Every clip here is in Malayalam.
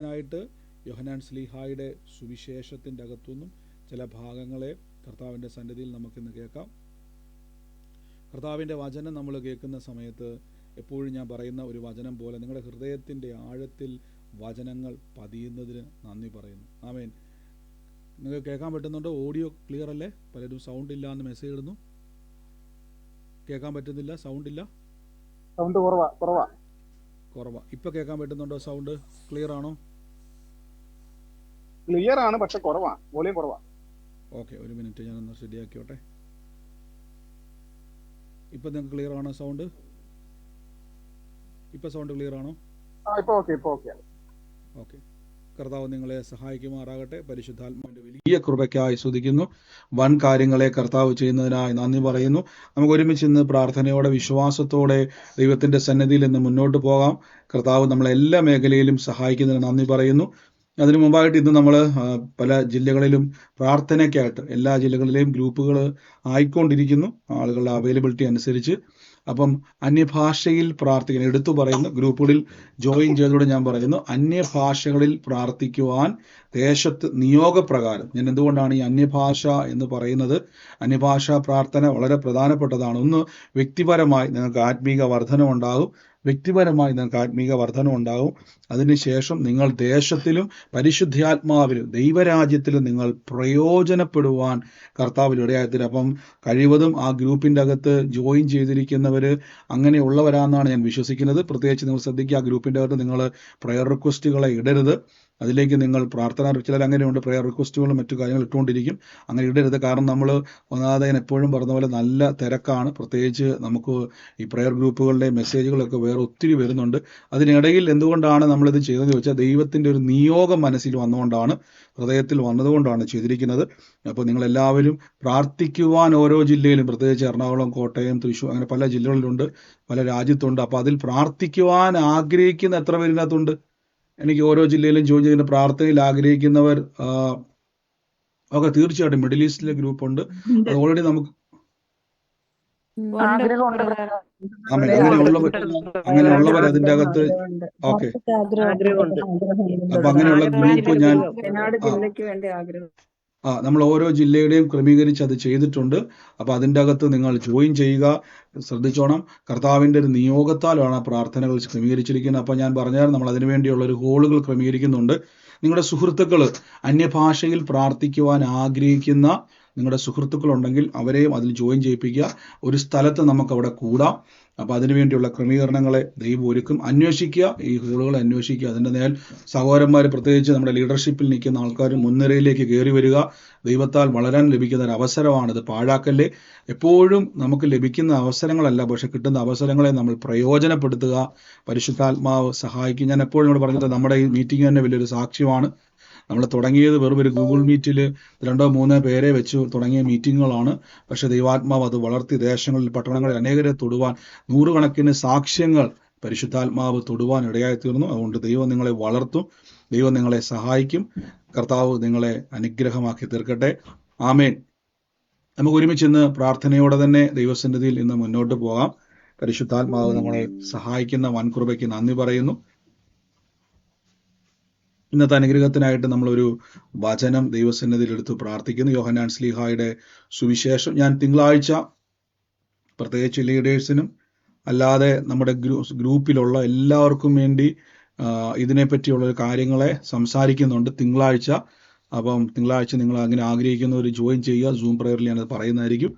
ായിട്ട് യോഹന്നാൻ ശ്ലീഹായുടെ സുവിശേഷത്തിൻ്റെ അകത്തുനിന്നും ചില ഭാഗങ്ങളെ കർത്താവിൻ്റെ സന്നിധിയിൽ നമുക്കിന്ന് കേൾക്കാം. കർത്താവിൻ്റെ വചനം നമ്മൾ കേൾക്കുന്ന സമയത്ത് എപ്പോഴും ഞാൻ പറയുന്ന ഒരു വചനം പോലെ നിങ്ങളുടെ ഹൃദയത്തിൻ്റെ ആഴത്തിൽ വചനങ്ങൾ പതിയുന്നതിന് നന്ദി പറയുന്നു. ആമേൻ. നിങ്ങൾക്ക് കേൾക്കാൻ പറ്റുന്നുണ്ടോ? ഓഡിയോ ക്ലിയർ അല്ലേ? പലരും സൗണ്ട് ഇല്ല എന്ന് മെസ്സേജ് ഇടുന്നു. കേൾക്കാൻ പറ്റുന്നില്ല, സൗണ്ട് ഇല്ല, സൗണ്ട് കുറവാ. ഇപ്പൊ കേൾക്കാൻ പറ്റുന്നുണ്ടോ? സൗണ്ട് ക്ലിയർ ആണോ? ക്ലിയർ ആണ്, പക്ഷെ വോളിയം കുറവാ. ഓക്കെ, ഒരു മിനിറ്റ്, ഞാനൊന്ന് ശരിയാക്കിയോട്ടെ. ഇപ്പൊ നിങ്ങൾക്ക് ക്ലിയർ ആണോ സൗണ്ട്? ഇപ്പൊ സൗണ്ട് ക്ലിയർ ആണോ? ഓക്കെ. കർത്താവ് നിങ്ങളെ സഹായിക്കുമാറാകട്ടെ. പരിശുദ്ധാത്മാവിന്റെ വലിയ കൃപയ്ക്കായി സ്തുതിക്കുന്നു. വൻ കാര്യങ്ങളെ കർത്താവ് ചെയ്യുന്നതിനായി നന്ദി പറയുന്നു. നമുക്ക് ഒരുമിച്ച് ഇന്ന് പ്രാർത്ഥനയോടെ വിശ്വാസത്തോടെ ദൈവത്തിന്റെ സന്നിധിയിൽ നിന്ന് മുന്നോട്ട് പോകാം. കർത്താവ് നമ്മളെ എല്ലാ മേഖലയിലും സഹായിക്കുന്നതിന് നന്ദി പറയുന്നു. അതിനു മുമ്പായിട്ട് ഇന്ന് നമ്മൾ പല ജില്ലകളിലും പ്രാർത്ഥനയ്ക്കായിട്ട് എല്ലാ ജില്ലകളിലെയും ഗ്രൂപ്പുകൾ ആയിക്കൊണ്ടിരിക്കുന്നു, ആളുകളുടെ അവൈലബിലിറ്റി അനുസരിച്ച്. അപ്പം അന്യഭാഷയിൽ പ്രാർത്ഥിക്കണം എടുത്തു പറയുന്നു. ഗ്രൂപ്പുകളിൽ ജോയിൻ ചെയ്തതോടെ ഞാൻ പറയുന്നു, അന്യഭാഷകളിൽ പ്രാർത്ഥിക്കുവാൻ ദേശത്ത് നിയോഗപ്രകാരം. ഞാൻ എന്തുകൊണ്ടാണ് ഈ അന്യഭാഷ എന്ന് പറയുന്നത്? അന്യഭാഷാ പ്രാർത്ഥന വളരെ പ്രധാനപ്പെട്ടതാണ്. ഒന്ന്, വ്യക്തിപരമായി നിങ്ങൾക്ക് ആത്മീക വർധനമുണ്ടാകും. അതിനുശേഷം നിങ്ങൾ ദേശത്തിലും പരിശുദ്ധാത്മാവിലും ദൈവരാജ്യത്തിലും നിങ്ങൾ പ്രയോജനപ്പെടുവാൻ കർത്താവിൽ ഇടയായിത്തീരും. അപ്പം കഴിവതും ആ ഗ്രൂപ്പിൻ്റെ അകത്ത് ജോയിൻ ചെയ്തിരിക്കുന്നവർ അങ്ങനെയുള്ളവരാണെന്നാണ് ഞാൻ വിശ്വസിക്കുന്നത്. പ്രത്യേകിച്ച് നിങ്ങൾ ശ്രദ്ധിക്കുക, ആ ഗ്രൂപ്പിൻ്റെ അകത്ത് നിങ്ങൾ പ്രയർ റിക്വസ്റ്റുകളെ ഇടരുത്. അതിലേക്ക് നിങ്ങൾ പ്രാർത്ഥന, ചിലർ അങ്ങനെയുണ്ട്, പ്രയർ റിക്വസ്റ്റുകളും മറ്റു കാര്യങ്ങൾ ഇട്ടുകൊണ്ടിരിക്കും. അങ്ങനെ ഇടരുത്. കാരണം നമ്മൾ ഒന്നാമത് ഞാൻ എപ്പോഴും പറഞ്ഞ പോലെ നല്ല തിരക്കാണ്. പ്രത്യേകിച്ച് നമുക്ക് ഈ പ്രയർ ഗ്രൂപ്പുകളുടെ മെസ്സേജുകളൊക്കെ വേറെ ഒത്തിരി വരുന്നുണ്ട്. അതിനിടയിൽ എന്തുകൊണ്ടാണ് നമ്മളിത് ചെയ്തതെന്ന് ചോദിച്ചാൽ, ദൈവത്തിൻ്റെ ഒരു നിയോഗം മനസ്സിൽ വന്നുകൊണ്ടാണ്, ഹൃദയത്തിൽ വന്നതുകൊണ്ടാണ് ചെയ്തിരിക്കുന്നത്. അപ്പോൾ നിങ്ങളെല്ലാവരും പ്രാർത്ഥിക്കുവാൻ ഓരോ ജില്ലയിലും, പ്രത്യേകിച്ച് എറണാകുളം, കോട്ടയം, തൃശ്ശൂർ, അങ്ങനെ പല ജില്ലകളിലുണ്ട്, പല രാജ്യത്തുണ്ട്. അപ്പോൾ അതിൽ പ്രാർത്ഥിക്കുവാൻ ആഗ്രഹിക്കുന്ന എത്ര പേരിനകത്തുണ്ട്? എനിക്ക് ഓരോ ജില്ലയിലും ജോയിൻ ചെയ്യുന്ന പ്രാർത്ഥനയിൽ ആഗ്രഹിക്കുന്നവർ ഒക്കെ തീർച്ചയായിട്ടും മിഡിൽ ഈസ്റ്റിലെ ഗ്രൂപ്പ് ഉണ്ട്. അത് ഓൾറെഡി നമുക്ക് അങ്ങനെയുള്ളവർ അതിൻ്റെ അകത്ത്. ഓക്കെ, അപ്പൊ അങ്ങനെയുള്ള ഗ്രൂപ്പ് നമ്മൾ ഓരോ ജില്ലയുടെയും ക്രമീകരിച്ച് അത് ചെയ്തിട്ടുണ്ട്. അപ്പൊ അതിൻ്റെ അകത്ത് നിങ്ങൾ ജോയിൻ ചെയ്യുക. ശ്രദ്ധിച്ചോണം, കർത്താവിൻ്റെ ഒരു നിയോഗത്താലാണ് ആ പ്രാർത്ഥനകൾ ക്രമീകരിച്ചിരിക്കുന്നത്. അപ്പൊ ഞാൻ പറഞ്ഞാൽ നമ്മൾ അതിനുവേണ്ടിയുള്ള ഒരു ഹോളുകൾ ക്രമീകരിക്കുന്നുണ്ട്. നിങ്ങളുടെ സുഹൃത്തുക്കൾ അന്യഭാഷയിൽ പ്രാർത്ഥിക്കുവാൻ ആഗ്രഹിക്കുന്ന നിങ്ങളുടെ സുഹൃത്തുക്കളുണ്ടെങ്കിൽ അവരെയും അതിൽ ജോയിൻ ചെയ്യിപ്പിക്കുക. ഒരു സ്ഥലത്ത് നമുക്ക് അവിടെ കൂടാം. അപ്പോൾ അതിനുവേണ്ടിയുള്ള ക്രമീകരണങ്ങളെ ദൈവം ഒരുക്കും. അന്വേഷിക്കുക, ഈ ഹോളുകളെ അന്വേഷിക്കുക. അതിൻ്റെ നേൽ സഹോദരന്മാർ, പ്രത്യേകിച്ച് നമ്മുടെ ലീഡർഷിപ്പിൽ നിൽക്കുന്ന ആൾക്കാർ മുൻനിരയിലേക്ക് കയറി വരിക. ദൈവത്താൽ വളരാൻ ലഭിക്കുന്ന ഒരു അവസരമാണിത്, പാഴാക്കല്ലേ. എപ്പോഴും നമുക്ക് ലഭിക്കുന്ന അവസരങ്ങളല്ല, പക്ഷെ കിട്ടുന്ന അവസരങ്ങളെ നമ്മൾ പ്രയോജനപ്പെടുത്തുക. പരിശുദ്ധാത്മാവ് സഹായിക്കും. ഞാൻ എപ്പോഴും ഇവിടെ പറഞ്ഞത്, നമ്മുടെ ഈ മീറ്റിംഗ് തന്നെ വലിയൊരു സാക്ഷ്യമാണ്. നമ്മൾ തുടങ്ങിയത് വെറും ഒരു ഗൂഗിൾ മീറ്റിൽ 2-3 പേരെ വെച്ച് തുടങ്ങിയ മീറ്റിങ്ങുകളാണ്. പക്ഷെ ദൈവാത്മാവ് അത് വളർത്തി ദേശങ്ങളിൽ, പട്ടണങ്ങളിൽ അനേകരെ തൊടുവാൻ, 100 കണക്കിന് സാക്ഷ്യങ്ങൾ പരിശുദ്ധാത്മാവ് തൊടുവാൻ ഇടയായി തീർന്നു. അതുകൊണ്ട് ദൈവം നിങ്ങളെ വളർത്തും, ദൈവം നിങ്ങളെ സഹായിക്കും. കർത്താവ് നിങ്ങളെ അനുഗ്രഹമാക്കി തീർക്കട്ടെ. ആമേൻ. നമുക്ക് ഒരുമിച്ച് ഇന്ന് പ്രാർത്ഥനയോടെ തന്നെ ദൈവസന്നിധിയിൽ ഇന്ന് മുന്നോട്ട് പോകാം. പരിശുദ്ധാത്മാവ് നമ്മളെ സഹായിക്കുന്ന വൻകൃപയ്ക്ക് നന്ദി പറയുന്നു. ഇന്നത്തെ അനുഗ്രഹത്തിനായിട്ട് നമ്മളൊരു വചനം ദൈവസന്നിധിയിൽ എടുത്ത് പ്രാർത്ഥിക്കുന്നു. യോഹന്നാൻ ശ്ലീഹായുടെ സുവിശേഷം. ഞാൻ തിങ്കളാഴ്ച പ്രത്യേകിച്ച് ലീഡേഴ്സിനും അല്ലാതെ നമ്മുടെ ഗ്രൂപ്പിലുള്ള എല്ലാവർക്കും വേണ്ടി ഇതിനെപ്പറ്റിയുള്ള കാര്യങ്ങളെ സംസാരിക്കുന്നുണ്ട് തിങ്കളാഴ്ച. അപ്പം തിങ്കളാഴ്ച നിങ്ങൾ അങ്ങനെ ആഗ്രഹിക്കുന്നവർ ജോയിൻ ചെയ്യുക. സൂം പ്രയറിൽ ഞാനത് പറയുന്നതായിരിക്കും.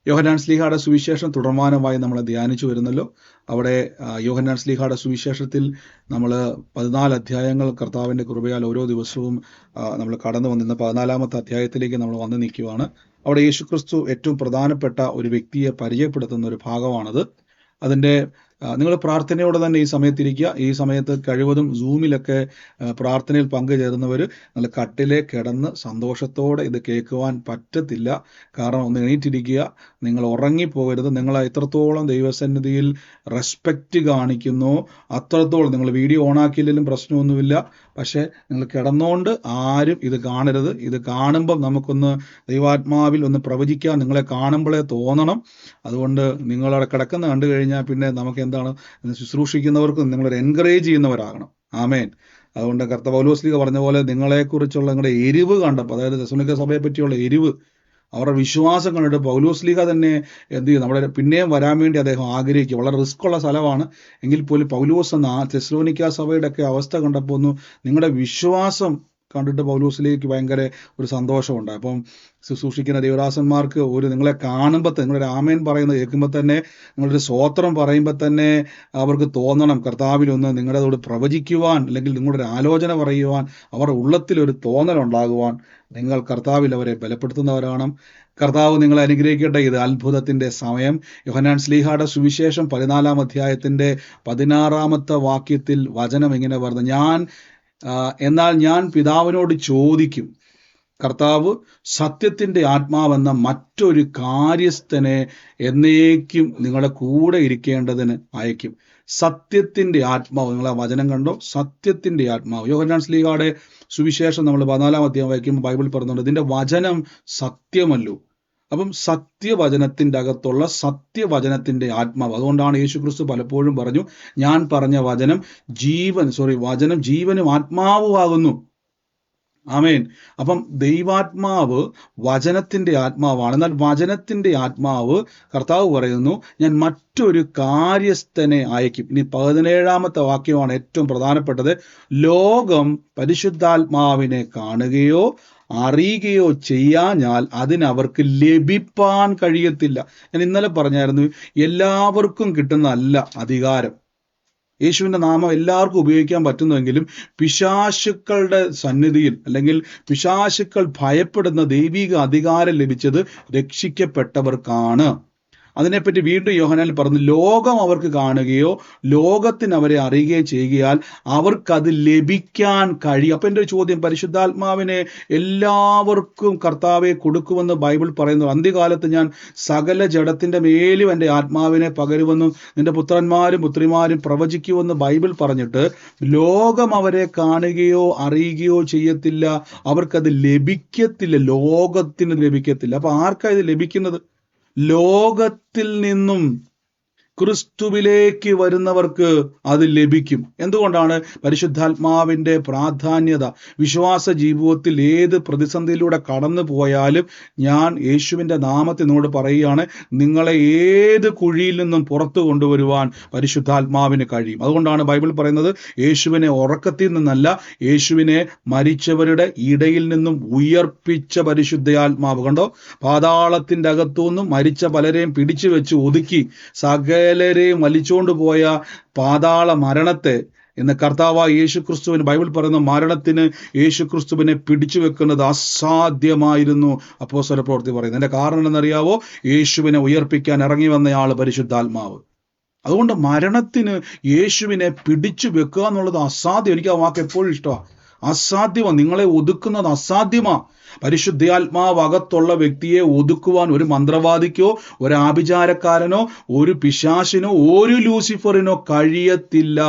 യോഹന്നാൻ ശ്ലീഹായുടെ സുവിശേഷം തുടർമാനമായി നമ്മൾ ധ്യാനിച്ചു വരുന്നല്ലോ. അവിടെ യോഹന്നാൻ ശ്ലീഹായുടെ സുവിശേഷത്തിൽ നമ്മൾ 14 അധ്യായങ്ങൾ കർത്താവിൻ്റെ കൃപയാൽ ഓരോ ദിവസവും നമ്മൾ കടന്നു വന്നിരുന്ന 14-ാമത്തെ അധ്യായത്തിലേക്ക് നമ്മൾ വന്ന് നിൽക്കുകയാണ്. അവിടെ യേശുക്രിസ്തു ഏറ്റവും പ്രധാനപ്പെട്ട ഒരു വ്യക്തിയെ പരിചയപ്പെടുത്തുന്ന ഒരു ഭാഗമാണത്. അതിൻ്റെ നിങ്ങൾ പ്രാർത്ഥനയോടെ തന്നെ ഈ സമയത്തിരിക്കുക. ഈ സമയത്ത് കഴിവതും സൂമിലൊക്കെ പ്രാർത്ഥനയിൽ പങ്കുചേരുന്നവർ നിങ്ങൾ കട്ടിലെ കിടന്ന് സന്തോഷത്തോടെ ഇത് കേൾക്കുവാൻ പറ്റത്തില്ല. കാരണം ഒന്ന് എണീറ്റിരിക്കുക, നിങ്ങൾ ഉറങ്ങിപ്പോകരുത്. നിങ്ങൾ എത്രത്തോളം ദൈവസന്നിധിയിൽ റെസ്പെക്റ്റ് കാണിക്കുന്നു അത്രത്തോളം. നിങ്ങൾ വീഡിയോ ഓണാക്കിയില്ലെങ്കിലും പ്രശ്നമൊന്നുമില്ല, പക്ഷേ നിങ്ങൾ കിടന്നുകൊണ്ട് ആരും ഇത് കാണരുത്. ഇത് കാണുമ്പം നമുക്കൊന്ന് ദൈവാത്മാവിൽ ഒന്ന് പ്രവചിക്കാൻ നിങ്ങളെ കാണുമ്പോഴേ തോന്നണം. അതുകൊണ്ട് നിങ്ങളവിടെ കിടക്കുന്ന കണ്ടു കഴിഞ്ഞാൽ പിന്നെ നമുക്ക് എന്താണ്, ശുശ്രൂഷിക്കുന്നവർക്ക് നിങ്ങളൊരു എൻകറേജ് ചെയ്യുന്നവരാകണം. ആമേൻ. അതുകൊണ്ട് കർത്താവ് പൗലോസ്ലീഹ പറഞ്ഞ പോലെ നിങ്ങളെക്കുറിച്ചുള്ള നിങ്ങളുടെ എരിവ് കണ്ടപ്പോൾ, അതായത് തെസ്സലോനിക്ക സഭയെ പറ്റിയുള്ള എരിവ്, അവരുടെ വിശ്വാസം കണ്ടിട്ട് പൗലോസ്ലീഹ തന്നെ എന്ത് ചെയ്യും, നമ്മുടെ പിന്നെയും വരാൻ വേണ്ടി അദ്ദേഹം ആഗ്രഹിക്കും. വളരെ റിസ്ക് ഉള്ള സ്ഥലമാണ് എങ്കിൽ പോലും പൗലോസ് എന്ന ആ തെസ്സലോനിക്ക സഭയുടെ ഒക്കെ അവസ്ഥ കണ്ടപ്പോൾ ഒന്ന് നിങ്ങളുടെ വിശ്വാസം കണ്ടിട്ട് പൗലോസിലേക്ക് ഭയങ്കര ഒരു സന്തോഷമുണ്ട്. അപ്പം ശുശ്രൂഷിക്കുന്ന ദേവദാസന്മാർക്ക് നിങ്ങളെ കാണുമ്പോൾ തന്നെ, നിങ്ങളൊരു ആമേൻ പറയുന്നത് കേൾക്കുമ്പോൾ തന്നെ, നിങ്ങളൊരു സ്തോത്രം പറയുമ്പോൾ തന്നെ അവർക്ക് തോന്നണം കർത്താവിലൊന്ന് നിങ്ങളോട് പ്രവചിക്കുവാൻ, അല്ലെങ്കിൽ നിങ്ങളുടെ ഒരു ആലോചന പറയുവാൻ, അവരുടെ ഉള്ളത്തിലൊരു തോന്നലുണ്ടാകുവാൻ നിങ്ങൾ കർത്താവിൽ അവരെ ബലപ്പെടുത്തുന്നവരാണ്. കർത്താവ് നിങ്ങളെ അനുഗ്രഹിക്കട്ടെ. ഇത് അത്ഭുതത്തിന്റെ സമയം. യോഹന്നാൻ ശ്ലീഹായുടെ സുവിശേഷം 14-ാം അധ്യായത്തിന്റെ 16-ാമത്തെ വാക്യത്തിൽ വചനം ഇങ്ങനെ പറഞ്ഞു, എന്നാൽ ഞാൻ പിതാവിനോട് ചോദിക്കും, കർത്താവ് സത്യത്തിന്റെ ആത്മാവെന്ന മറ്റൊരു കാര്യസ്ഥനെ എന്നേക്കും നിങ്ങളുടെ കൂടെ ഇരിക്കേണ്ടതിന് അയക്കും. സത്യത്തിന്റെ ആത്മാവ്, നിങ്ങൾ ആ വചനം കണ്ടോ? സത്യത്തിന്റെ ആത്മാവ്. യോഹന്നാൻ ശ്ലീഹായുടെ സുവിശേഷം നമ്മൾ 14-ാം അധ്യായം വായിക്കുമ്പോൾ ബൈബിൾ പറയുന്നുണ്ട്, ഇതിന്റെ വചനം സത്യമല്ലോ. അപ്പം സത്യവചനത്തിൻ്റെ അകത്തുള്ള സത്യവചനത്തിന്റെ ആത്മാവ്. അതുകൊണ്ടാണ് യേശുക്രിസ്തു പലപ്പോഴും പറഞ്ഞു, ഞാൻ പറഞ്ഞ വചനം വചനം ജീവനും ആത്മാവുമാകുന്നു. ആമേൻ. അപ്പം ദൈവാത്മാവ് വചനത്തിന്റെ ആത്മാവാണ്. എന്നാൽ വചനത്തിന്റെ ആത്മാവ് കർത്താവ് പറയുന്നു, ഞാൻ മറ്റൊരു കാര്യസ്ഥനെ അയക്കും. ഇനി 17-ാമത്തെ വാക്യമാണ് ഏറ്റവും പ്രധാനപ്പെട്ടത്. ലോകം പരിശുദ്ധാത്മാവിനെ കാണുകയോ അറിയുകയോ ചെയ്യാഞ്ഞാൽ അതിനവർക്ക് ലഭിപ്പാൻ കഴിയത്തില്ല. ഞാൻ ഇന്നലെ പറഞ്ഞായിരുന്നു, എല്ലാവർക്കും കിട്ടുന്നതല്ല അധികാരം. യേശുവിൻ്റെ നാമം എല്ലാവർക്കും ഉപയോഗിക്കാൻ പറ്റുന്നുവെങ്കിലും പിശാചുക്കളുടെ സന്നിധിയിൽ, അല്ലെങ്കിൽ പിശാചുക്കൾ ഭയപ്പെടുന്ന ദൈവിക അധികാരം ലഭിച്ചത് രക്ഷിക്കപ്പെട്ടവർക്കാണ്. അതിനെപ്പറ്റി വീണ്ടും യോഹന്നാൻ പറഞ്ഞു, ലോകം അവർക്ക് കാണുകയോ ലോകത്തിന് അവരെ അറിയുകയോ ചെയ്യുകയാൽ അവർക്കത് ലഭിക്കാൻ കഴിയും. അപ്പം എൻ്റെ ഒരു ചോദ്യം, പരിശുദ്ധാത്മാവിനെ എല്ലാവർക്കും കർത്താവെ കൊടുക്കുമെന്ന് ബൈബിൾ പറയുന്നു. അന്ത്യകാലത്ത് ഞാൻ സകല ജഡത്തിൻ്റെ മേലും എൻ്റെ ആത്മാവിനെ പകരുമെന്നും നിന്റെ പുത്രന്മാരും പുത്രിമാരും പ്രവചിക്കുമെന്ന് ബൈബിൾ പറഞ്ഞിട്ട് ലോകം അവരെ കാണുകയോ അറിയുകയോ ചെയ്യത്തില്ല, അവർക്കത് ലഭിക്കത്തില്ല, ലോകത്തിന് ലഭിക്കത്തില്ല. അപ്പൊ ആർക്കാ ഇത് ലഭിക്കുന്നത്? ലോകത്തിൽ നിന്നും ക്രിസ്തുവിലേക്ക് വരുന്നവർക്ക് അത് ലഭിക്കും. എന്തുകൊണ്ടാണ്? പരിശുദ്ധാത്മാവിൻ്റെ പ്രാധാന്യത. വിശ്വാസ ജീവിതത്തിൽ ഏത് പ്രതിസന്ധിയിലൂടെ കടന്നു പോയാലും ഞാൻ യേശുവിൻ്റെ നാമത്തിൽ നിങ്ങളോട് പറയുകയാണ്, നിങ്ങളെ ഏത് കുഴിയിൽ നിന്നും പുറത്തു കൊണ്ടുവരുവാൻ പരിശുദ്ധാത്മാവിന് കഴിയും. അതുകൊണ്ടാണ് ബൈബിൾ പറയുന്നത്, യേശുവിനെ ഉറക്കത്തിൽ നിന്നല്ല, യേശുവിനെ മരിച്ചവരുടെ ഇടയിൽ നിന്നും ഉയർപ്പിച്ച പരിശുദ്ധാത്മാവ്. കണ്ടോ? പാതാളത്തിൻ്റെ അകത്തുനിന്നും മരിച്ച പലരെയും പിടിച്ചു വെച്ച് ഒതുക്കി സകലരെയും വലിച്ചുകൊണ്ട് പോയ പാതാള മരണത്തെ ഇന്ന് കർത്താവായ യേശുക്രിസ്തുവിന്, ബൈബിൾ പറയുന്ന മരണത്തിന് യേശുക്രിസ്തുവിനെ പിടിച്ചു വെക്കുന്നത് അസാധ്യമായിരുന്നു. അപ്പോസ്തല പ്രവൃത്തി പറയുന്നത്. അതിന്റെ കാരണം എന്നറിയാവോ? യേശുവിനെ ഉയർപ്പിക്കാൻ ഇറങ്ങി വന്നയാൾ പരിശുദ്ധാത്മാവ്. അതുകൊണ്ട് മരണത്തിന് യേശുവിനെ പിടിച്ചു വെക്കുക എന്നുള്ളത് അസാധ്യം. എനിക്ക് ആ വാക്ക് എപ്പോഴും ഇഷ്ടമാണ്. അസാധ്യമാണ്. നിങ്ങളെ ഒതുക്കുന്നത് അസാധ്യമാണ്. പരിശുദ്ധാത്മാവ് അകത്തുള്ള വ്യക്തിയെ ഒതുക്കുവാൻ ഒരു മന്ത്രവാദിക്കോ ഒരു ആഭിചാരക്കാരനോ ഒരു പിശാചിനോ ഒരു ലൂസിഫറിനോ കഴിയത്തില്ല.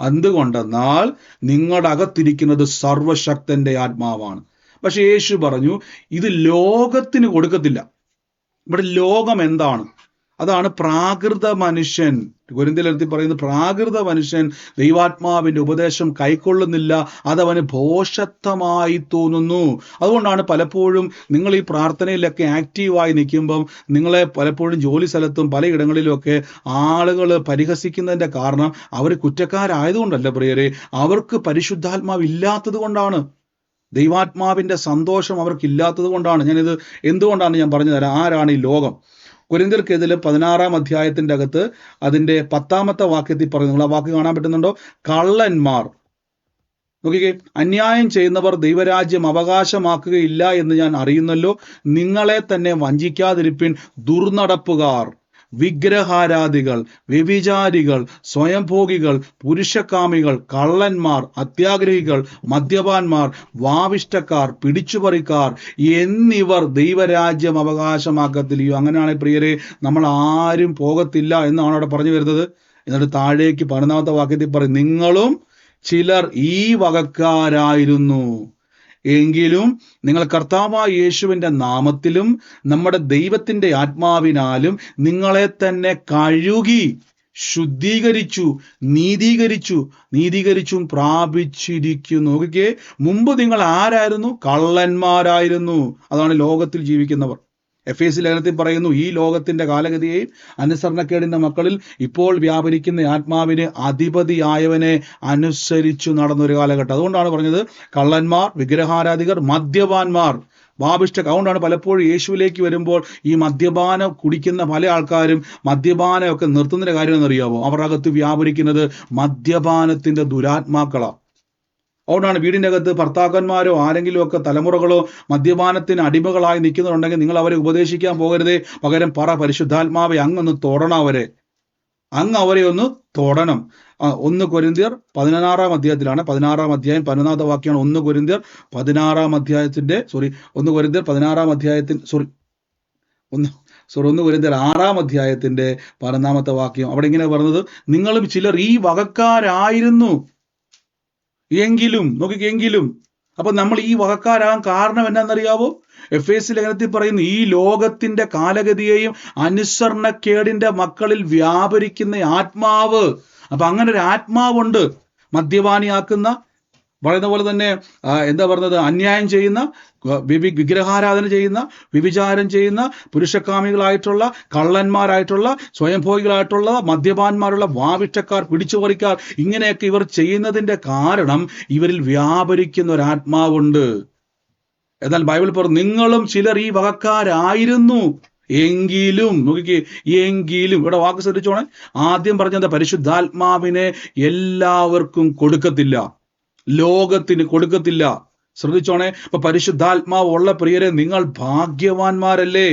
എന്തുകൊണ്ടെന്നാൽ നിങ്ങളുടെ അകത്തിരിക്കുന്നത് സർവശക്തന്റെ ആത്മാവാണ്. പക്ഷെ യേശു പറഞ്ഞു, ഇത് ലോകത്തിന് കൊടുക്കത്തില്ല. ഇവിടെ ലോകം എന്താണ്? അതാണ് പ്രാകൃത മനുഷ്യൻ. കൊരിന്ത്യരെഴുത്തിൽ പറയുന്നത്, പ്രാകൃത മനുഷ്യൻ ദൈവാത്മാവിന്റെ ഉപദേശം കൈക്കൊള്ളുന്നില്ല, അതവന് ഭോഷത്വമായി തോന്നുന്നു. അതുകൊണ്ടാണ് പലപ്പോഴും നിങ്ങൾ ഈ പ്രാർത്ഥനയിലൊക്കെ ആക്റ്റീവായി നിൽക്കുമ്പം നിങ്ങളെ പലപ്പോഴും ജോലി സ്ഥലത്തും പലയിടങ്ങളിലുമൊക്കെ ആളുകൾ പരിഹസിക്കുന്നതിന്റെ കാരണം അവർ കുറ്റക്കാരായതുകൊണ്ടല്ല പ്രിയരെ, അവർക്ക് പരിശുദ്ധാത്മാവ് ഇല്ലാത്തത് കൊണ്ടാണ്. ദൈവാത്മാവിന്റെ സന്തോഷം അവർക്കില്ലാത്തത് കൊണ്ടാണ്. ഞാനിത് എന്തുകൊണ്ടാണ് ഞാൻ പറഞ്ഞു തരാം. ആരാണ് ഈ ലോകം? കൊരിന്ത്യർക്കെതിരെ 16-ാം അധ്യായത്തിന്റെ അകത്ത് അതിന്റെ 10-ാമത്തെ വാക്യത്തിൽ പറയുന്നു. നിങ്ങൾ ആ വാക്ക് കാണാൻ പറ്റുന്നുണ്ടോ? കള്ളന്മാർ, നോക്കിക്കേ, അന്യായം ചെയ്യുന്നവർ ദൈവരാജ്യം അവകാശമാക്കുകയില്ല എന്ന് ഞാൻ അറിയുന്നല്ലോ. നിങ്ങളെ തന്നെ വഞ്ചിക്കാതിരിപ്പിൻ. ദുർനടപ്പുകാർ, വിഗ്രഹാരാധികൾ, വ്യഭിചാരികൾ, സ്വയംഭോഗികൾ, പുരുഷകാമികൾ, കള്ളന്മാർ, അത്യാഗ്രഹികൾ, മദ്യപാന്മാർ, വാവിഷ്ടക്കാർ, പിടിച്ചുപറിക്കാർ എന്നിവർ ദൈവരാജ്യം അവകാശമാക്കത്തില്ലയോ. അങ്ങനെയാണെങ്കിൽ പ്രിയരെ, നമ്മൾ ആരും പോകത്തില്ല എന്നാണ് അവിടെ പറഞ്ഞു വരുന്നത്. എന്നിട്ട് താഴേക്ക് 11-ാമത്തെ വാക്യത്തിൽ പറയും, നിങ്ങളും ചിലർ ഈ വകക്കാരായിരുന്നു. എങ്കിലും നിങ്ങൾ കർത്താവായ യേശുവിൻ്റെ നാമത്തിലും നമ്മുടെ ദൈവത്തിൻ്റെ ആത്മാവിനാലും നിങ്ങളെ തന്നെ കഴുകി ശുദ്ധീകരിച്ചു, നീതീകരിച്ചും പ്രാപിച്ചിരിക്കുന്നു. നോക്കിക്കേ, മുമ്പ് നിങ്ങൾ ആരായിരുന്നു? കള്ളന്മാരായിരുന്നു. അതാണ് ലോകത്തിൽ ജീവിക്കുന്നവർ. എഫേസ്യ ലേഖനത്തിൽ പറയുന്നു, ഈ ലോകത്തിന്റെ കാലഗതിയെയും അനുസരണക്കേടിന്റെ മക്കളിൽ ഇപ്പോൾ വ്യാപരിക്കുന്ന ആത്മാവിന് അധിപതിയായവനെ അനുസരിച്ചു നടന്നൊരു കാലഘട്ടം. അതുകൊണ്ടാണ് പറഞ്ഞത് കള്ളന്മാർ, വിഗ്രഹാരാധികർ, മദ്യപാന്മാർ, അതുകൊണ്ടാണ് പലപ്പോഴും യേശുവിലേക്ക് വരുമ്പോൾ ഈ മദ്യപാനം കുടിക്കുന്ന പല ആൾക്കാരും മദ്യപാനമൊക്കെ നിർത്തുന്നതിന്റെ കാര്യം എന്നറിയാമോ? അവരുടെ അകത്ത് വ്യാപരിക്കുന്നത് മദ്യപാനത്തിന്റെ ദുരാത്മാക്കളാണ്. അതുകൊണ്ടാണ് വീടിൻ്റെ അകത്ത് ഭർത്താക്കന്മാരോ ആരെങ്കിലും ഒക്കെ തലമുറകളോ മദ്യപാനത്തിന് അടിമകളായി നിൽക്കുന്നുണ്ടെങ്കിൽ നിങ്ങൾ അവരെ ഉപദേശിക്കാൻ പോകരുതേ. പകരം പരിശുദ്ധാത്മാവെ അങ്ങൊന്ന് തൊടണം അങ്ങ് അവരെ ഒന്ന് തൊടണം. 1 കൊരിന്ത്യർ 16 അധ്യായത്തിലാണ്, 16 അധ്യായം 14 വാക്യമാണ്. 1 കൊരിന്ത്യർ 16 അധ്യായത്തിന്റെ 1 കൊരിന്ത്യർ 16 അധ്യായത്തിൽ 1 കൊരിന്ത്യർ 6 അധ്യായത്തിന്റെ 11 വാക്യം. അവിടെ ഇങ്ങനെ പറഞ്ഞത്, നിങ്ങളും ചിലർ ഈ വകക്കാരായിരുന്നു എങ്കിലും. അപ്പൊ നമ്മൾ ഈ വകക്കാരാകാൻ കാരണം എന്നാന്നറിയാവോ? എഫേസ്യ ലേഖനത്തിൽ പറയുന്നു, ഈ ലോകത്തിന്റെ കാലഗതിയെയും അനുസരണക്കേടിന്റെ മക്കളിൽ വ്യാപരിക്കുന്ന ആത്മാവ്. അപ്പൊ അങ്ങനെ ഒരു ആത്മാവുണ്ട്. മദ്യപാനിയാക്കുന്ന, പറയുന്ന പോലെ തന്നെ അന്യായം ചെയ്യുന്ന, വിഗ്രഹാരാധന ചെയ്യുന്ന, വ്യഭിചാരം ചെയ്യുന്ന, പുരുഷകാമികളായിട്ടുള്ള, കള്ളന്മാരായിട്ടുള്ള, സ്വയംഭോഗികളായിട്ടുള്ള, മദ്യപാന്മാരുള്ള, വാവിഷ്ടക്കാർ, പിടിച്ചുപറിക്കാർ, ഇങ്ങനെയൊക്കെ ഇവർ ചെയ്യുന്നതിന്റെ കാരണം ഇവരിൽ വ്യാപരിക്കുന്ന ഒരു ആത്മാവുണ്ട്. എന്നാൽ ബൈബിൾ പറഞ്ഞു, നിങ്ങളും ചിലർ ഈ വകക്കാരായിരുന്നു എങ്കിലും. നോക്കിക്കേ, എങ്കിലും. ഇവിടെ വാക്ക് ശ്രദ്ധിച്ചോണേ. ആദ്യം പറഞ്ഞത് പരിശുദ്ധാത്മാവിനെ എല്ലാവർക്കും കൊടുക്കത്തില്ല, ലോകത്തിന് കൊടുക്കത്തില്ല. ശ്രദ്ധിച്ചോണേ. അപ്പൊ പരിശുദ്ധാത്മാവ് ഉള്ള പ്രിയരെ, നിങ്ങൾ ഭാഗ്യവാന്മാരല്ലേ?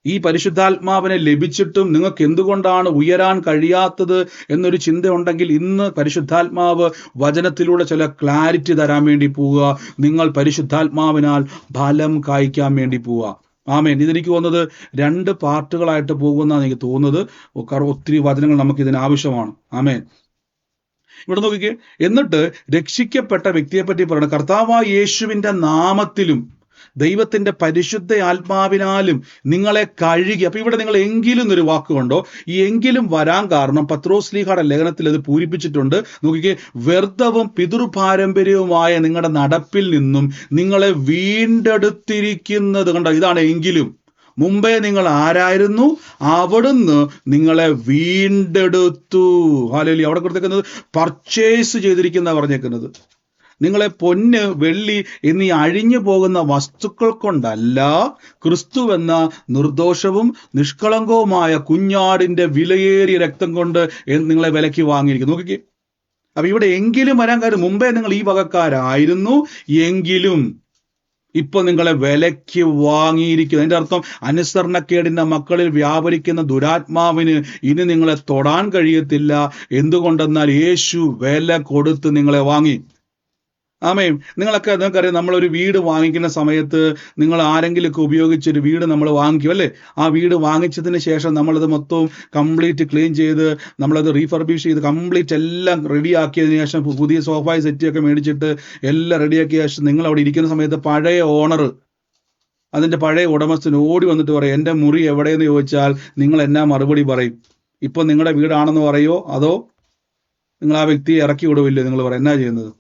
ഈ പരിശുദ്ധാത്മാവിനെ ലഭിച്ചിട്ടും നിങ്ങൾക്ക് എന്തുകൊണ്ടാണ് ഉയരാൻ കഴിയാത്തത് എന്നൊരു ചിന്ത ഉണ്ടെങ്കിൽ, ഇന്ന് പരിശുദ്ധാത്മാവ് വചനത്തിലൂടെ ചില ക്ലാരിറ്റി തരാൻ വേണ്ടി പോവുക. നിങ്ങൾ പരിശുദ്ധാത്മാവിനാൽ ഫലം കായ്ക്കാൻ വേണ്ടി പോവുക. ആമേൻ. ഇതെനിക്ക് തോന്നുന്നത് 2 പാർട്ടുകളായിട്ട് പോകുമെന്നാണ് എനിക്ക് തോന്നുന്നത്. ഒത്തിരി വചനങ്ങൾ നമുക്ക് ഇതിന് ആവശ്യമാണ്. ആമേൻ. ഇവിടെ നോക്കിക്കേ, എന്നിട്ട് രക്ഷിക്കപ്പെട്ട വ്യക്തിയെ പറ്റി പറയണം. കർത്താവായ യേശുവിന്റെ നാമത്തിലും ദൈവത്തിന്റെ പരിശുദ്ധ ആത്മാവിനാലും നിങ്ങളെ കഴുകി. അപ്പൊ ഇവിടെ നിങ്ങൾ എങ്കിലും എന്നൊരു വാക്കുകൊണ്ടോ, ഈ എങ്കിലും വരാൻ കാരണം പത്രോസ്ലീഹയുടെ ലേഖനത്തിൽ അത് പൂരിപ്പിച്ചിട്ടുണ്ട്. നോക്കിക്കേ, വ്യർത്ഥവും പിതൃപാരമ്പര്യവുമായ നിങ്ങളുടെ നടപ്പിൽ നിന്നും നിങ്ങളെ വീണ്ടെടുത്തിരിക്കുന്നത് കണ്ടോ. ഇതാണ് എങ്കിലും. മുമ്പേ നിങ്ങൾ ആരായിരുന്നു? അവിടുന്ന് നിങ്ങളെ വീണ്ടെടുത്തു. ഹല്ലേലൂയ. അവിടെ കൊടുത്തേക്കുന്നത് പർച്ചേസ് ചെയ്തിരിക്കുന്ന പറഞ്ഞേക്കുന്നത്. നിങ്ങളെ പൊന്ന്, വെള്ളി എന്നീ അഴിഞ്ഞു പോകുന്ന വസ്തുക്കൾ കൊണ്ടല്ല, ക്രിസ്തു എന്ന നിർദോഷവും നിഷ്കളങ്കവുമായ കുഞ്ഞാടിന്റെ വിലയേറിയ രക്തം കൊണ്ട് നിങ്ങളെ വിലയ്ക്ക് വാങ്ങിയിരിക്കുന്നു. നോക്കിക്കേ, അപ്പൊ ഇവിടെ എങ്കിലും വരാൻ കാര്യം, മുമ്പേ നിങ്ങൾ ഈ വകക്കാരായിരുന്നു എങ്കിലും ഇപ്പൊ നിങ്ങളെ വിലയ്ക്ക് വാങ്ങിയിരിക്കുന്നു. അതിന്റെ അർത്ഥം അനുസരണക്കേടിന്റെ മക്കളിൽ വ്യാപരിക്കുന്ന ദുരാത്മാവിന് ഇനി നിങ്ങളെ തൊടാൻ കഴിയത്തില്ല. എന്തുകൊണ്ടെന്നാൽ യേശു വില കൊടുത്ത് നിങ്ങളെ വാങ്ങി. ആമേൻ. നിങ്ങൾക്കറിയാം, നമ്മളൊരു വീട് വാങ്ങിക്കുന്ന സമയത്ത് നിങ്ങൾ ആരെങ്കിലുമൊക്കെ ഉപയോഗിച്ചൊരു വീട് നമ്മൾ വാങ്ങിക്കും അല്ലേ? ആ വീട് വാങ്ങിച്ചതിന് ശേഷം നമ്മളത് മൊത്തവും കംപ്ലീറ്റ് ക്ലീൻ ചെയ്ത് നമ്മളത് റീഫർബിഷ് ചെയ്ത് കംപ്ലീറ്റ് എല്ലാം റെഡിയാക്കിയതിന് ശേഷം പുതിയ സോഫ സെറ്റൊക്കെ മേടിച്ചിട്ട് എല്ലാം റെഡിയാക്കിയ ശേഷം നിങ്ങൾ അവിടെ ഇരിക്കുന്ന സമയത്ത് പഴയ ഓണർ, അതിൻ്റെ പഴയ ഉടമസ്ഥൻ ഓടി വന്നിട്ട് പറയും, എൻ്റെ മുറി എവിടെയെന്ന് ചോദിച്ചാൽ നിങ്ങൾ എന്നാ മറുപടി പറയും? ഇപ്പം നിങ്ങളുടെ വീടാണെന്ന് പറയോ, അതോ നിങ്ങൾ ആ വ്യക്തിയെ ഇറക്കി വിടുവില്ലേ? നിങ്ങൾ പറയും, എന്നാ ചെയ്യുന്നത്?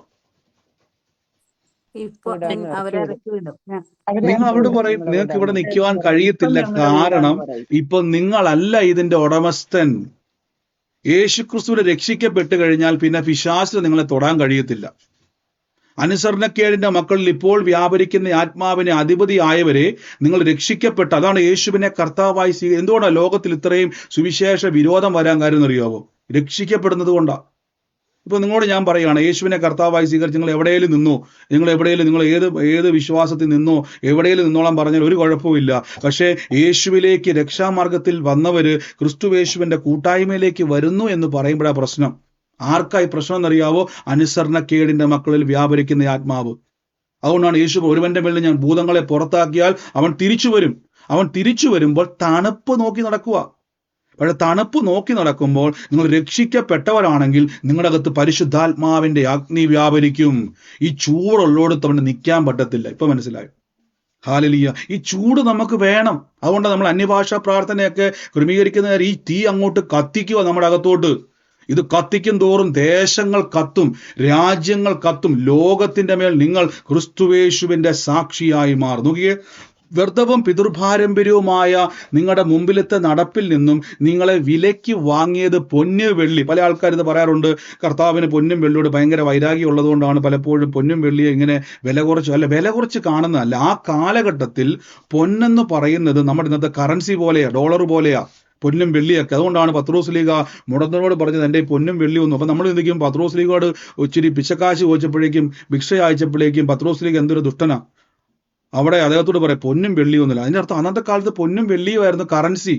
നിങ്ങൾ അവിടെ പറയും, നിങ്ങൾക്ക് ഇവിടെ നിൽക്കുവാൻ കഴിയത്തില്ല, കാരണം ഇപ്പൊ നിങ്ങളല്ല ഇതിന്റെ ഉടമസ്ഥൻ. യേശുക്രിസ്തുവിനെ രക്ഷിക്കപ്പെട്ട് കഴിഞ്ഞാൽ പിന്നെ പിശാചിന് നിങ്ങളെ തൊടാൻ കഴിയത്തില്ല. അനുസരണക്കേടിന്റെ മക്കളിൽ ഇപ്പോൾ വ്യാപരിക്കുന്ന ആത്മാവിനെ അധിപതിയായവരെ നിങ്ങൾ രക്ഷിക്കപ്പെട്ട, അതാണ് യേശുവിനെ കർത്താവായി എന്തുകൊണ്ടാണ് ലോകത്തിൽ ഇത്രയും സുവിശേഷ വിരോധം വരാൻ കാര്യം എന്നറിയാവോ? രക്ഷിക്കപ്പെടുന്നത് കൊണ്ടാണ്. ഇപ്പൊ നിങ്ങളോട് ഞാൻ പറയുകയാണ്, യേശുവിനെ കർത്താവായി സ്വീകരിച്ച് നിങ്ങൾ എവിടെയെങ്കിലും നിന്നോ, നിങ്ങൾ ഏത് വിശ്വാസത്തിൽ നിന്നോ എവിടെയെങ്കിലും നിന്നോളാൻ പറഞ്ഞാൽ ഒരു കുഴപ്പമില്ല. പക്ഷേ യേശുവിലേക്ക് രക്ഷാമാർഗത്തിൽ വന്നവര് ക്രിസ്തുയേശുവിന്റെ കൂട്ടായ്മയിലേക്ക് വരുന്നു എന്ന് പറയുമ്പോഴാണ് പ്രശ്നം. ആർക്കായി പ്രശ്നം എന്നറിയാവോ? അനുസരണക്കേടിന്റെ മക്കളിൽ വ്യാപരിക്കുന്ന ആത്മാവ്. അതുകൊണ്ടാണ് യേശു, ഒരുവന്റെ മേളിൽ ഞാൻ ഭൂതങ്ങളെ പുറത്താക്കിയാൽ അവൻ തിരിച്ചു വരും. അവൻ തിരിച്ചു വരുമ്പോൾ തണുപ്പ് നോക്കി നടക്കുക. പക്ഷെ തണുപ്പ് നോക്കി നടക്കുമ്പോൾ നിങ്ങൾ രക്ഷിക്കപ്പെട്ടവരാണെങ്കിൽ നിങ്ങളുടെ അകത്ത് പരിശുദ്ധാത്മാവിന്റെ അഗ്നി വ്യാപരിക്കും. ഈ ചൂടുള്ളോടത്ത് അവന് നിൽക്കാൻ പറ്റത്തില്ല. ഇപ്പൊ മനസ്സിലായോ? ഹാലലിയ. ഈ ചൂട് നമുക്ക് വേണം. അതുകൊണ്ട് നമ്മൾ അന്യഭാഷാ പ്രാർത്ഥനയൊക്കെ ക്രമീകരിക്കുന്ന നേരം ഈ തീ അങ്ങോട്ട് കത്തിക്കുക നമ്മുടെ അകത്തോട്ട്. ഇത് കത്തിക്കും തോറും ദേശങ്ങൾ കത്തും, രാജ്യങ്ങൾ കത്തും. ലോകത്തിന്റെ മേൽ നിങ്ങൾ ക്രിസ്തുവേശുവിന്റെ സാക്ഷിയായി മാറും. നോക്കിയേ, വ്യർത്ഥവും പിതൃപാരമ്പര്യവുമായ നിങ്ങളുടെ മുമ്പിലത്തെ നടപ്പിൽ നിന്നും നിങ്ങളെ വിലയ്ക്ക് വാങ്ങിയത് പൊന്ന് വെള്ളി. പല ആൾക്കാർ ഇത് പറയാറുണ്ട്, കർത്താവിന് പൊന്നും വെള്ളിയോട് ഭയങ്കര വൈരാഗ്യം ഉള്ളതുകൊണ്ടാണ് പലപ്പോഴും പൊന്നും വെള്ളിയെ ഇങ്ങനെ വില കുറച്ച്. അല്ല, വില കുറച്ച് കാണുന്നതല്ല. ആ കാലഘട്ടത്തിൽ പൊന്നെന്ന് പറയുന്നത് നമ്മുടെ ഇന്നത്തെ കറൻസി പോലെയാ, ഡോളർ പോലെയാ പൊന്നും വെള്ളിയൊക്കെ. അതുകൊണ്ടാണ് പത്രോസ് ലീഗ മുടന്തനോട് പറഞ്ഞത് എൻ്റെ പൊന്നും വെള്ളിയൊന്നും. അപ്പം നമ്മൾ ചിന്തിക്കും പത്രോസ് ലീഗോട് ഇച്ചിരി പിച്ചക്കാശ് ചോദിച്ചപ്പോഴേക്കും, ഭിക്ഷ അയച്ചപ്പോഴേക്കും പത്രോസ് ലീഗ എന്തൊരു ദുഷ്ടനാ. അവിടെ അദ്ദേഹത്തോട് പറയാം പൊന്നും വെള്ളിയൊന്നുമില്ല. അതിൻ്റെ അർത്ഥം അന്നത്തെ കാലത്ത് പൊന്നും വെള്ളിയുമായിരുന്നു കറൻസി.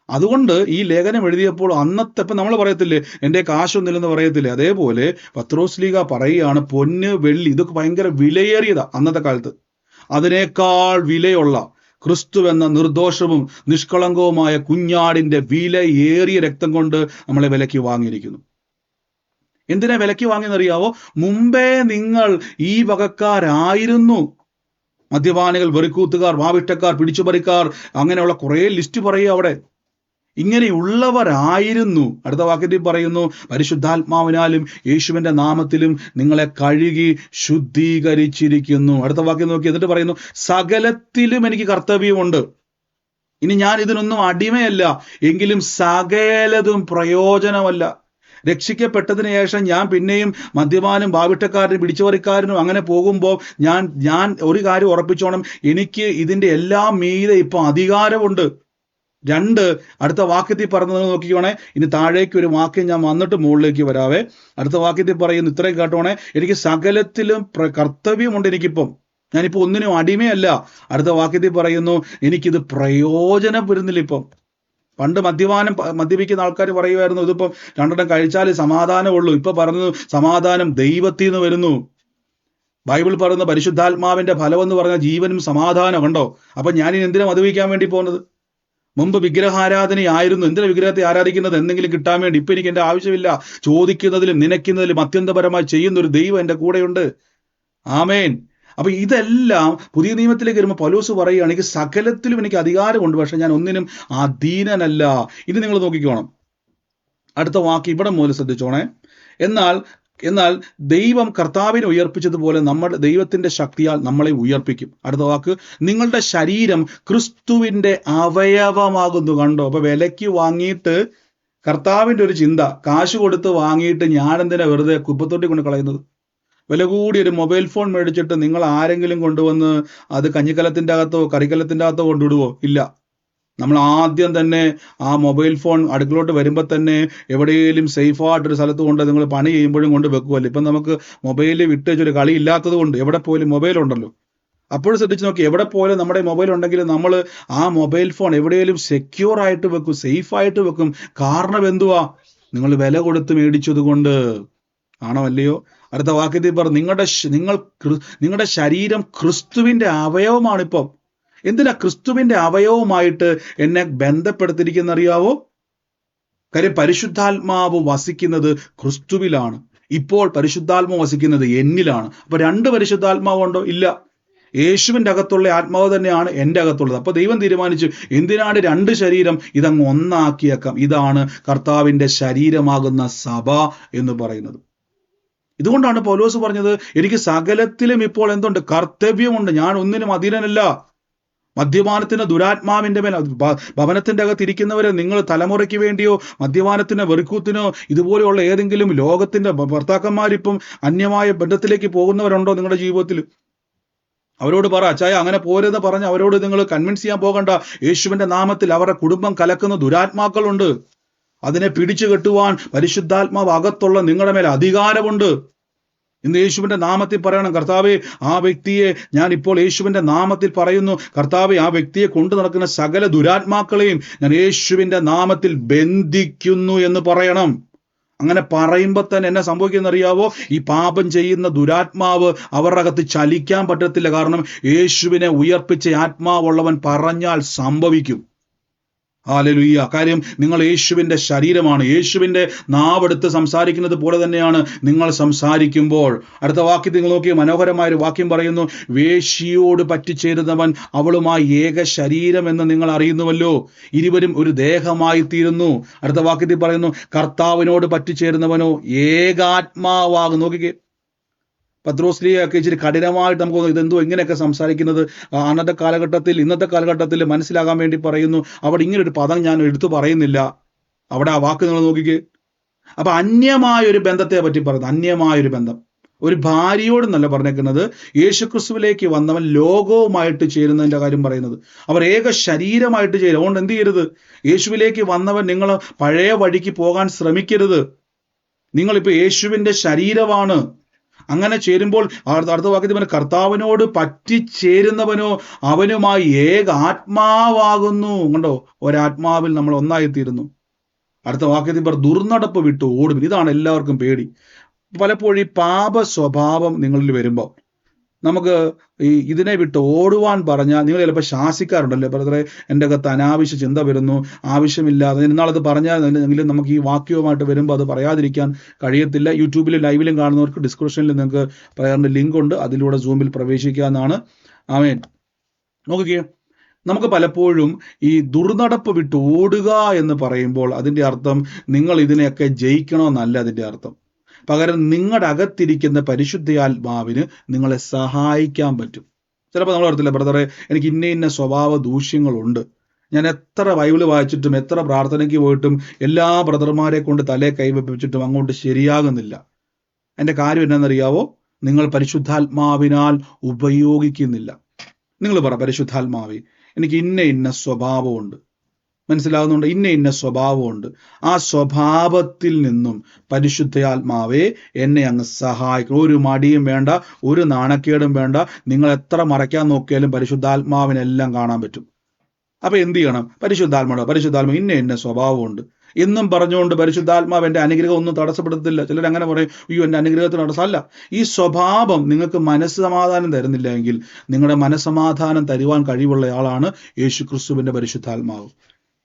അതുകൊണ്ട് ഈ ലേഖനം എഴുതിയപ്പോൾ അന്നത്തെ, ഇപ്പം നമ്മൾ പറയത്തില്ലേ എൻ്റെ കാശൊന്നുമില്ലെന്ന് പറയത്തില്ലേ, അതേപോലെ പത്രോസ് ലീഗ പറയുകയാണ് പൊന്ന് വെള്ളി ഇതൊക്കെ ഭയങ്കര വിലയേറിയതാ അന്നത്തെ കാലത്ത്. അതിനേക്കാൾ വിലയുള്ള ക്രിസ്തു എന്ന നിർദോഷവും നിഷ്കളങ്കവുമായ കുഞ്ഞാടിന്റെ വിലയേറിയ രക്തം കൊണ്ട് നമ്മളെ വിലയ്ക്ക് വാങ്ങിയിരിക്കുന്നു. എന്തിനാ വിലയ്ക്ക് വാങ്ങിയെന്നറിയാവോ? മുമ്പേ നിങ്ങൾ ഈ വകക്കാരായിരുന്നു. മദ്യപാനികൾ, വെറിക്കൂത്തുകാർ, വാവിട്ടക്കാർ, പിടിച്ചുപറിക്കാർ, അങ്ങനെയുള്ള കുറേ ലിസ്റ്റ് പറയുക അവിടെ. ഇങ്ങനെയുള്ളവരായിരുന്നു. അടുത്ത വാക്യത്തിൽ പറയുന്നു, പരിശുദ്ധാത്മാവിനാലും യേശുവിന്റെ നാമത്തിലും നിങ്ങളെ കഴുകി ശുദ്ധീകരിച്ചിരിക്കുന്നു. അടുത്ത വാക്യം നോക്കി, എന്നിട്ട് പറയുന്നു, സകലത്തിലും എനിക്ക് കർത്തവ്യമുണ്ട്. ഇനി ഞാൻ ഇതിനൊന്നും അടിമയല്ല, എങ്കിലും സകലതും പ്രയോജനമല്ല. രക്ഷിക്കപ്പെട്ടതിന് ശേഷം ഞാൻ പിന്നെയും മദ്യപാനും ഭാവിട്ടക്കാരനും പിടിച്ചുപറിക്കാരനും അങ്ങനെ പോകുമ്പോൾ ഞാൻ ഒരു കാര്യം ഉറപ്പിച്ചോണം, എനിക്ക് ഇതിന്റെ എല്ലാം മീതെ ഇപ്പൊ അധികാരമുണ്ട്. 2, അടുത്ത വാക്യത്തിൽ പറഞ്ഞത് നോക്കിക്കോണേ. ഇനി താഴേക്ക് ഒരു വാക്യം ഞാൻ വന്നിട്ട് മുകളിലേക്ക് വരാവേ. അടുത്ത വാക്യത്തിൽ പറയുന്നു, ഇത്രയും കേട്ടോണേ, എനിക്ക് സകലത്തിലും കർത്തവ്യമുണ്ട്. എനിക്കിപ്പം ഞാനിപ്പോ ഒന്നിനും അടിമയല്ല. അടുത്ത വാക്യത്തിൽ പറയുന്നു, എനിക്കിത് പ്രയോജനം വരുന്നില്ല. ഇപ്പം പണ്ട് മദ്യപിക്കുന്ന ആൾക്കാർ പറയുമായിരുന്നു, ഇതിപ്പം 2 കഴിച്ചാൽ സമാധാനമുള്ളൂ. ഇപ്പൊ പറഞ്ഞു സമാധാനം ദൈവത്തിൽ നിന്ന് വരുന്നു. ബൈബിൾ പറയുന്ന പരിശുദ്ധാത്മാവിന്റെ ഫലം എന്ന് പറഞ്ഞാൽ ജീവനും സമാധാനം. കണ്ടോ? അപ്പൊ ഞാനിനി എന്തിനാ മദ്യപിക്കാൻ വേണ്ടി പോകുന്നത്? മുമ്പ് വിഗ്രഹാരാധനയായിരുന്നു. എന്തിനാ വിഗ്രഹത്തെ ആരാധിക്കുന്നത്? എന്തെങ്കിലും കിട്ടാൻ വേണ്ടി. ഇപ്പൊ എനിക്ക് എന്റെ ആവശ്യമില്ല. ചോദിക്കുന്നതിലും നനയ്ക്കുന്നതിലും അത്യന്തപരമായി ചെയ്യുന്ന ഒരു ദൈവം എന്റെ കൂടെയുണ്ട്. ആമേൻ. അപ്പൊ ഇതെല്ലാം പുതിയ നിയമത്തിലേക്ക് വരുമ്പോൾ പൗലോസ് പറയുകയാണ്, എനിക്ക് സകലത്തിലും എനിക്ക് അധികാരമുണ്ട്, പക്ഷെ ഞാൻ ഒന്നിനും അധീനനല്ല. ഇത് നിങ്ങൾ നോക്കിക്കോണം. അടുത്ത വാക്ക് ഇവിടെ മുതൽ ശ്രദ്ധിച്ചോണേ. എന്നാൽ ദൈവം കർത്താവിനെ ഉയർപ്പിച്ചതുപോലെ നമ്മുടെ ദൈവത്തിന്റെ ശക്തിയാൽ നമ്മളെ ഉയർപ്പിക്കും. അടുത്ത വാക്ക്, നിങ്ങളുടെ ശരീരം ക്രിസ്തുവിന്റെ അവയവമാകുന്നു. കണ്ടോ? അപ്പൊ വിലയ്ക്ക് വാങ്ങിയിട്ട് കർത്താവിന്റെ ഒരു ചിന്ത, കാശ് കൊടുത്ത് വാങ്ങിയിട്ട് ഞാനെന്തിനാ വെറുതെ കുപ്പത്തൊട്ടി കൊണ്ട് കളയുന്നത്? വില കൂടി ഒരു മൊബൈൽ ഫോൺ മേടിച്ചിട്ട് നിങ്ങൾ ആരെങ്കിലും കൊണ്ടുവന്ന് അത് കഞ്ഞിക്കലത്തിന്റെ അകത്തോ കറിക്കലത്തിന്റെ അകത്തോ കൊണ്ടുവിടുവോ? ഇല്ല. നമ്മൾ ആദ്യം തന്നെ ആ മൊബൈൽ ഫോൺ അടുക്കളോട്ട് വരുമ്പോൾ തന്നെ എവിടെയെങ്കിലും സേഫായിട്ടൊരു സ്ഥലത്ത് കൊണ്ട് നിങ്ങൾ പണി ചെയ്യുമ്പോഴും കൊണ്ട് വെക്കുമല്ലോ. ഇപ്പം നമുക്ക് മൊബൈലിൽ വിട്ടൊരു കളി ഇല്ലാത്തത് കൊണ്ട് എവിടെ പോലും മൊബൈൽ ഉണ്ടല്ലോ. അപ്പോഴും ശ്രദ്ധിച്ച് നോക്കി, എവിടെ പോലും നമ്മുടെ മൊബൈൽ ഉണ്ടെങ്കിൽ നമ്മൾ ആ മൊബൈൽ ഫോൺ എവിടെയെങ്കിലും സെക്യൂർ ആയിട്ട് വെക്കും, സേഫ് ആയിട്ട് വെക്കും. കാരണം എന്തുവാ? നിങ്ങൾ വില കൊടുത്ത് മേടിച്ചത് കൊണ്ട് ആണോ അല്ലയോ? അടുത്ത വാക്യത്തിൽ പറഞ്ഞു, നിങ്ങളുടെ ശരീരം ക്രിസ്തുവിന്റെ അവയവമാണ്. ഇപ്പം എന്തിനാ ക്രിസ്തുവിന്റെ അവയവമായിട്ട് എന്നെ ബന്ധപ്പെടുത്തിയിരിക്കുന്ന അറിയാവോ? കാര്യം പരിശുദ്ധാത്മാവ് വസിക്കുന്നത് ക്രിസ്തുവിലാണ്. ഇപ്പോൾ പരിശുദ്ധാത്മാവ് വസിക്കുന്നത് എന്നിലാണ്. അപ്പൊ 2 പരിശുദ്ധാത്മാവുണ്ടോ? ഇല്ല. യേശുവിന്റെ അകത്തുള്ള ആത്മാവ് തന്നെയാണ് എൻ്റെ അകത്തുള്ളത്. അപ്പൊ ദൈവം തീരുമാനിച്ചു, എന്തിനാണ് 2 ശരീരം? ഇതങ്ങ് ഒന്നാക്കിയേക്കാം. ഇതാണ് കർത്താവിന്റെ ശരീരമാകുന്ന സഭ എന്ന് പറയുന്നത്. ഇതുകൊണ്ടാണ് പൗലോസ് പറഞ്ഞത്, എനിക്ക് സകലത്തിലും ഇപ്പോൾ എന്തുണ്ട്? കർത്തവ്യമുണ്ട്. ഞാൻ ഒന്നിനും അധീനനല്ല. മദ്യപാനത്തിന്, ദുരാത്മാവിന്റെ മേൽ, ഭവനത്തിന്റെ അകത്ത് ഇരിക്കുന്നവരെ നിങ്ങൾ തലമുറയ്ക്ക് വേണ്ടിയോ മദ്യപാനത്തിനോ വെറുക്കൂത്തിനോ ഇതുപോലെയുള്ള ഏതെങ്കിലും ലോകത്തിന്റെ ഭർത്താക്കന്മാരിപ്പം അന്യമായ ബന്ധത്തിലേക്ക് പോകുന്നവരുണ്ടോ നിങ്ങളുടെ ജീവിതത്തിൽ? അവരോട് പറ, അച്ചായ അങ്ങനെ പോരെന്ന് പറഞ്ഞ് അവരോട് നിങ്ങൾ കൺവിൻസ് ചെയ്യാൻ പോകണ്ട. യേശുവിന്റെ നാമത്തിൽ അവരുടെ കുടുംബം കലക്കുന്ന ദുരാത്മാക്കളുണ്ട്. അതിനെ പിടിച്ചു കെട്ടുവാൻ പരിശുദ്ധാത്മാവ് അകത്തുള്ള നിങ്ങളുടെ മേൽ അധികാരമുണ്ട്. ഇന്ന് യേശുവിന്റെ നാമത്തിൽ പറയണം, കർത്താവേ ആ വ്യക്തിയെ ഞാൻ ഇപ്പോൾ യേശുവിന്റെ നാമത്തിൽ പറയുന്നു. കർത്താവേ ആ വ്യക്തിയെ കൊണ്ടു നടക്കുന്ന സകല ദുരാത്മാക്കളെയും ഞാൻ യേശുവിന്റെ നാമത്തിൽ ബന്ധിക്കുന്നു എന്ന് പറയണം. അങ്ങനെ പറയുമ്പോൾ തന്നെ എന്നെ സംഭവിക്കുന്നറിയാവോ? ഈ പാപം ചെയ്യുന്ന ദുരാത്മാവ് അവരുടെ അകത്ത് ചലിക്കാൻ പറ്റത്തില്ല. കാരണം യേശുവിനെ ഉയർപ്പിച്ച ആത്മാവുള്ളവൻ പറഞ്ഞാൽ സംഭവിക്കും. ഹല്ലേലൂയ. കാര്യം നിങ്ങൾ യേശുവിന്റെ ശരീരമാണ്. യേശുവിന്റെ നാവെടുത്ത് സംസാരിക്കുന്നത് പോലെ തന്നെയാണ് നിങ്ങൾ സംസാരിക്കുമ്പോൾ. അടുത്ത വാക്യത്തിൽ നിങ്ങൾ നോക്കിയ മനോഹരമായ ഒരു വാക്യം പറയുന്നു, വേശ്യയോട് പറ്റിച്ചേരുന്നവൻ അവളുമായി ഏക ശരീരം എന്ന് നിങ്ങൾ അറിയുന്നുവല്ലോ, ഇരുവരും ഒരു ദേഹമായി തീരുന്നു. അടുത്ത വാക്യത്തിൽ പറയുന്നു, കർത്താവിനോട് പറ്റിച്ചേരുന്നവനോ ഏകാത്മാവാകും. നോക്കിക്കേ, പത്രോസ്ലിയൊക്കെ ഇച്ചിരി കഠിനമായിട്ട് നമുക്ക് തോന്നും, ഇതെന്തോ ഇങ്ങനെയൊക്കെ സംസാരിക്കുന്നത്. അന്നത്തെ കാലഘട്ടത്തിൽ ഇന്നത്തെ കാലഘട്ടത്തിൽ മനസ്സിലാകാൻ വേണ്ടി പറയുന്നു. അവിടെ ഇങ്ങനെ ഒരു പദം ഞാൻ എടുത്തു പറയുന്നില്ല, അവിടെ ആ വാക്ക് നിങ്ങൾ നോക്കിക്കേ. അപ്പൊ അന്യമായൊരു ബന്ധത്തെ പറ്റി പറയുന്നു. അന്യമായൊരു ബന്ധം ഒരു ഭാര്യയോട് എന്നല്ല പറഞ്ഞേക്കുന്നത്, യേശുക്രിസ്തുവിലേക്ക് വന്നവൻ ലോകവുമായിട്ട് ചേരുന്നതിന്റെ കാര്യം പറയുന്നത്. അവർ ഏക ശരീരമായിട്ട് ചേരും. അതുകൊണ്ട് എന്ത് ചെയ്യരുത്? യേശുവിലേക്ക് വന്നവൻ നിങ്ങൾ പഴയ വഴിക്ക് പോകാൻ ശ്രമിക്കരുത്. നിങ്ങളിപ്പോ യേശുവിന്റെ ശരീരമാണ്. അങ്ങനെ ചേരുമ്പോൾ അടുത്ത വാക്യത്തിൽ പറഞ്ഞ കർത്താവിനോട് പറ്റിച്ചേരുന്നവനോ അവനുമായി ഏക ആത്മാവാകുന്നു. കണ്ടോ, ഒരാത്മാവിൽ നമ്മൾ ഒന്നായിത്തീരുന്നു. അടുത്ത വാക്യത്തിൽ പറ ദുർനടപ്പ് വിട്ട് ഓടും. ഇതാണ് എല്ലാവർക്കും പേടി. പലപ്പോഴും ഈ പാപ സ്വഭാവം നിങ്ങളിൽ വരുമ്പോൾ നമുക്ക് ഇതിനെ വിട്ട് ഓടുവാൻ പറഞ്ഞാൽ നിങ്ങൾ ചിലപ്പോൾ ശാസിക്കാറുണ്ടല്ലേ, ബ്രദറെ എൻ്റെ അകത്ത് അനാവശ്യ ചിന്ത വരുന്നു, ആവശ്യമില്ലാതെ. ഇന്നാളത് പറഞ്ഞാൽ എങ്കിലും നമുക്ക് ഈ വാക്യവുമായിട്ട് വരുമ്പോൾ അത് പറയാതിരിക്കാൻ കഴിയത്തില്ല. യൂട്യൂബിലും ലൈവിലും കാണുന്നവർക്ക് ഡിസ്ക്രിപ്ഷനിൽ നിങ്ങൾക്ക് പ്രയറിൻ്റെ ലിങ്ക് ഉണ്ട്, അതിലൂടെ സൂമിൽ പ്രവേശിക്കാവുന്നതാണ്. ആമേൻ. നോക്കിക്കേ, നമുക്ക് പലപ്പോഴും ഈ ദുർനടപ്പ് വിട്ട് ഓടുക എന്ന് പറയുമ്പോൾ അതിൻ്റെ അർത്ഥം നിങ്ങൾ ഇതിനെയൊക്കെ ജയിക്കണമെന്നല്ല അതിൻ്റെ അർത്ഥം. പകരം നിങ്ങളുടെ അകത്തിരിക്കുന്ന പരിശുദ്ധാത്മാവിന് നിങ്ങളെ സഹായിക്കാൻ പറ്റും. ചിലപ്പോൾ നമ്മൾ ഓർത്തില്ല, ബ്രദറെ എനിക്ക് ഇന്ന സ്വഭാവ ദൂഷ്യങ്ങളുണ്ട്, ഞാൻ എത്ര ബൈബിള് വായിച്ചിട്ടും എത്ര പ്രാർത്ഥനയ്ക്ക് പോയിട്ടും എല്ലാ ബ്രദർമാരെ കൊണ്ട് തലേ കൈവപ്പിച്ചിട്ടും അങ്ങോട്ട് ശരിയാകുന്നില്ല. എൻ്റെ കാര്യം എന്നാണെന്നറിയാവോ? നിങ്ങൾ പരിശുദ്ധാത്മാവിനാൽ ഉപയോഗിക്കുന്നില്ല. നിങ്ങൾ പറ, പരിശുദ്ധാത്മാവേ എനിക്ക് ഇന്ന സ്വഭാവമുണ്ട്, മനസ്സിലാവുന്നുണ്ട്, ഇന്ന സ്വഭാവമുണ്ട്. ആ സ്വഭാവത്തിൽ നിന്നും പരിശുദ്ധാത്മാവേ എന്നെ അങ്ങ് സഹായിക്കണം. ഒരു മടിയും വേണ്ട, ഒരു നാണക്കേടും വേണ്ട. നിങ്ങൾ എത്ര മറയ്ക്കാൻ നോക്കിയാലും പരിശുദ്ധാത്മാവിനെല്ലാം കാണാൻ പറ്റും. അപ്പൊ എന്ത് ചെയ്യണം? പരിശുദ്ധാത്മാവ് ഇന്ന സ്വഭാവമുണ്ട് എന്നും പറഞ്ഞുകൊണ്ട് പരിശുദ്ധാത്മാവ് എൻ്റെ അനുഗ്രഹം ഒന്നും തടസ്സപ്പെടുത്തില്ല. ചിലർ അങ്ങനെ പറയും, അയ്യോ എൻ്റെ അനുഗ്രഹത്തിന് തടസ്സമല്ല. ഈ സ്വഭാവം നിങ്ങൾക്ക് മനസ്സമാധാനം തരുന്നില്ല എങ്കിൽ നിങ്ങളുടെ മനസ്സമാധാനം തരുവാൻ കഴിവുള്ള ആളാണ് യേശുക്രിസ്തുവിന്റെ പരിശുദ്ധാത്മാവ്.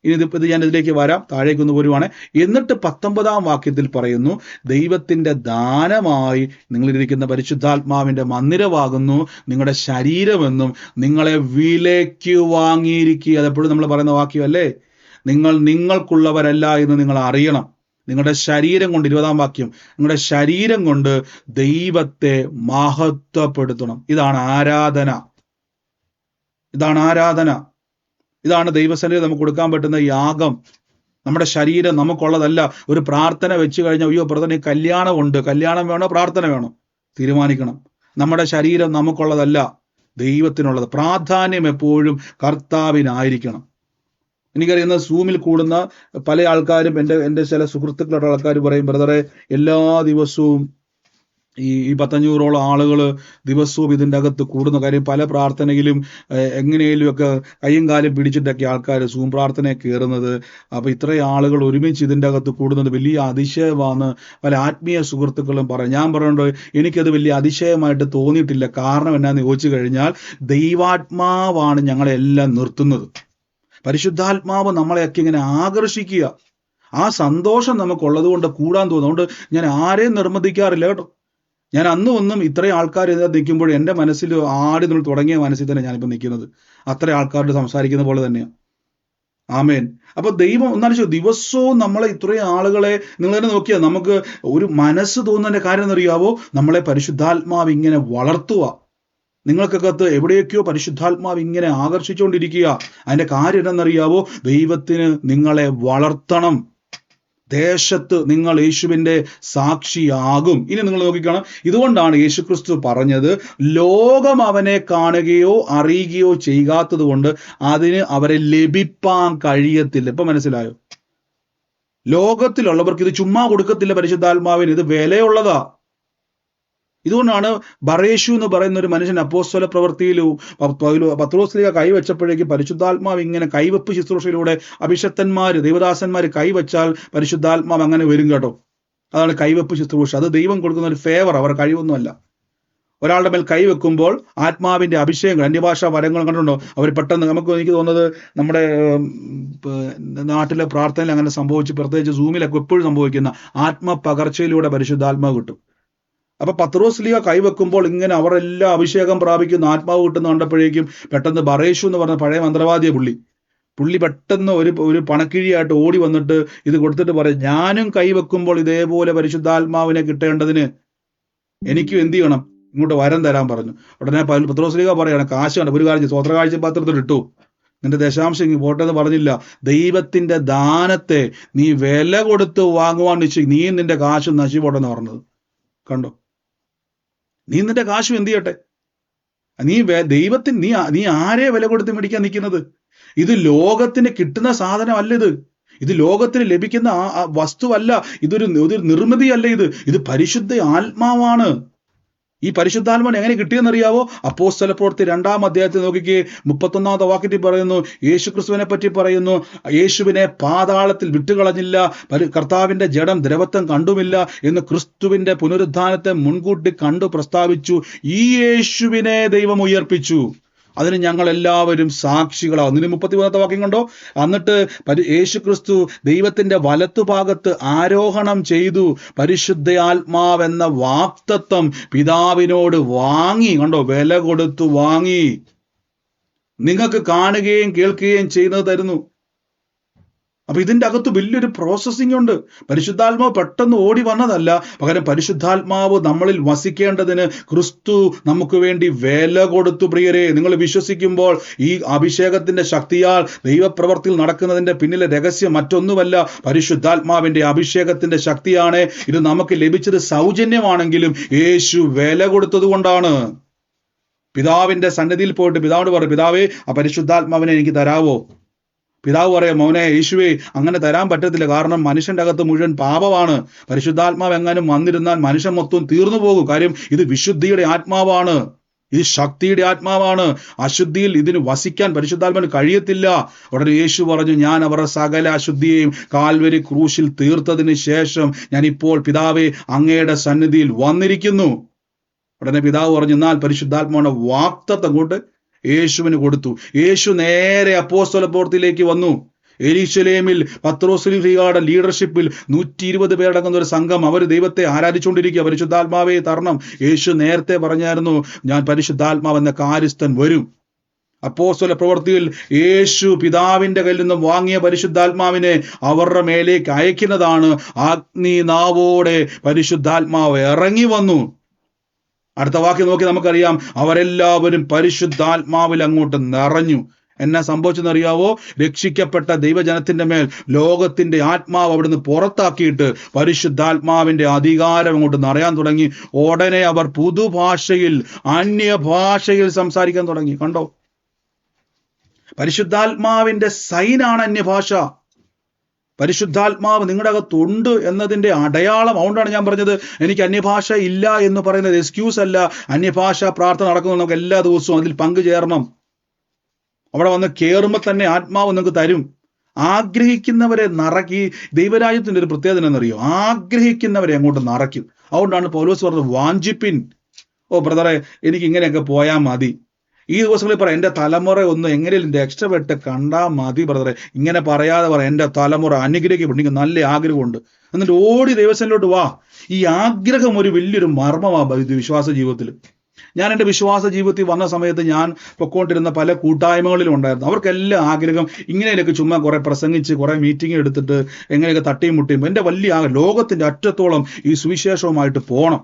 ഇത് ഞാൻ ഇതിലേക്ക് വരാം, താഴേക്കൊന്ന് പോരുവാണ്. എന്നിട്ട് 19-ാം വാക്യത്തിൽ പറയുന്നു, ദൈവത്തിന്റെ ദാനമായി നിങ്ങളിരിക്കുന്ന പരിശുദ്ധാത്മാവിന്റെ മന്ദിരമാകുന്നു നിങ്ങളുടെ ശരീരമെന്നും നിങ്ങളെ വിലയ്ക്ക് വാങ്ങിയിരിക്കുക. അതെപ്പോഴും നമ്മൾ പറയുന്ന വാക്യമല്ലേ? നിങ്ങൾ നിങ്ങൾക്കുള്ളവരല്ല എന്ന് നിങ്ങൾ അറിയണം. നിങ്ങളുടെ ശരീരം കൊണ്ട്, 20-ാം വാക്യം, നിങ്ങളുടെ ശരീരം കൊണ്ട് ദൈവത്തെ മഹത്വപ്പെടുത്തണം. ഇതാണ് ആരാധന. ഇതാണ് ദൈവസന്നിധി നമുക്ക് കൊടുക്കാൻ പറ്റുന്ന യാഗം. നമ്മുടെ ശരീരം നമുക്കുള്ളതല്ല. ഒരു പ്രാർത്ഥന വെച്ച് കഴിഞ്ഞാൽ, അയ്യോ ബ്രദറിന് കല്യാണമുണ്ട്, കല്യാണം വേണോ പ്രാർത്ഥന വേണോ തീരുമാനിക്കണം. നമ്മുടെ ശരീരം നമുക്കുള്ളതല്ല, ദൈവത്തിനുള്ളത്. പ്രാധാന്യം എപ്പോഴും കർത്താവിനായിരിക്കണം. എനിക്കറിയുന്ന സൂമിൽ കൂടുന്ന പല ആൾക്കാരും, എൻ്റെ ചില സുഹൃത്തുക്കളുടെ ആൾക്കാർ പറയും, ബ്രദറെ എല്ലാ ദിവസവും ഈ 500-ഓളം ആളുകൾ ദിവസവും ഇതിൻ്റെ അകത്ത് കൂടുന്ന കാര്യം. പല പ്രാർത്ഥനയിലും എങ്ങനെയും ഒക്കെ കയ്യും കാലും പിടിച്ചിട്ടൊക്കെ ആൾക്കാർ സൂം പ്രാർത്ഥനയെ കയറുന്നത്. അപ്പോൾ ഇത്രയും ആളുകൾ ഒരുമിച്ച് ഇതിൻ്റെ അകത്ത് കൂടുന്നത് വലിയ അതിശയമാണ് പല ആത്മീയ സുഹൃത്തുക്കളും പറയും. ഞാൻ പറയുന്നത് എനിക്കത് വലിയ അതിശയമായിട്ട് തോന്നിയിട്ടില്ല. കാരണം എന്നാന്ന് ചോദിച്ചു കഴിഞ്ഞാൽ, ദൈവാത്മാവാണ് ഞങ്ങളെല്ലാം നിർത്തുന്നത്. പരിശുദ്ധാത്മാവ് നമ്മളെയൊക്കെ ഇങ്ങനെ ആകർഷിക്കുക. ആ സന്തോഷം നമുക്കുള്ളത് കൊണ്ട് കൂടാൻ തോന്നുന്നു. അതുകൊണ്ട് ഞാൻ ആരെയും നിർബന്ധിക്കാറില്ല കേട്ടോ. ഞാൻ ഒന്നും ഇത്രയും ആൾക്കാർ നിൽക്കുമ്പോൾ എൻ്റെ മനസ്സിൽ ആടി നമ്മൾ തുടങ്ങിയ മനസ്സിൽ തന്നെ ഞാനിപ്പോൾ നിൽക്കുന്നത്. അത്ര ആൾക്കാരോട് സംസാരിക്കുന്ന പോലെ തന്നെയാണ്. ആമേൻ. അപ്പൊ ദൈവം ഒന്നാലും ദിവസവും നമ്മളെ ഇത്രയും ആളുകളെ നിങ്ങൾ തന്നെ നോക്കിയാൽ നമുക്ക് ഒരു മനസ്സ് തോന്നുന്നതിന്റെ കാര്യം എന്നറിയാവോ? നമ്മളെ പരിശുദ്ധാത്മാവ് ഇങ്ങനെ വളർത്തുക. നിങ്ങൾക്കകത്ത് എവിടെയൊക്കെയോ പരിശുദ്ധാത്മാവ് ഇങ്ങനെ ആകർഷിച്ചുകൊണ്ടിരിക്കുക. അതിന്റെ കാര്യം എന്തെന്നറിയാവോ? ദൈവത്തിന് നിങ്ങളെ വളർത്തണം. ദേശത്ത് നിങ്ങൾ യേശുവിന്റെ സാക്ഷിയാകും. ഇനി നിങ്ങൾ നോക്കിക്കണം, ഇതുകൊണ്ടാണ് യേശുക്രിസ്തു പറഞ്ഞത്, ലോകം അവനെ കാണുകയോ അറിയുകയോ ചെയ്യാത്തത് കൊണ്ട് അതിന് അവരെ ലഭിപ്പാൻ കഴിയത്തില്ല. ഇപ്പൊ മനസ്സിലായോ? ലോകത്തിലുള്ളവർക്ക് ഇത് ചുമ്മാ കൊടുക്കത്തില്ല. പരിശുദ്ധാത്മാവിന് ഇത് വിലയുള്ളതാ. ഇതുകൊണ്ടാണ് ബറേഷു എന്ന് പറയുന്ന ഒരു മനുഷ്യൻ അപ്പോസ്തല പ്രവൃത്തിയിലും പത്രോസ്ലീഹ കൈവച്ചപ്പോഴേക്ക് പരിശുദ്ധാത്മാവ് ഇങ്ങനെ കൈവെപ്പ് ശുശ്രൂഷയിലൂടെ അഭിഷക്തന്മാര് ദൈവദാസന്മാര് കൈവച്ചാൽ പരിശുദ്ധാത്മാവ് അങ്ങനെ വരും കേട്ടോ. അതാണ് കൈവെപ്പ് ശുശ്രൂഷ. അത് ദൈവം കൊടുക്കുന്ന ഒരു ഫേവർ, അവർ കഴിവൊന്നുമല്ല. ഒരാളുടെ മേൽ കൈവെക്കുമ്പോൾ ആത്മാവിന്റെ അഭിഷേകം, അന്യഭാഷാ വരങ്ങൾ കണ്ടുണ്ടോ? അവർ പെട്ടെന്ന്, എനിക്ക് തോന്നുന്നത് നമ്മുടെ നാട്ടിലെ പ്രാർത്ഥനയിൽ അങ്ങനെ സംഭവിച്ചു, പ്രത്യേകിച്ച് സൂമിലൊക്കെ എപ്പോഴും സംഭവിക്കുന്ന ആത്മപകർച്ചയിലൂടെ പരിശുദ്ധാത്മാവ് കിട്ടും. അപ്പൊ പത്രോസ്ലീഹ കൈവെക്കുമ്പോൾ ഇങ്ങനെ അവരെല്ലാം അഭിഷേകം പ്രാപിക്കുന്ന, ആത്മാവ് കിട്ടുന്ന കണ്ടപ്പോഴേക്കും പെട്ടെന്ന് ബറേഷു എന്ന് പറഞ്ഞ പഴയ മന്ത്രവാദിയ പുള്ളി പെട്ടെന്ന് ഒരു പണക്കിഴിയായിട്ട് ഓടി വന്നിട്ട് ഇത് കൊടുത്തിട്ട് പറയും, ഞാനും കൈവെക്കുമ്പോൾ ഇതേപോലെ പരിശുദ്ധാത്മാവിനെ കിട്ടേണ്ടതിന് എനിക്കും എന്ത് ചെയ്യണം, ഇങ്ങോട്ട് വരം തരാൻ പറഞ്ഞു. ഉടനെ പത്രോസ്ലീഹ പറയാണ്, കാശ് കണ്ട ഒരു കാര്യം സ്വോത്ര കാഴ്ച പാത്രത്തിൽ ഇട്ടു, നിന്റെ ദശാംശം ഇങ്ങ് പോട്ടെന്ന് പറഞ്ഞില്ല. ദൈവത്തിന്റെ ദാനത്തെ നീ വില കൊടുത്ത് വാങ്ങുവാൻ നിശ്ചയിക്കും, നീ നിന്റെ കാശ് നശിപ്പോട്ടെന്ന് പറഞ്ഞത് കണ്ടോ? നീ നിന്റെ കാശും എന്ത് ചെയ്യട്ടെ? ദൈവത്തിന് നീ ആരെ വില കൊടുത്ത് മേടിക്കാൻ നിൽക്കുന്നത്? ഇത് ലോകത്തിന് കിട്ടുന്ന സാധനമല്ല, ഇത് ലോകത്തിന് ലഭിക്കുന്ന വസ്തുവല്ല, ഇതൊരു നിർമ്മിതിയല്ല, ഇത് പരിശുദ്ധ ആത്മാവാണ്. ഈ പരിശുദ്ധാത്മാവിനെ എങ്ങനെ കിട്ടിയെന്നറിയാവോ? അപ്പോസ്തല പ്രവൃത്തി 2-ാം അധ്യായത്തിൽ നോക്കിക്കേ, 31-ാമത്തെ വാക്യത്തിൽ പറയുന്നു, യേശു ക്രിസ്തുവിനെ പറ്റി പറയുന്നു, യേശുവിനെ പാതാളത്തിൽ വിട്ടുകളഞ്ഞില്ല, കർത്താവിന്റെ ജഡം ദ്രവത്വം കണ്ടുമില്ല എന്ന് ക്രിസ്തുവിന്റെ പുനരുദ്ധാനത്തെ മുൻകൂട്ടി കണ്ടു പ്രസ്താവിച്ചു. ഈ യേശുവിനെ ദൈവം ഉയർപ്പിച്ചു, അതിന് ഞങ്ങൾ എല്ലാവരും സാക്ഷികളാവും. 33-ാമത്തെ വാക്യം കണ്ടോ? എന്നിട്ട് യേശു ക്രിസ്തു ദൈവത്തിന്റെ വലത്തുഭാഗത്ത് ആരോഹണം ചെയ്തു, പരിശുദ്ധ ആത്മാവെന്ന വാഗ്ദത്തം പിതാവിനോട് വാങ്ങി, കണ്ടോ? വില കൊടുത്തു വാങ്ങി, നിങ്ങൾക്ക് കാണുകയും കേൾക്കുകയും ചെയ്യുന്നത് തരുന്നു. അപ്പൊ ഇതിന്റെ അകത്ത് വലിയൊരു പ്രോസസ്സിംഗ് ഉണ്ട്. പരിശുദ്ധാത്മാവ് പെട്ടെന്ന് ഓടി വന്നതല്ല, പകരം പരിശുദ്ധാത്മാവ് നമ്മളിൽ വസിക്കേണ്ടതിന് ക്രിസ്തു നമുക്ക് വേണ്ടി വില കൊടുത്തു. പ്രിയരെ, നിങ്ങൾ വിശ്വസിക്കുമ്പോൾ ഈ അഭിഷേകത്തിന്റെ ശക്തിയാൽ ദൈവപ്രവർത്തിയിൽ നടക്കുന്നതിന്റെ പിന്നിലെ രഹസ്യം മറ്റൊന്നുമല്ല, പരിശുദ്ധാത്മാവിന്റെ അഭിഷേകത്തിന്റെ ശക്തിയാണ്. ഇത് നമുക്ക് ലഭിച്ചത് സൗജന്യമാണെങ്കിലും യേശു വില കൊടുത്തത് കൊണ്ടാണ്. പിതാവിന്റെ സന്നിധിയിൽ പോയിട്ട് പിതാവിനോട് പറയും, പിതാവേ, ആ പരിശുദ്ധാത്മാവിനെ എനിക്ക് തരാവോ? പിതാവ് പറയാം, മോനെ യേശുവേ, അങ്ങനെ തരാൻ പറ്റത്തില്ല, കാരണം മനുഷ്യന്റെ അകത്ത് മുഴുവൻ പാപമാണ്. പരിശുദ്ധാത്മാവ് എങ്ങാനും വന്നിരുന്നാൽ മനുഷ്യൻ മൊത്തം തീർന്നു പോകും. കാര്യം ഇത് വിശുദ്ധിയുടെ ആത്മാവാണ്, ഇത് ശക്തിയുടെ ആത്മാവാണ്. അശുദ്ധിയിൽ ഇതിന് വസിക്കാൻ പരിശുദ്ധാത്മാവിന് കഴിയത്തില്ല. ഉടനെ യേശു പറഞ്ഞു, ഞാൻ അവരുടെ സകല അശുദ്ധിയെയും കാൽവരി ക്രൂശിൽ തീർത്തതിന് ശേഷം ഞാൻ ഇപ്പോൾ പിതാവേ അങ്ങയുടെ സന്നിധിയിൽ വന്നിരിക്കുന്നു. ഉടനെ പിതാവ് പറഞ്ഞു, എന്നാൽ പരിശുദ്ധാത്മാവിന്റെ വാഗ്ദത്തം കൊണ്ട് യേശുവിന് കൊടുത്തു. യേശു നേരെ അപ്പോസ്തല പ്രവൃത്തിയിലേക്ക് വന്നു. യെരൂശലേമിൽ പത്രോസ്ലീഹയുടെ ലീഡർഷിപ്പിൽ 120 പേരടങ്ങുന്ന ഒരു സംഘം, അവർ ദൈവത്തെ ആരാധിച്ചുകൊണ്ടിരിക്കുക. പരിശുദ്ധാത്മാവെ തരണം. യേശു നേരത്തെ പറഞ്ഞായിരുന്നു, ഞാൻ പരിശുദ്ധാത്മാവ് എന്ന കാര്യസ്ഥൻ വരും. അപ്പോസ്തല പ്രവൃത്തിയിൽ യേശു പിതാവിന്റെ കയ്യിൽ നിന്നും വാങ്ങിയ പരിശുദ്ധാത്മാവിനെ അവരുടെ മേലേക്ക് അയക്കുന്നതാണ്. അഗ്നിനാവോടെ പരിശുദ്ധാത്മാവ് ഇറങ്ങി വന്നു. അടുത്ത വാക്യം നോക്കി നമുക്കറിയാം, അവരെല്ലാവരും പരിശുദ്ധാത്മാവിൽ അങ്ങോട്ട് നിറഞ്ഞു. എന്നാ സംഭവിച്ചെന്നറിയാവോ? രക്ഷിക്കപ്പെട്ട ദൈവജനത്തിന്റെ മേൽ ലോകത്തിന്റെ ആത്മാവ് അവിടുന്ന് പുറത്താക്കിയിട്ട് പരിശുദ്ധാത്മാവിന്റെ അധികാരം അങ്ങോട്ട് നിറയാൻ തുടങ്ങി. ഉടനെ അവർ പുതുഭാഷയിൽ, അന്യഭാഷയിൽ സംസാരിക്കാൻ തുടങ്ങി. കണ്ടോ? പരിശുദ്ധാത്മാവിന്റെ സൈനാണ് അന്യഭാഷ. പരിശുദ്ധാത്മാവ് നിങ്ങളുടെ അകത്തുണ്ട് എന്നതിന്റെ അടയാളം. അതുകൊണ്ടാണ് ഞാൻ പറഞ്ഞത്, എനിക്ക് അന്യഭാഷ ഇല്ല എന്ന് പറയുന്നത് എക്സ്ക്യൂസ് അല്ല. അന്യഭാഷ പ്രാർത്ഥന നടക്കുന്നത് നമുക്ക് എല്ലാ ദിവസവും അതിൽ പങ്കുചേരണം. അവിടെ വന്ന് കയറുമ്പോൾ തന്നെ ആത്മാവ് നിങ്ങൾക്ക് തരും. ആഗ്രഹിക്കുന്നവരെ നിറക്കി. ദൈവരാജ്യത്തിന്റെ ഒരു പ്രത്യേകത എന്നറിയോ? ആഗ്രഹിക്കുന്നവരെ അങ്ങോട്ട് നിറയ്ക്കും. അതുകൊണ്ടാണ് പൗലോസ് പറഞ്ഞത്, വാഞ്ചിപ്പിൻ. ഓ ബ്രദറെ, എനിക്ക് ഇങ്ങനെയൊക്കെ പോയാൽ മതി. ഈ ദിവസങ്ങളിൽ പറയാം, എൻ്റെ തലമുറ ഒന്ന് എങ്ങനെയും രക്ഷപ്പെട്ട് കണ്ടാൽ മതി ബ്രദറെ. ഇങ്ങനെ പറയാതെ പറയാം, എൻ്റെ തലമുറ അനുഗ്രഹിക്കപ്പെട്ടു, എനിക്ക് നല്ല ആഗ്രഹമുണ്ട്. എന്നിട്ട് ഓടി ദൈവസന്നിധിയിലോട്ട് വാ. ഈ ആഗ്രഹം ഒരു വലിയൊരു മർമ്മമാണ് ഇത് വിശ്വാസ ജീവിതത്തിൽ. ഞാൻ എൻ്റെ വിശ്വാസ ജീവിതത്തിൽ വന്ന സമയത്ത് ഞാൻ പൊക്കോണ്ടിരുന്ന പല കൂട്ടായ്മകളിലും ഉണ്ടായിരുന്നു. അവർക്കെല്ലാം ആഗ്രഹം ഇങ്ങനെയൊക്കെ ചുമ്മാ കുറെ പ്രസംഗിച്ച് കുറെ മീറ്റിംഗ് എടുത്തിട്ട് എങ്ങനെയൊക്കെ തട്ടിയും മുട്ടിയും, എൻ്റെ വലിയ ലോകത്തിന്റെ അറ്റത്തോളം ഈ സുവിശേഷവുമായിട്ട് പോകണം.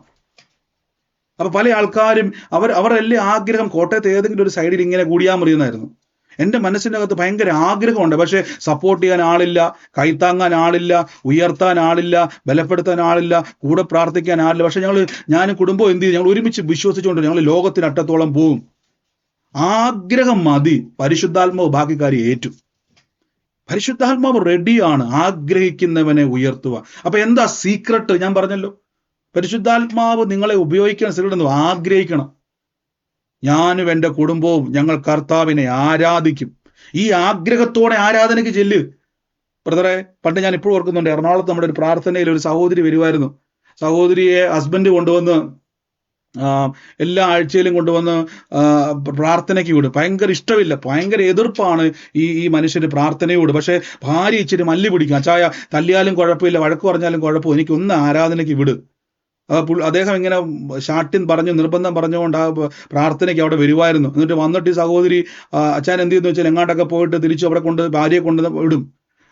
അപ്പൊ പല ആൾക്കാരും അവരെല്ലാം ആഗ്രഹം കോട്ടയത്ത് ഏതെങ്കിലും ഒരു സൈഡിൽ ഇങ്ങനെ കൂടിയാൽ മതിയെന്നായിരുന്നു. എൻ്റെ മനസ്സിൻ്റെ അകത്ത് ഭയങ്കര ആഗ്രഹമുണ്ട്. പക്ഷെ സപ്പോർട്ട് ചെയ്യാൻ ആളില്ല, കൈത്താങ്ങാൻ ആളില്ല, ഉയർത്താൻ ആളില്ല, ബലപ്പെടുത്താൻ ആളില്ല, കൂടെ പ്രാർത്ഥിക്കാൻ ആളില്ല. പക്ഷെ ഞാനും കുടുംബം എന്ത് ചെയ്യും? ഞങ്ങൾ ഒരുമിച്ച് വിശ്വസിച്ചുകൊണ്ട് ഞങ്ങൾ ലോകത്തിന് അറ്റത്തോളം പോവും. ആഗ്രഹം മതി, പരിശുദ്ധാത്മാവ് ബാക്കി കാര്യം ഏറ്റു. പരിശുദ്ധാത്മാവ് റെഡിയാണ് ആഗ്രഹിക്കുന്നവനെ ഉയർത്തുക. അപ്പൊ എന്താ സീക്രട്ട്? ഞാൻ പറഞ്ഞല്ലോ, പരിശുദ്ധാത്മാവ് നിങ്ങളെ ഉപയോഗിക്കാൻ ശ്രമിക്കുന്നു. ആഗ്രഹിക്കണം. ഞാനും എൻ്റെ കുടുംബവും ഞങ്ങൾ കർത്താവിനെ ആരാധിക്കും. ഈ ആഗ്രഹത്തോടെ ആരാധനയ്ക്ക് ചെല്ല് ബ്രദറെ. പണ്ട് ഞാൻ ഇപ്പോഴും ഓർക്കുന്നുണ്ട്, എറണാകുളത്ത് നമ്മുടെ ഒരു പ്രാർത്ഥനയിൽ ഒരു സഹോദരി വരുമായിരുന്നു. സഹോദരിയെ ഹസ്ബൻഡ് കൊണ്ടുവന്ന് ആ, എല്ലാ ആഴ്ചയിലും കൊണ്ടുവന്ന് ആ, പ്രാർത്ഥനയ്ക്ക് വിടും. ഭയങ്കര ഇഷ്ടമില്ല, ഭയങ്കര എതിർപ്പാണ് ഈ മനുഷ്യന് പ്രാർത്ഥനയോട്. പക്ഷെ ഭാര്യ ഇച്ചിരി മല്ലി പിടിക്കും, അച്ചായ തല്ലിയാലും കുഴപ്പമില്ല, വഴക്ക് പറഞ്ഞാലും കുഴപ്പമില്ല, എനിക്ക് ഒന്ന് ആരാധനയ്ക്ക് വിട്. അദ്ദേഹം ഇങ്ങനെ ശാഠ്യം പറഞ്ഞു, നിർബന്ധം പറഞ്ഞുകൊണ്ട് ആ പ്രാർത്ഥനയ്ക്ക് അവിടെ വരുമായിരുന്നു. എന്നിട്ട് വന്നിട്ട് ഈ സഹോദരി അച്ഛൻ എന്ത് ചെയ്യുന്നു വെച്ചാൽ എങ്ങാണ്ടൊക്കെ പോയിട്ട് തിരിച്ചു അവിടെ കൊണ്ട് ഭാര്യയെ കൊണ്ട് വിടും.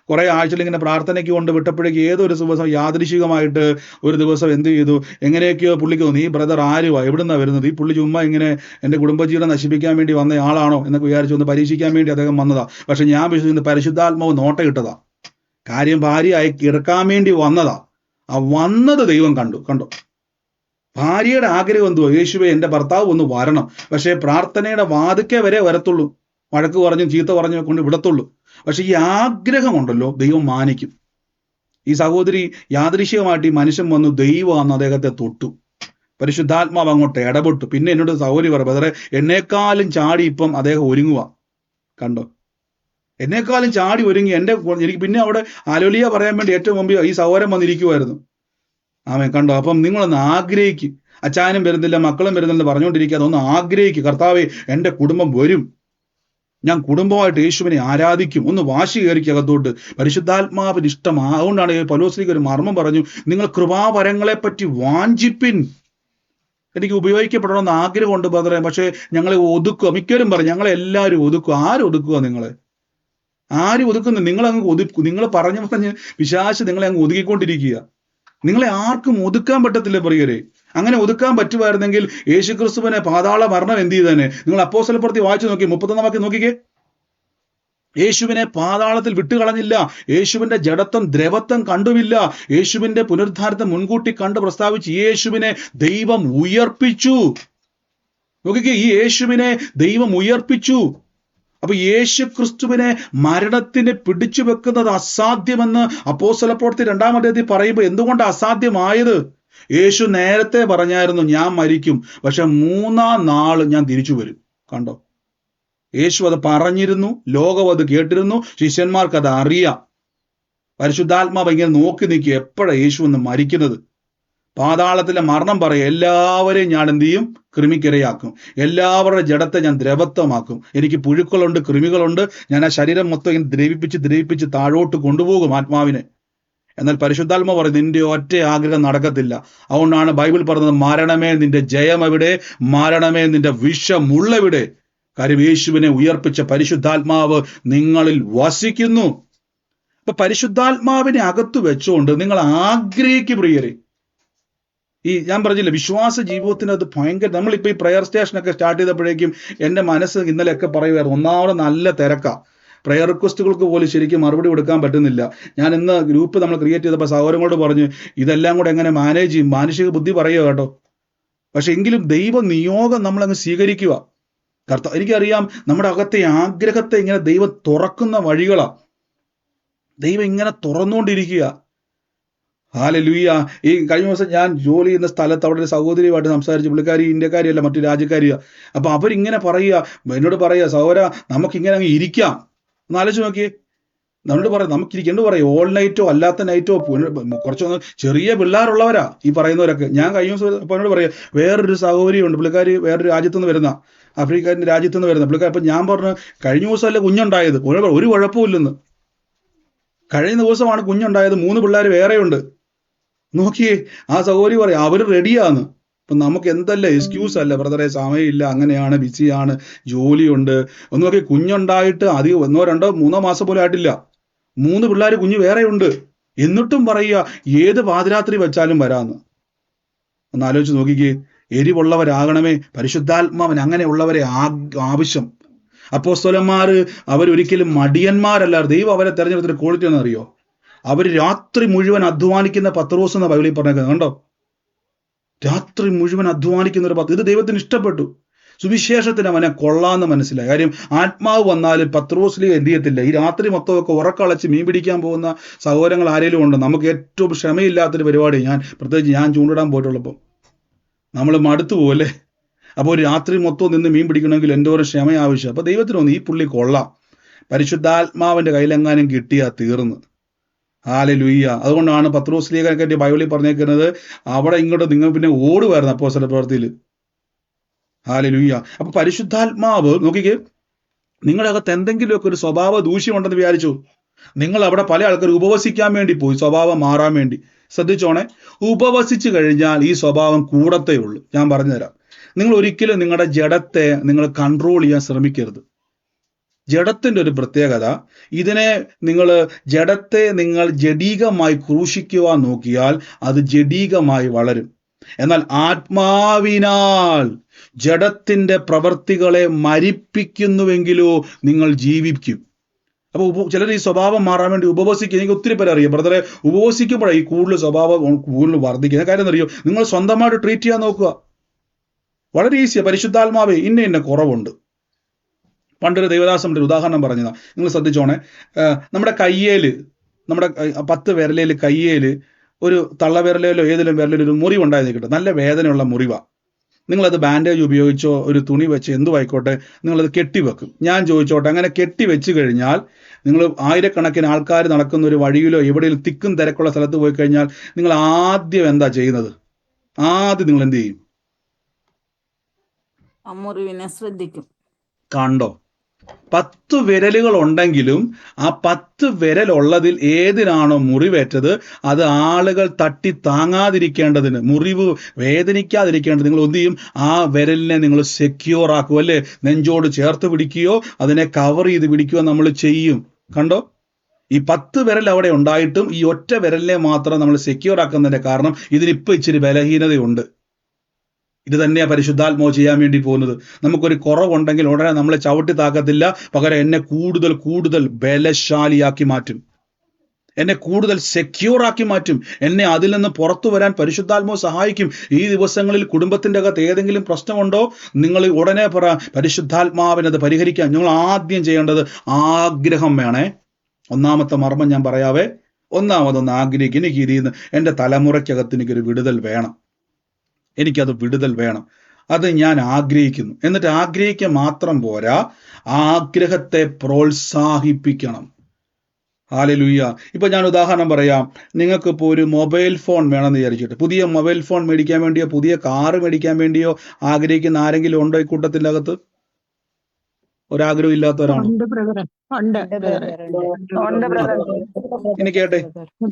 കുറെ ആഴ്ചയിൽ ഇങ്ങനെ പ്രാർത്ഥനയ്ക്ക് കൊണ്ട് വിട്ടപ്പോഴേക്ക് ഏതൊരു ദിവസം യാദൃശികമായിട്ട് ഒരു ദിവസം എന്ത് ചെയ്തു, എങ്ങനെയൊക്കെയോ പുള്ളിക്ക് തോന്നി, ഈ ബ്രദർ ആരുവാ, എവിടുന്നാ വരുന്നത്, ഈ പുള്ളി ചുമ്മാ ഇങ്ങനെ എൻ്റെ കുടുംബജീവിതം നശിപ്പിക്കാൻ വേണ്ടി വന്ന ആളാണോ എന്നൊക്കെ വിചാരിച്ചു ഒന്ന് പരീക്ഷിക്കാൻ വേണ്ടി അദ്ദേഹം വന്നതാ. പക്ഷെ ഞാൻ വിശ്വസിക്കുന്നത് പരിശുദ്ധാത്മാവ് നോട്ടയിട്ടതാ. കാര്യം ഭാര്യയായി ഇറക്കാൻ വേണ്ടി വന്നതാ. ആ വന്നത് ദൈവം കണ്ടോ. ഭാര്യയുടെ ആഗ്രഹം എന്തുവാ, യേശുവേ എൻ്റെ ഭർത്താവ് ഒന്ന് വരണം. പക്ഷേ പ്രാർത്ഥനയുടെ വാതിക്കെ വരെ വരത്തുള്ളൂ, വഴക്ക് പറഞ്ഞും ചീത്ത പറഞ്ഞും കൊണ്ട് വിടത്തുള്ളൂ. പക്ഷെ ഈ ആഗ്രഹമുണ്ടല്ലോ ദൈവം മാനിക്കും. ഈ സഹോദരി യാദൃശ്യമായിട്ട് ഈ മനുഷ്യൻ വന്നു, ദൈവമാണെന്ന് അദ്ദേഹത്തെ തൊട്ടു, പരിശുദ്ധാത്മാവ് അങ്ങോട്ട് ഇടപെട്ടു. പിന്നെ എന്നോട് സഹോദരി പറ, ബ്രദറെ എന്നെക്കാളും ചാടി ഇപ്പം അദ്ദേഹം ഒരുങ്ങുക. കണ്ടോ, എന്നെക്കാളും ചാടി ഒരുങ്ങി എനിക്ക് പിന്നെ അവിടെ അലോലിയ പറയാൻ വേണ്ടി ഏറ്റവും മുമ്പ് ഈ സഹോദരൻ വന്നിരിക്കുമായിരുന്നു. ആമേ, കണ്ടോ. അപ്പം നിങ്ങളൊന്ന് ആഗ്രഹിക്കും, അച്ചായനും വരുന്നില്ല മക്കളും വരുന്നില്ല പറഞ്ഞുകൊണ്ടിരിക്കുക, ഒന്ന് ആഗ്രഹിക്കും, കർത്താവേ എൻ്റെ കുടുംബം വരും, ഞാൻ കുടുംബമായിട്ട് യേശുവിനെ ആരാധിക്കും. ഒന്ന് വാശി കയറിക്ക് അകത്തോട്ട്. പരിശുദ്ധാത്മാവിന് ഇഷ്ടം. അതുകൊണ്ടാണ് പൗലോസ്ലീഹ ഒരു മർമ്മം പറഞ്ഞു, നിങ്ങൾ കൃപാവരങ്ങളെ പറ്റി വാഞ്ചിപ്പിൻ. എനിക്ക് ഉപയോഗിക്കപ്പെടണമെന്ന് ആഗ്രഹമുണ്ട് ബ്രദറെ, പക്ഷേ ഞങ്ങളെ ഒതുക്കുക. മിക്കവരും പറയും ഞങ്ങളെല്ലാവരും ഒതുക്കുക. ആരൊതുക്കുക? ആരും ഒതുക്കുന്നു? നിങ്ങളങ്ങ് ഒതുക്കും. നിങ്ങൾ പറഞ്ഞ് പിശാച് നിങ്ങളെ അങ്ങ് ഒതുക്കിക്കൊണ്ടിരിക്കുക. നിങ്ങളെ ആർക്കും ഒതുക്കാൻ പറ്റത്തില്ല പ്രിയരെ. അങ്ങനെ ഒതുക്കാൻ പറ്റുമായിരുന്നെങ്കിൽ യേശുക്രിസ്തുവിനെ പാതാള മരണം എന്ത് ചെയ്തേനെ? നിങ്ങൾ അപ്പോസ്തലപ്രവൃത്തി വായിച്ചു നോക്കി, 31 വാക്യം നോക്കിക്കേ. യേശുവിനെ പാതാളത്തിൽ വിട്ടുകളഞ്ഞില്ല. യേശുവിന്റെ ജഡത്വം ദ്രവത്വം കണ്ടുമില്ല. യേശുവിന്റെ പുനരുദ്ധാനത്തെ മുൻകൂട്ടി കണ്ട് പ്രസ്താവിച്ച് യേശുവിനെ ദൈവം ഉയർപ്പിച്ചു. നോക്കിക്കേ, ഈ യേശുവിനെ ദൈവം ഉയർപ്പിച്ചു. അപ്പൊ യേശു ക്രിസ്തുവിനെ മരണത്തിന് പിടിച്ചു വെക്കുന്നത് അസാധ്യമെന്ന് അപ്പോസ്തലപ്രവൃത്തി 2-ാം അധ്യായത്തിൽ പറയുമ്പോൾ എന്തുകൊണ്ട് അസാധ്യമായത്? യേശു നേരത്തെ പറഞ്ഞായിരുന്നു ഞാൻ മരിക്കും, പക്ഷെ 3-ാം നാൾ ഞാൻ തിരിച്ചു വരും. കണ്ടോ, യേശു അത് പറഞ്ഞിരുന്നു, ലോകം അത് കേട്ടിരുന്നു, ശിഷ്യന്മാർക്ക് അത് അറിയാം. പരിശുദ്ധാത്മാവ് ഇങ്ങനെ നോക്കി നിൽക്കുക, എപ്പോഴാണ് യേശു എന്ന് മരിക്കുന്നത്. പാതാളത്തിലെ മരണം പറയും, എല്ലാവരെയും ഞാൻ എന്ത് ചെയ്യും? കൃമിക്കിരയാക്കും. എല്ലാവരുടെ ജഡത്തെ ഞാൻ ദ്രവത്വമാക്കും. എനിക്ക് പുഴുക്കളുണ്ട്, കൃമികളുണ്ട്. ഞാൻ ആ ശരീരം മൊത്തം ഇങ്ങനെ ദ്രവിപ്പിച്ച് താഴോട്ട് കൊണ്ടുപോകും ആത്മാവിനെ. എന്നാൽ പരിശുദ്ധാത്മ പറയും, നിന്റെ ഒറ്റ ആഗ്രഹം നടക്കത്തില്ല. അതുകൊണ്ടാണ് ബൈബിൾ പറഞ്ഞത്, മരണമേ നിന്റെ ജയം എവിടെ? മരണമേ നിന്റെ വിഷമുള്ളെവിടെ? കാര്യം യേശുവിനെ ഉയർപ്പിച്ച പരിശുദ്ധാത്മാവ് നിങ്ങളിൽ വസിക്കുന്നു. അപ്പൊ പരിശുദ്ധാത്മാവിനെ അകത്തു വെച്ചുകൊണ്ട് നിങ്ങൾ ആഗ്രഹിക്കും പ്രിയരെ. ഞാൻ പറഞ്ഞില്ല, വിശ്വാസ ജീവിതത്തിന് അത് ഭയങ്കര. നമ്മളിപ്പോൾ ഈ പ്രയർ സ്റ്റേഷനൊക്കെ സ്റ്റാർട്ട് ചെയ്തപ്പോഴേക്കും എൻ്റെ മനസ്സ് ഇന്നലെയൊക്കെ പറയുമായിരുന്നു, ഒന്നാമത് നല്ല തിരക്കാ, പ്രയർ റിക്വസ്റ്റുകൾക്ക് പോലും ശരിക്കും മറുപടി കൊടുക്കാൻ പറ്റുന്നില്ല. ഞാൻ ഇന്ന് ഗ്രൂപ്പ് നമ്മൾ ക്രിയേറ്റ് ചെയ്തപ്പോൾ സഹോദരങ്ങളോട് പറഞ്ഞു, ഇതെല്ലാം കൂടെ എങ്ങനെ മാനേജ് ചെയ്യും? മാനുഷിക ബുദ്ധി പറയുക കേട്ടോ. പക്ഷെ എങ്കിലും ദൈവ നിയോഗം നമ്മളങ്ങ് സ്വീകരിക്കുക. എനിക്കറിയാം നമ്മുടെ അകത്തെ ആഗ്രഹത്തെ ഇങ്ങനെ ദൈവം തുറക്കുന്ന വഴികളാ. ദൈവം ഇങ്ങനെ തുറന്നുകൊണ്ടിരിക്കുക. ഹല്ലേലൂയ. ഈ കഴിഞ്ഞ ദിവസം ഞാൻ ജോലി ചെയ്യുന്ന സ്ഥലത്ത് അവിടെ ഒരു സഹോദരിയുമായിട്ട് സംസാരിച്ചു. പുള്ളിക്കാരി ഇന്ത്യക്കാരിയല്ല, മറ്റു രാജ്യക്കാരിയാ. അപ്പൊ അവരിങ്ങനെ എന്നോട് പറയുക, സഹോദര നമുക്കിങ്ങനെ അങ്ങ് ഇരിക്കാം. ഒന്ന് ആലോചിച്ച് നോക്കിയേ. നമ്മളോട് പറയാം നമുക്കിരിക്കേണ്ടത് പറയും, ഓൾ നൈറ്റോ അല്ലാത്ത നൈറ്റോ കുറച്ചൊന്ന് ചെറിയ പിള്ളേരുള്ളവരാ ഈ പറയുന്നവരൊക്കെ. ഞാൻ കഴിഞ്ഞ ദിവസം അപ്പൊ എന്നോട് പറയാം, വേറൊരു സഹോദരിയുണ്ട്, പുള്ളിക്കാരി വേറൊരു രാജ്യത്തുനിന്ന് വരുന്ന, ആഫ്രിക്കൻ്റെ രാജ്യത്തുനിന്ന് വരുന്ന പുള്ളിക്കാരി. അപ്പൊ ഞാൻ പറഞ്ഞു, കഴിഞ്ഞ ദിവസമല്ലേ കുഞ്ഞുണ്ടായത്, ഒരു കുഴപ്പമില്ലെന്ന്. കഴിഞ്ഞ ദിവസമാണ് കുഞ്ഞുണ്ടായത്, 3 പിള്ളേർ വേറെയുണ്ട്. നോക്കിയേ, ആ സഹോദരി പറയാം അവർ റെഡിയാന്ന്. അപ്പൊ നമുക്ക് എന്തെല്ലാം എക്സ്ക്യൂസ് അല്ല ബ്രദറെ, സമയമില്ല, അങ്ങനെയാണ്, ബിസിയാണ്, ജോലിയുണ്ട്. ഒന്ന് നോക്കി, കുഞ്ഞുണ്ടായിട്ട് അധികം 1, 2, 3 മാസം പോലും ആയിട്ടില്ല, 3 പിള്ളേർ കുഞ്ഞ് വേറെയുണ്ട്. എന്നിട്ടും പറയുക ഏത് പാതിരാത്രി വെച്ചാലും വരാന്ന്. ഒന്ന് ആലോചിച്ച് നോക്കിക്കേ. എരിവുള്ളവരാകണമേ, പരിശുദ്ധാത്മാവിന് അങ്ങനെയുള്ളവരെ ആവശ്യം. അപ്പോസ്തലന്മാർ അവരൊരിക്കലും മടിയന്മാരല്ല. ദൈവം അവരെ തെരഞ്ഞെടുത്തൊരു ക്വാളിറ്റി എന്നറിയോ? അവർ രാത്രി മുഴുവൻ അധ്വാനിക്കുന്ന പത്രോസ് എന്ന ബൈബിളിൽ പറഞ്ഞേക്കുന്നത് കണ്ടോ. രാത്രി മുഴുവൻ അധ്വാനിക്കുന്ന ഒരു ഇത് ദൈവത്തിന് ഇഷ്ടപ്പെട്ടു. സുവിശേഷത്തിന് അവനെ കൊള്ളാന്ന് മനസ്സിലായി. കാര്യം ആത്മാവ് വന്നാലും പത്രോസ്ലീഹ എന്ത് ചെയ്യത്തില്ല. ഈ രാത്രി മൊത്തമൊക്കെ ഉറക്കളച്ച് മീൻ പിടിക്കാൻ പോകുന്ന സഹോദരങ്ങൾ ആരെങ്കിലും ഉണ്ടോ? നമുക്ക് ഏറ്റവും ക്ഷമയില്ലാത്തൊരു പരിപാടി. പ്രത്യേകിച്ച് ഞാൻ ചൂണ്ടിടാൻ പോയിട്ടുള്ളപ്പോൾ നമ്മൾ മടുത്തു പോകല്ലേ. അപ്പോൾ ഒരു രാത്രി മൊത്തം നിന്ന് മീൻ പിടിക്കണമെങ്കിൽ എന്തോരം ക്ഷമ ആവശ്യം. അപ്പൊ ദൈവത്തിന് തോന്നി ഈ പുള്ളി കൊള്ളാം, പരിശുദ്ധാത്മാവിന്റെ കയ്യിലെങ്ങാനും കിട്ടിയാ തീർന്ന്. ഹല്ലേലൂയ. അതുകൊണ്ടാണ് പത്രോസ് ലീഗൊക്കെ ബൈബിളിൽ പറഞ്ഞേക്കുന്നത്, അവിടെ ഇങ്ങോട്ട് നിങ്ങൾ പിന്നെ ഓടുമായിരുന്നു അപ്പോസ്തല പ്രവൃത്തിയിൽ. ഹല്ലേലൂയ. അപ്പൊ പരിശുദ്ധാത്മാവ് നോക്കിക്കേ, നിങ്ങളുടെ അകത്ത് എന്തെങ്കിലുമൊക്കെ ഒരു സ്വഭാവ ദൂഷ്യമുണ്ടെന്ന് വിചാരിച്ചു, നിങ്ങൾ അവിടെ പല ആൾക്കാർ ഉപവസിക്കാൻ വേണ്ടി പോയി സ്വഭാവം മാറാൻ വേണ്ടി. ശ്രദ്ധിച്ചോണേ, ഉപവസിച്ചു കഴിഞ്ഞാൽ ഈ സ്വഭാവം കൂടത്തേ ഉള്ളൂ. ഞാൻ പറഞ്ഞുതരാം. നിങ്ങൾ ഒരിക്കലും നിങ്ങളുടെ ജഡത്തെ നിങ്ങൾ കൺട്രോൾ ചെയ്യാൻ ശ്രമിക്കരുത്. ജഡത്തിന്റെ ഒരു പ്രത്യേകത, ഇതിനെ ജഡത്തെ നിങ്ങൾ ജഡീകമായി ക്രൂശിക്കുവാൻ നോക്കിയാൽ അത് ജഡീകമായി വളരും. എന്നാൽ ആത്മാവിനാൽ ജഡത്തിന്റെ പ്രവർത്തികളെ മരിപ്പിക്കുന്നുവെങ്കിലോ നിങ്ങൾ ജീവിക്കും. അപ്പൊ ചിലർ ഈ സ്വഭാവം മാറാൻ വേണ്ടി ഉപവസിക്കുക. എനിക്ക് ഒത്തിരി പേര് അറിയാം, ബ്രദറെ, ഉപവസിക്കുമ്പോഴാണ് ഈ കൂടുതൽ സ്വഭാവം കൂടുതൽ വർദ്ധിക്കുന്നത്. കാര്യം എന്നറിയോ, നിങ്ങൾ സ്വന്തമായിട്ട് ട്രീറ്റ് ചെയ്യാൻ നോക്കുക. വളരെ ഈസിയാണ്. പരിശുദ്ധാത്മാവേ ഇന്ന കുറവുണ്ട്. പണ്ടൊരു ദേവദാസന്റെ ഒരു ഉദാഹരണം പറഞ്ഞതാണ്, നിങ്ങൾ ശ്രദ്ധിച്ചോണേ. നമ്മുടെ കയ്യേല്, നമ്മുടെ 10 വിരലേല് കയ്യേല് ഒരു തള്ളവിരലിലോ ഏതെങ്കിലും വിരലിലോ ഒരു മുറിവുണ്ടായി നിൽക്കട്ടെ, നല്ല വേദനയുള്ള മുറിവാണ്. നിങ്ങളത് ബാൻഡേജ് ഉപയോഗിച്ചോ ഒരു തുണി വെച്ച് എന്തുമായിക്കോട്ടെ നിങ്ങളത് കെട്ടിവെക്കും. ഞാൻ ചോദിച്ചോട്ടെ, അങ്ങനെ കെട്ടിവെച്ച് കഴിഞ്ഞാൽ നിങ്ങൾ ആയിരക്കണക്കിന് ആൾക്കാർ നടക്കുന്ന ഒരു വഴിയിലോ എവിടെയെങ്കിലും തിക്കും തിരക്കുള്ള സ്ഥലത്ത് പോയി കഴിഞ്ഞാൽ നിങ്ങൾ ആദ്യം എന്താ ചെയ്യുന്നത്? ആദ്യം നിങ്ങൾ എന്ത് ചെയ്യും? മുറിവിനെ ശ്രദ്ധിക്കും. കണ്ടോ, 10 വിരലുകൾ ഉണ്ടെങ്കിലും ആ 10 വിരലുള്ളതിൽ ഏതിനാണോ മുറിവേറ്റത് അത് ആളുകൾ തട്ടി താങ്ങാതിരിക്കേണ്ടതിന്, മുറിവ് വേദനിക്കാതിരിക്കേണ്ടത് നിങ്ങൾ എന്ത് ചെയ്യും? ആ വിരലിനെ നിങ്ങൾ സെക്യൂർ ആക്കും, അല്ലേ? നെഞ്ചോട് ചേർത്ത് പിടിക്കുകയോ അതിനെ കവർ ചെയ്ത് പിടിക്കുകയോ നമ്മൾ ചെയ്യും. കണ്ടോ, ഈ 10 വിരൽ അവിടെ ഉണ്ടായിട്ടും ഈ ഒറ്റ വിരലിനെ മാത്രം നമ്മൾ സെക്യൂർ ആക്കുന്നതിന്റെ കാരണം ഇതിനിപ്പോൾ ഇച്ചിരി ബലഹീനതയുണ്ട്. ഇത് തന്നെയാണ് പരിശുദ്ധാത്മാവ് ചെയ്യാൻ വേണ്ടി പോകുന്നത്. നമുക്കൊരു കുറവുണ്ടെങ്കിൽ ഉടനെ നമ്മളെ ചവിട്ടി താക്കത്തില്ല, പകരം എന്നെ കൂടുതൽ കൂടുതൽ ബലശാലിയാക്കി മാറ്റും, എന്നെ കൂടുതൽ സെക്യൂർ ആക്കി മാറ്റും, എന്നെ അതിൽ നിന്ന് പുറത്തു വരാൻ പരിശുദ്ധാത്മാവ് സഹായിക്കും. ഈ ദിവസങ്ങളിൽ കുടുംബത്തിന്റെ അകത്ത് ഏതെങ്കിലും പ്രശ്നമുണ്ടോ, നിങ്ങൾ ഉടനെ പറ, പരിശുദ്ധാത്മാവിനത് പരിഹരിക്കാൻ. നിങ്ങൾ ആദ്യം ചെയ്യേണ്ടത് ആഗ്രഹം വേണേ. ഒന്നാമത്തെ മർമ്മം ഞാൻ പറയാവേ. ഒന്നാമതൊന്ന് ആഗ്രഹിക്കും, എനിക്ക് ഇതിൽ നിന്ന് എൻ്റെ തലമുറയ്ക്കകത്ത് എനിക്കൊരു വിടുതൽ വേണം, എനിക്കത് വിടുതൽ വേണം, അത് ഞാൻ ആഗ്രഹിക്കുന്നു. എന്നിട്ട് ആഗ്രഹിക്കുക മാത്രം പോരാ, ആഗ്രഹത്തെ പ്രോത്സാഹിപ്പിക്കണം. ഹല്ലേലൂയ. ഇപ്പൊ ഞാൻ ഉദാഹരണം പറയാം. നിങ്ങൾക്കിപ്പോൾ ഒരു മൊബൈൽ ഫോൺ വേണമെന്ന് വിചാരിച്ചിട്ട്, പുതിയ മൊബൈൽ ഫോൺ മേടിക്കാൻ വേണ്ടിയോ പുതിയ കാറ് മേടിക്കാൻ വേണ്ടിയോ ആഗ്രഹിക്കുന്ന ആരെങ്കിലും ഉണ്ടോ ഈ കൂട്ടത്തിൻ്റെ അകത്ത്? ഒരാഗ്രഹം ഇല്ലാത്തവരാണോ? ഇനി കേട്ടെ,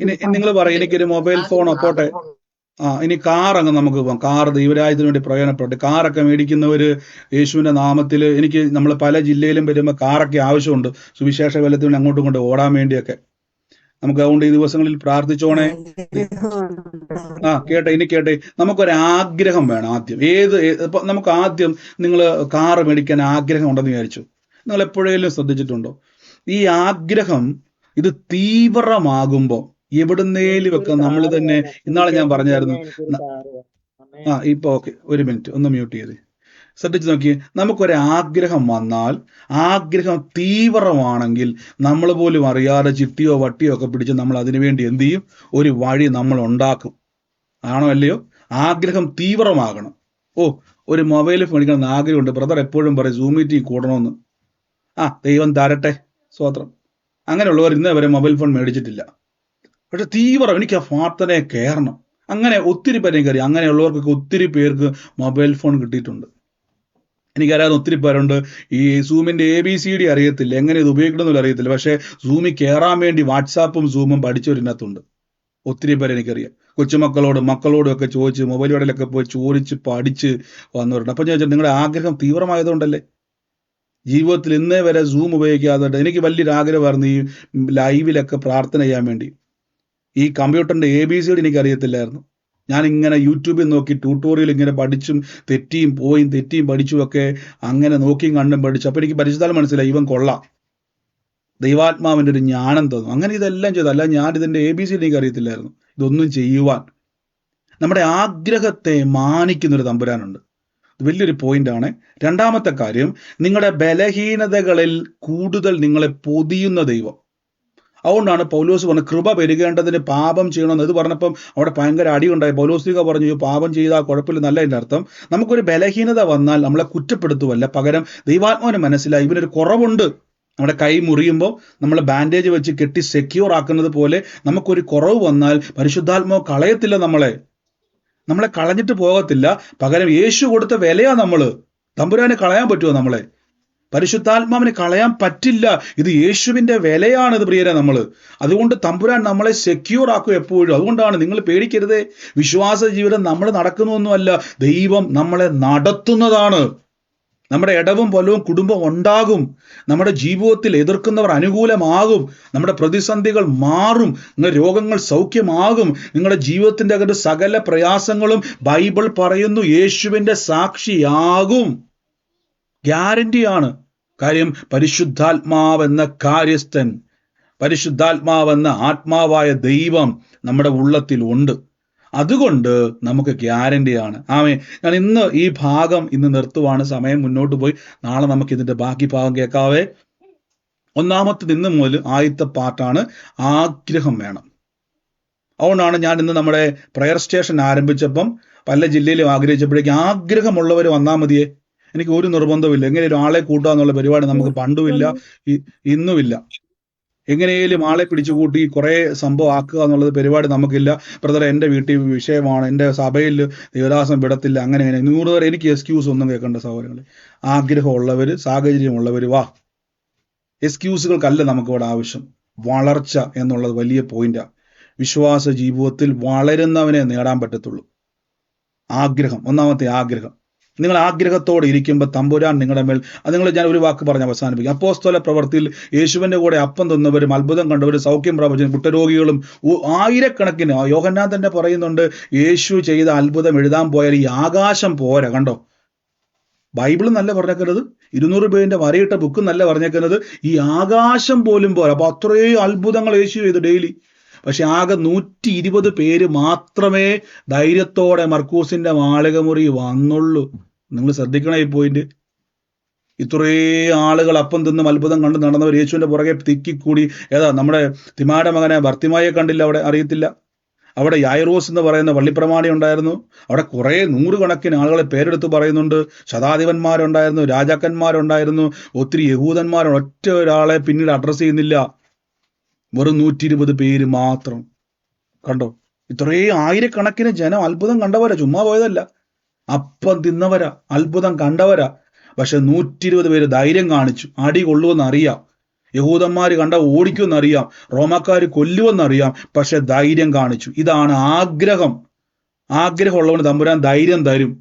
ഇനി നിങ്ങൾ പറയും എനിക്കൊരു മൊബൈൽ ഫോണോ പോട്ടെ, ഇനി കാർ അങ്ങ് നമുക്ക് പോകാം. കാർ ദൈവരാജ്യത്തിന് വേണ്ടി പ്രയോജനപ്പെട്ട് കാറൊക്കെ മേടിക്കുന്നവർ യേശുവിൻ്റെ നാമത്തിൽ, എനിക്ക് നമ്മൾ പല ജില്ലയിലും വരുമ്പോൾ കാറൊക്കെ ആവശ്യമുണ്ട്, സുവിശേഷ ബലത്തിന് അങ്ങോട്ടും ഇങ്ങോട്ടും ഓടാൻ വേണ്ടിയൊക്കെ. നമുക്ക് അതുകൊണ്ട് ഈ ദിവസങ്ങളിൽ പ്രാർത്ഥിച്ചോണേ. കേട്ടെ, നമുക്കൊരാഗ്രഹം വേണം ആദ്യം. ഇപ്പൊ നമുക്ക് ആദ്യം നിങ്ങൾ കാറ് മേടിക്കാൻ ആഗ്രഹം ഉണ്ടെന്ന് വിചാരിച്ചു, നിങ്ങൾ എപ്പോഴേലും ശ്രദ്ധിച്ചിട്ടുണ്ടോ? ഈ ആഗ്രഹം ഇത് തീവ്രമാകുമ്പോൾ എവിടുന്നേലും ഒക്കെ നമ്മൾ തന്നെ, ഇന്നാളെ ഞാൻ പറഞ്ഞായിരുന്നു, ഇപ്പൊ ഓക്കെ, ഒരു മിനിറ്റ് ഒന്ന് മ്യൂട്ട് ചെയ്ത് ശ്രദ്ധിച്ചു നോക്കിയേ. നമുക്കൊരാഗ്രഹം വന്നാൽ, ആഗ്രഹം തീവ്രമാണെങ്കിൽ നമ്മൾ പോലും അറിയാതെ ചിട്ടിയോ വട്ടിയോ ഒക്കെ പിടിച്ച് നമ്മൾ അതിനുവേണ്ടി എന്ത് ചെയ്യും? ഒരു വഴി നമ്മൾ ഉണ്ടാക്കും. ആണോ അല്ലയോ? ആഗ്രഹം തീവ്രമാകണം. ഒരു മൊബൈൽ മേടിക്കണമെന്ന് ആഗ്രഹമുണ്ട്, ബ്രദർ എപ്പോഴും പറയും സൂം മീറ്റിംഗ് കൂടണമെന്ന്. ദൈവം തരട്ടെ, സ്വത്രം. അങ്ങനെയുള്ളവർ ഇന്നേ വരെ മൊബൈൽ ഫോൺ മേടിച്ചിട്ടില്ല. പക്ഷെ തീവ്രം എനിക്ക് ആ പ്രാർത്ഥനയെ കയറണം. അങ്ങനെ ഒത്തിരി പേരെ കയറി. അങ്ങനെയുള്ളവർക്കൊക്കെ ഒത്തിരി പേർക്ക് മൊബൈൽ ഫോൺ കിട്ടിയിട്ടുണ്ട്. എനിക്കറിയാവുന്ന ഒത്തിരി പേരുണ്ട്, ഈ സൂമിന്റെ ABCD അറിയത്തില്ല, എങ്ങനെ ഇത് ഉപയോഗിക്കണമെന്നില്ല അറിയത്തില്ല, പക്ഷേ സൂമിൽ കയറാൻ വേണ്ടി വാട്സാപ്പും സൂമും പഠിച്ചവരിനകത്തുണ്ട്. ഒത്തിരി പേരെ എനിക്കറിയാം. മക്കളോടും ഒക്കെ ചോദിച്ച് മൊബൈൽ കടയിലൊക്കെ പോയി ചോദിച്ച് പഠിച്ച് വന്നവരുണ്ട്. അപ്പം ചോദിച്ചാൽ നിങ്ങളുടെ ആഗ്രഹം തീവ്രമായതുകൊണ്ടല്ലേ. ജീവിതത്തിൽ ഇന്നേ വരെ സൂം ഉപയോഗിക്കാതെ എനിക്ക് വലിയൊരു ആഗ്രഹമായിരുന്നു ഈ ലൈവിലൊക്കെ പ്രാർത്ഥന ചെയ്യാൻ വേണ്ടി. ഈ കമ്പ്യൂട്ടറിന്റെ ABCD എനിക്കറിയത്തില്ലായിരുന്നു. ഞാനിങ്ങനെ യൂട്യൂബിൽ നോക്കി ട്യൂട്ടോറിയൽ ഇങ്ങനെ പഠിച്ചും തെറ്റിയും പഠിച്ചും ഒക്കെ അങ്ങനെ നോക്കിയും കണ്ടും പഠിച്ചു. അപ്പോൾ എനിക്ക് പരിശുദ്ധാത്മാവ് മനസ്സിലായി, ഇവൻ കൊള്ളാം, ദൈവാത്മാവിൻ്റെ ഒരു ജ്ഞാനം തന്നു. അങ്ങനെ ഇതെല്ലാം ചെയ്തു. അല്ല, ഞാൻ ഇതിൻ്റെ ABCD എനിക്ക് അറിയത്തില്ലായിരുന്നു ഇതൊന്നും ചെയ്യുവാൻ. നമ്മുടെ ആഗ്രഹത്തെ മാനിക്കുന്നൊരു തമ്പുരാനുണ്ട്. വലിയൊരു പോയിന്റാണ്. രണ്ടാമത്തെ കാര്യം, നിങ്ങളുടെ ബലഹീനതകളിൽ കൂടുതൽ നിങ്ങളെ പൊതിയുന്ന ദൈവം. അതുകൊണ്ടാണ് പൗലോസ് പറഞ്ഞത് കൃപ പെരുകേണ്ടതിന് പാപം ചെയ്യണമെന്ന്. ഇത് പറഞ്ഞപ്പം അവിടെ ഭയങ്കര അടിയുണ്ടായി. പൗലോസ്ലിഹ പറഞ്ഞു പാപം ചെയ്താൽ കുഴപ്പമില്ല, നല്ല അതിൻ്റെ അർത്ഥം. നമുക്കൊരു ബലഹീനത വന്നാൽ നമ്മളെ കുറ്റപ്പെടുത്തുവല്ല, പകരം ദൈവാത്മാവിന് മനസ്സിലായി ഇവനൊരു കുറവുണ്ട്. നമ്മുടെ കൈ മുറിയുമ്പോൾ നമ്മൾ ബാൻഡേജ് വെച്ച് കെട്ടി സെക്യൂർ ആക്കുന്നത് പോലെ നമുക്കൊരു കുറവ് വന്നാൽ പരിശുദ്ധാത്മാവ് കളയത്തില്ല, നമ്മളെ കളഞ്ഞിട്ട് പോകത്തില്ല. പകരം യേശു കൊടുത്ത വിലയാ നമ്മൾ. തമ്പുരാനെ കളയാൻ പറ്റുമോ നമ്മളെ? പരിശുദ്ധാത്മാവിനെ കളയാൻ പറ്റില്ല. ഇത് യേശുവിന്റെ വിലയാണ് ഇത് പ്രിയരെ നമ്മൾ. അതുകൊണ്ട് തമ്പുരാൻ നമ്മളെ സെക്യൂർ ആക്കും എപ്പോഴും. അതുകൊണ്ടാണ് നിങ്ങൾ പേടിക്കരുതേ. വിശ്വാസ ജീവിതം നമ്മൾ നടക്കുന്നൊന്നുമല്ല, ദൈവം നമ്മളെ നടത്തുന്നതാണ്. നമ്മുടെ ഇടവും പൊലവും കുടുംബം ഉണ്ടാകും. നമ്മുടെ ജീവിതത്തിൽ എതിർക്കുന്നവർ അനുകൂലമാകും. നമ്മുടെ പ്രതിസന്ധികൾ മാറും. നിങ്ങളുടെ രോഗങ്ങൾ സൗഖ്യമാകും. നിങ്ങളുടെ ജീവിതത്തിന്റെ അകത്ത് സകല പ്രയാസങ്ങളും ബൈബിൾ പറയുന്നു യേശുവിന്റെ സാക്ഷിയാകും. ഗ്യാരണ്ടിയാണ്. കാര്യം പരിശുദ്ധാത്മാവെന്ന കാര്യസ്ഥൻ, പരിശുദ്ധാത്മാവെന്ന ആത്മാവായ ദൈവം നമ്മുടെ ഉള്ളത്തിൽ ഉണ്ട്. അതുകൊണ്ട് നമുക്ക് ഗ്യാരണ്ടിയാണ്. ഞാൻ ഈ ഭാഗം നിർത്തുവാണ്. സമയം മുന്നോട്ട് പോയി. നാളെ നമുക്ക് ഇതിന്റെ ബാക്കി ഭാഗം കേൾക്കാവേ. ഒന്നാമത്തെ ഇന്ന് മുതൽ ആദ്യത്തെ പാർട്ടാണ് ആഗ്രഹം വേണം. അതുകൊണ്ടാണ് ഞാൻ ഇന്ന് നമ്മുടെ പ്രയർ സ്റ്റേഷൻ ആരംഭിച്ചപ്പം പല ജില്ലയിലും ആഗ്രഹിച്ചപ്പോഴേക്കും ആഗ്രഹമുള്ളവർ വന്നാൽ മതിയേ, എനിക്ക് ഒരു നിർബന്ധമില്ല. എങ്ങനെ ഒരാളെ കൂട്ടുക എന്നുള്ള പരിപാടി നമുക്ക് പണ്ടുമില്ല, ഇന്നുമില്ല. എങ്ങനെയും ആളെ പിടിച്ചു കൂട്ടി കുറെ സംഭവം ആക്കുക എന്നുള്ളത് പരിപാടി നമുക്കില്ല. ബ്രദർ, എൻ്റെ വീട്ടിൽ വിഷയമാണ്, എൻ്റെ സഭയിൽ ദേവദാസം വിടത്തില്ല, അങ്ങനെ 100 പേർ. എനിക്ക് എക്സ്ക്യൂസ് ഒന്നും കേൾക്കേണ്ട സഹോദരങ്ങളെ. ആഗ്രഹമുള്ളവർ, സാഹചര്യമുള്ളവർ വാ. എക്സ്ക്യൂസുകൾക്കല്ല നമുക്കിവിടെ ആവശ്യം. വളർച്ച എന്നുള്ളത് വലിയ പോയിന്റാണ്. വിശ്വാസ ജീവിതത്തിൽ വളരുന്നവനെ നേടാൻ പറ്റത്തുള്ളൂ. ആഗ്രഹം, ഒന്നാമത്തെ ആഗ്രഹം. നിങ്ങൾ ആഗ്രഹത്തോടെ ഇരിക്കുമ്പോൾ തമ്പുരാൻ നിങ്ങളുടെ മേൽ, അത് ഞാൻ ഒരു വാക്ക് പറഞ്ഞ് അവസാനിപ്പിക്കും. അപ്പോസ്തല പ്രവൃത്തിയിൽ യേശുവിന്റെ കൂടെ അപ്പം തിന്നവരും അത്ഭുതം കണ്ടവരും സൗഖ്യം പ്രാപിച്ചവരും കുഷ്ഠരോഗികളും ആയിരക്കണക്കിന്, യോഹന്നാൻ തന്നെ പറയുന്നുണ്ട്, യേശു ചെയ്ത അത്ഭുതം എഴുതാൻ പോയാൽ ഈ ആകാശം പോരാ. കണ്ടോ, ബൈബിളും നല്ല പറഞ്ഞേക്കുന്നത്, 200 പേരിന്റെ വരയിട്ട ബുക്കും നല്ല പറഞ്ഞേക്കുന്നത്, ഈ ആകാശം പോലും പോരാ. അപ്പൊ അത്രയും അത്ഭുതങ്ങൾ യേശു ചെയ്തു ഡെയിലി. പക്ഷെ ആകെ 120 പേര് മാത്രമേ ധൈര്യത്തോടെ മർക്കൂസിന്റെ മാളികമുറി വന്നുള്ളൂ. നിങ്ങൾ ശ്രദ്ധിക്കണം ഈ പോയിന്റ്. ഇത്രേ ആളുകൾ അപ്പം തിന്നും അത്ഭുതം കണ്ട് നടന്നവർ യേശുവിന്റെ പുറകെ തിക്കിക്കൂടി. ഏതാ നമ്മുടെ തിമായുടെ മകനെ ഭർത്തിമായെ കണ്ടില്ല, അവിടെ അറിയത്തില്ല. അവിടെ യായിറോസ് എന്ന് പറയുന്ന പള്ളിപ്രമാണി ഉണ്ടായിരുന്നു. അവിടെ കുറെ 100 കണക്കിന് ആളുകളെ പേരെടുത്ത് പറയുന്നുണ്ട്. ശതാധിപന്മാരുണ്ടായിരുന്നു, രാജാക്കന്മാരുണ്ടായിരുന്നു, ഒത്തിരി യഹൂദന്മാരുണ്ട്. ഒറ്റ ഒരാളെ പിന്നീട് അഡ്രസ് ചെയ്യുന്നില്ല. വെറും 120 പേര് മാത്രം. കണ്ടോ, ഇത്രയും ആയിരക്കണക്കിന് ജനം അത്ഭുതം കണ്ടവരാ, ചുമ്മാ പോയതല്ല. അപ്പം തിന്നവരാ, അത്ഭുതം കണ്ടവരാ. പക്ഷെ 120 പേര് ധൈര്യം കാണിച്ചു. അടി കൊള്ളുമെന്നറിയാം, യഹൂദന്മാർ കണ്ട ഓടിക്കുമെന്നറിയാം, റോമാക്കാർ കൊല്ലുമെന്നറിയാം, പക്ഷെ ധൈര്യം കാണിച്ചു. ഇതാണ് ആഗ്രഹം. ആഗ്രഹമുള്ളവന് തമ്പുരാൻ ധൈര്യം തരും.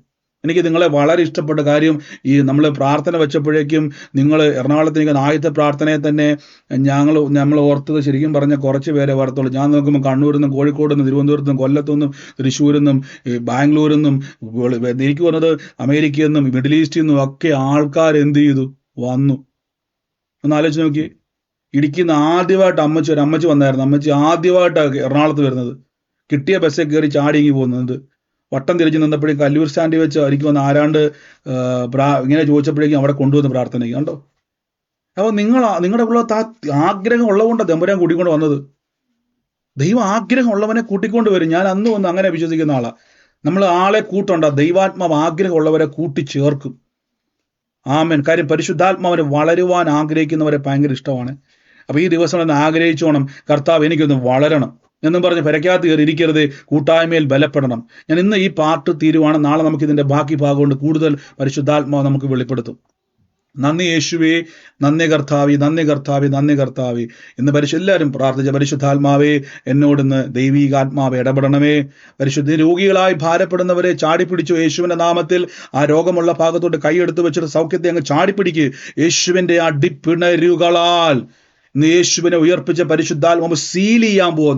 എനിക്ക് നിങ്ങളെ വളരെ ഇഷ്ടപ്പെട്ട കാര്യം, ഈ നമ്മൾ പ്രാർത്ഥന വെച്ചപ്പോഴേക്കും നിങ്ങൾ എറണാകുളത്ത് എനിക്ക് ആദ്യത്തെ പ്രാർത്ഥനയെ തന്നെ നമ്മൾ ഓർത്തത് ശരിക്കും പറഞ്ഞ കുറച്ച് പേരെ ഓർത്തുള്ളൂ. ഞാൻ നോക്കുമ്പോൾ കണ്ണൂരിൽ നിന്നും കോഴിക്കോട് നിന്നും തിരുവനന്തപുരത്ത് നിന്നും കൊല്ലത്തു നിന്നും തൃശ്ശൂരിൽ നിന്നും ബാംഗ്ലൂരിൽ നിന്നും എനിക്ക് വന്നത് അമേരിക്കയിൽ നിന്നും മിഡിൽ ഈസ്റ്റിൽ നിന്നും ഒക്കെ ആൾക്കാർ എന്ത് ചെയ്തു വന്നു. ഒന്ന് ആലോചിച്ച് നോക്കി. ഇടുക്കിന്ന് ആദ്യമായിട്ട് അമ്മച്ചി വന്നായിരുന്നു. അമ്മച്ചി ആദ്യമായിട്ടാണ് എറണാകുളത്ത് വരുന്നത്. കിട്ടിയ ബസ്സിൽ കയറി ചാടിങ്ങി പോകുന്നത്. വട്ടം തിരിച്ച് നിന്നപ്പോഴേക്കും കല്ലൂർ സ്റ്റാൻഡിൽ വെച്ച് എനിക്ക് വന്ന് ആരാണ്ട് ഇങ്ങനെ ചോദിച്ചപ്പോഴേക്കും അവിടെ കൊണ്ടുവന്ന് പ്രാർത്ഥനയ്ക്ക്. കണ്ടോ, അപ്പോൾ നിങ്ങളുടെ ഉള്ള ആഗ്രഹം ഉള്ളതുകൊണ്ടാണ് ദമ്പുരാൻ കൂട്ടിക്കൊണ്ട് വന്നത്. ദൈവം ആഗ്രഹം ഉള്ളവനെ കൂട്ടിക്കൊണ്ട് വരും. ഞാൻ അന്ന് വന്ന് അങ്ങനെ വിശ്വസിക്കുന്ന ആളാണ്. നമ്മൾ ആളെ കൂട്ടണ്ട, ദൈവാത്മാവ് ആഗ്രഹമുള്ളവരെ കൂട്ടിച്ചേർക്കും. ആമേൻ. കാര്യം പരിശുദ്ധാത്മാവിനെ വളരുവാൻ ആഗ്രഹിക്കുന്നവരെ ഭയങ്കര ഇഷ്ടമാണ്. അപ്പൊ ഈ ദിവസം ഒന്ന് ആഗ്രഹിച്ചോണം, കർത്താവ് എനിക്കൊന്ന് വളരണം എന്നും പറഞ്ഞ് പെരയ്ക്കകത്ത് കയറി ഇരിക്കരുത്, കൂട്ടായ്മയിൽ ബലപ്പെടണം. ഞാൻ ഇന്ന് ഈ പാർട്ട് തീരുവാണ്. നാളെ നമുക്ക് ഇതിന്റെ ബാക്കി ഭാഗം കൊണ്ട് കൂടുതൽ പരിശുദ്ധാത്മാവ് നമുക്ക് വെളിപ്പെടുത്തും. നന്ദി യേശുവേ, നന്ദി കർത്താവി, നന്ദി കർത്താവി, നന്ദി കർത്താവി. ഇന്ന് എല്ലാവരും പ്രാർത്ഥിച്ച പരിശുദ്ധാത്മാവേ, എന്നോടിന്ന് ദൈവീകാത്മാവ് ഇടപെടണമേ. പരിശുദ്ധ രോഗികളായി ഭാരപ്പെടുന്നവരെ ചാടിപ്പിടിച്ചു യേശുവിന്റെ നാമത്തിൽ. ആ രോഗമുള്ള ഭാഗത്തോട്ട് കൈയെടുത്ത് വെച്ചിട്ട് സൗഖ്യത്തെ അങ്ങ് ചാടിപ്പിടിക്കുക യേശുവിന്റെ അടിപ്പിണരുകളാൽ. ഇന്ന് യേശുവിനെ ഉയർപ്പിച്ച പരിശുദ്ധാത്മാവ് സീൽ ചെയ്യാൻ പോവാ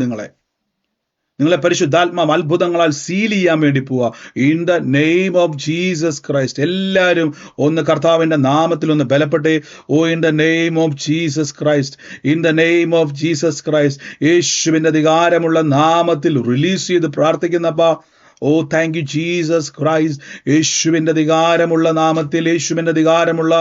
നിങ്ങളെ പരിശുദ്ധാത്മാവ് അത്ഭുതങ്ങളാൽ സീൽ ചെയ്യാൻ വേണ്ടി പോവാ. In the name of Jesus Christ. എല്ലാവരും ഒന്ന് കർത്താവിന്റെ നാമത്തിൽ ഒന്ന് ബലപ്പെട്ടേ. Oh in the name of Jesus Christ, in the name of Jesus Christ. യേശുവിന്റെ അധികാരമുള്ള നാമത്തിൽ റിലീസ് ചെയ്ത് പ്രാർത്ഥിക്കുന്നപ്പാ. Oh thank you Jesus Christ. യേശുവിന്റെ അധികാരമുള്ള നാമത്തിൽ, യേശുവിന്റെ അധികാരമുള്ള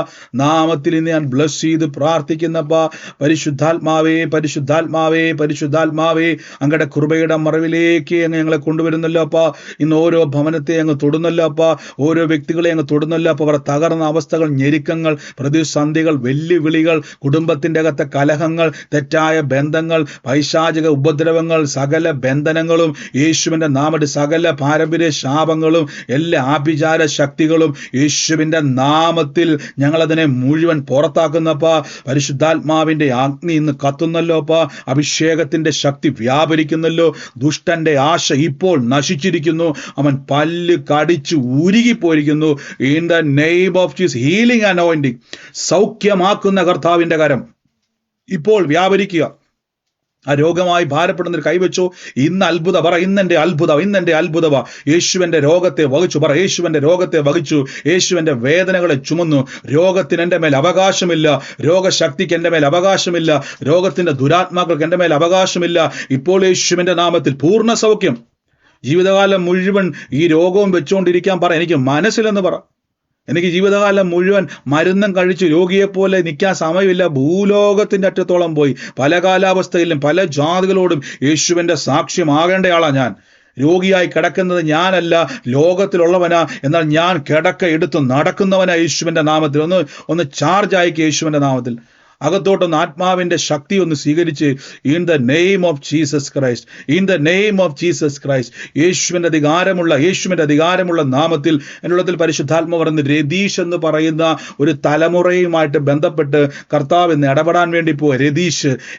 നാമത്തിൽ ഇന്ന് ഞാൻ ബ്ലസ് ചെയ്ത് പ്രാർത്ഥിക്കുന്നപ്പാ. പരിശുദ്ധാത്മാവേ, പരിശുദ്ധാത്മാവേ, പരിശുദ്ധാത്മാവേ, അങ്ങയുടെ കൃപയുടെ മറവിലേക്ക് അങ്ങ് ഞങ്ങളെ കൊണ്ടുവരുന്നല്ലോ അപ്പാ. ഇന്ന് ഓരോ ഭവനത്തെ അങ്ങ് തൊടുന്നല്ലോ അപ്പാ. ഓരോ വ്യക്തികളെ അങ്ങ് തൊടുന്നല്ലോ അപ്പാ. അവർ തകർന്ന അവസ്ഥകൾ, ഞെരുക്കങ്ങൾ, പ്രതിസന്ധികൾ, വെല്ലുവിളികൾ, കുടുംബത്തിന്റെ അകത്തെ കലഹങ്ങൾ, തെറ്റായ ബന്ധങ്ങൾ, പൈശാചിക ഉപദ്രവങ്ങൾ, സകല ബന്ധനങ്ങളും യേശുവിന്റെ നാമത്തിൽ, സകല പാരമ്പര്യ ശാപങ്ങളും എല്ലാ ആഭിചാര ശക്തികളും യേശുവിന്റെ നാമത്തിൽ ഞങ്ങളതിനെ മുഴുവൻ പുറത്താക്കുന്നപ്പാ. പരിശുദ്ധാത്മാവിന്റെ അഗ്നി ഇന്ന് കത്തുന്നല്ലോപ്പാ. അഭിഷേകത്തിന്റെ ശക്തി വ്യാപരിക്കുന്നല്ലോ. ദുഷ്ടന്റെ ആശ ഇപ്പോൾ നശിച്ചിരിക്കുന്നു. അവൻ പല്ല് കടിച്ചു ഉരുകിപ്പോയിരിക്കുന്നു. In the name of Jesus, healing anointing, സൗഖ്യമാക്കുന്ന കർത്താവിന്റെ കരം ഇപ്പോൾ വ്യാപരിക്കുക. ആ രോഗമായി ഭാരപ്പെടുന്നവർ കൈവച്ചോ. ഇന്ന് അത്ഭുത പറ, ഇന്നെന്റെ അത്ഭുതവ. യേശുവിന്റെ രോഗത്തെ വഹിച്ചു പറ, യേശുവിന്റെ രോഗത്തെ വഹിച്ചു. യേശുവിന്റെ വേദനകളെ ചുമന്നു. രോഗത്തിന് എൻ്റെ മേൽ അവകാശമില്ല, രോഗശക്തിക്ക് എൻ്റെ മേൽ അവകാശമില്ല, രോഗത്തിന്റെ ദുരാത്മാക്കൾക്ക് എൻ്റെ മേൽ അവകാശമില്ല. ഇപ്പോൾ യേശുവിന്റെ നാമത്തിൽ പൂർണ്ണ സൗഖ്യം. ജീവിതകാലം മുഴുവൻ ഈ രോഗവും വെച്ചുകൊണ്ടിരിക്കാൻ പറ, എനിക്ക് മനസ്സിലെന്ന് പറ. എനിക്ക് ജീവിതകാലം മുഴുവൻ മരുന്നും കഴിച്ച് രോഗിയെപ്പോലെ നിൽക്കാൻ സമയമില്ല. ഭൂലോകത്തിന്റെ അറ്റത്തോളം പോയി പല കാലാവസ്ഥയിലും പല ജാതികളോടും യേശുവിന്റെ സാക്ഷ്യമാകേണ്ടയാളാ ഞാൻ. രോഗിയായി കിടക്കുന്നത് ഞാനല്ല, ലോകത്തിലുള്ളവനാ. എന്നാൽ ഞാൻ കിടക്ക എടുത്ത് നടക്കുന്നവനാ യേശുവിന്റെ നാമത്തിൽ. ഒന്ന് ചാർജ് ആയിക്ക് യേശുവിന്റെ നാമത്തിൽ. അകത്തോട്ടൊന്ന് ആത്മാവിന്റെ ശക്തി ഒന്ന് സ്വീകരിച്ച് in the name of Jesus Christ, in the name of Jesus Christ. യേശുവിന്റെ അധികാരമുള്ള നാമത്തിൽ എന്നുള്ളതിൽ പരിശുദ്ധാത്മ പറയുന്ന രതീഷ് എന്ന് പറയുന്ന ഒരു തലമുറയുമായിട്ട് ബന്ധപ്പെട്ട് കർത്താവ് ഇന്ന് ഇടപെടാൻ വേണ്ടി പോവുക.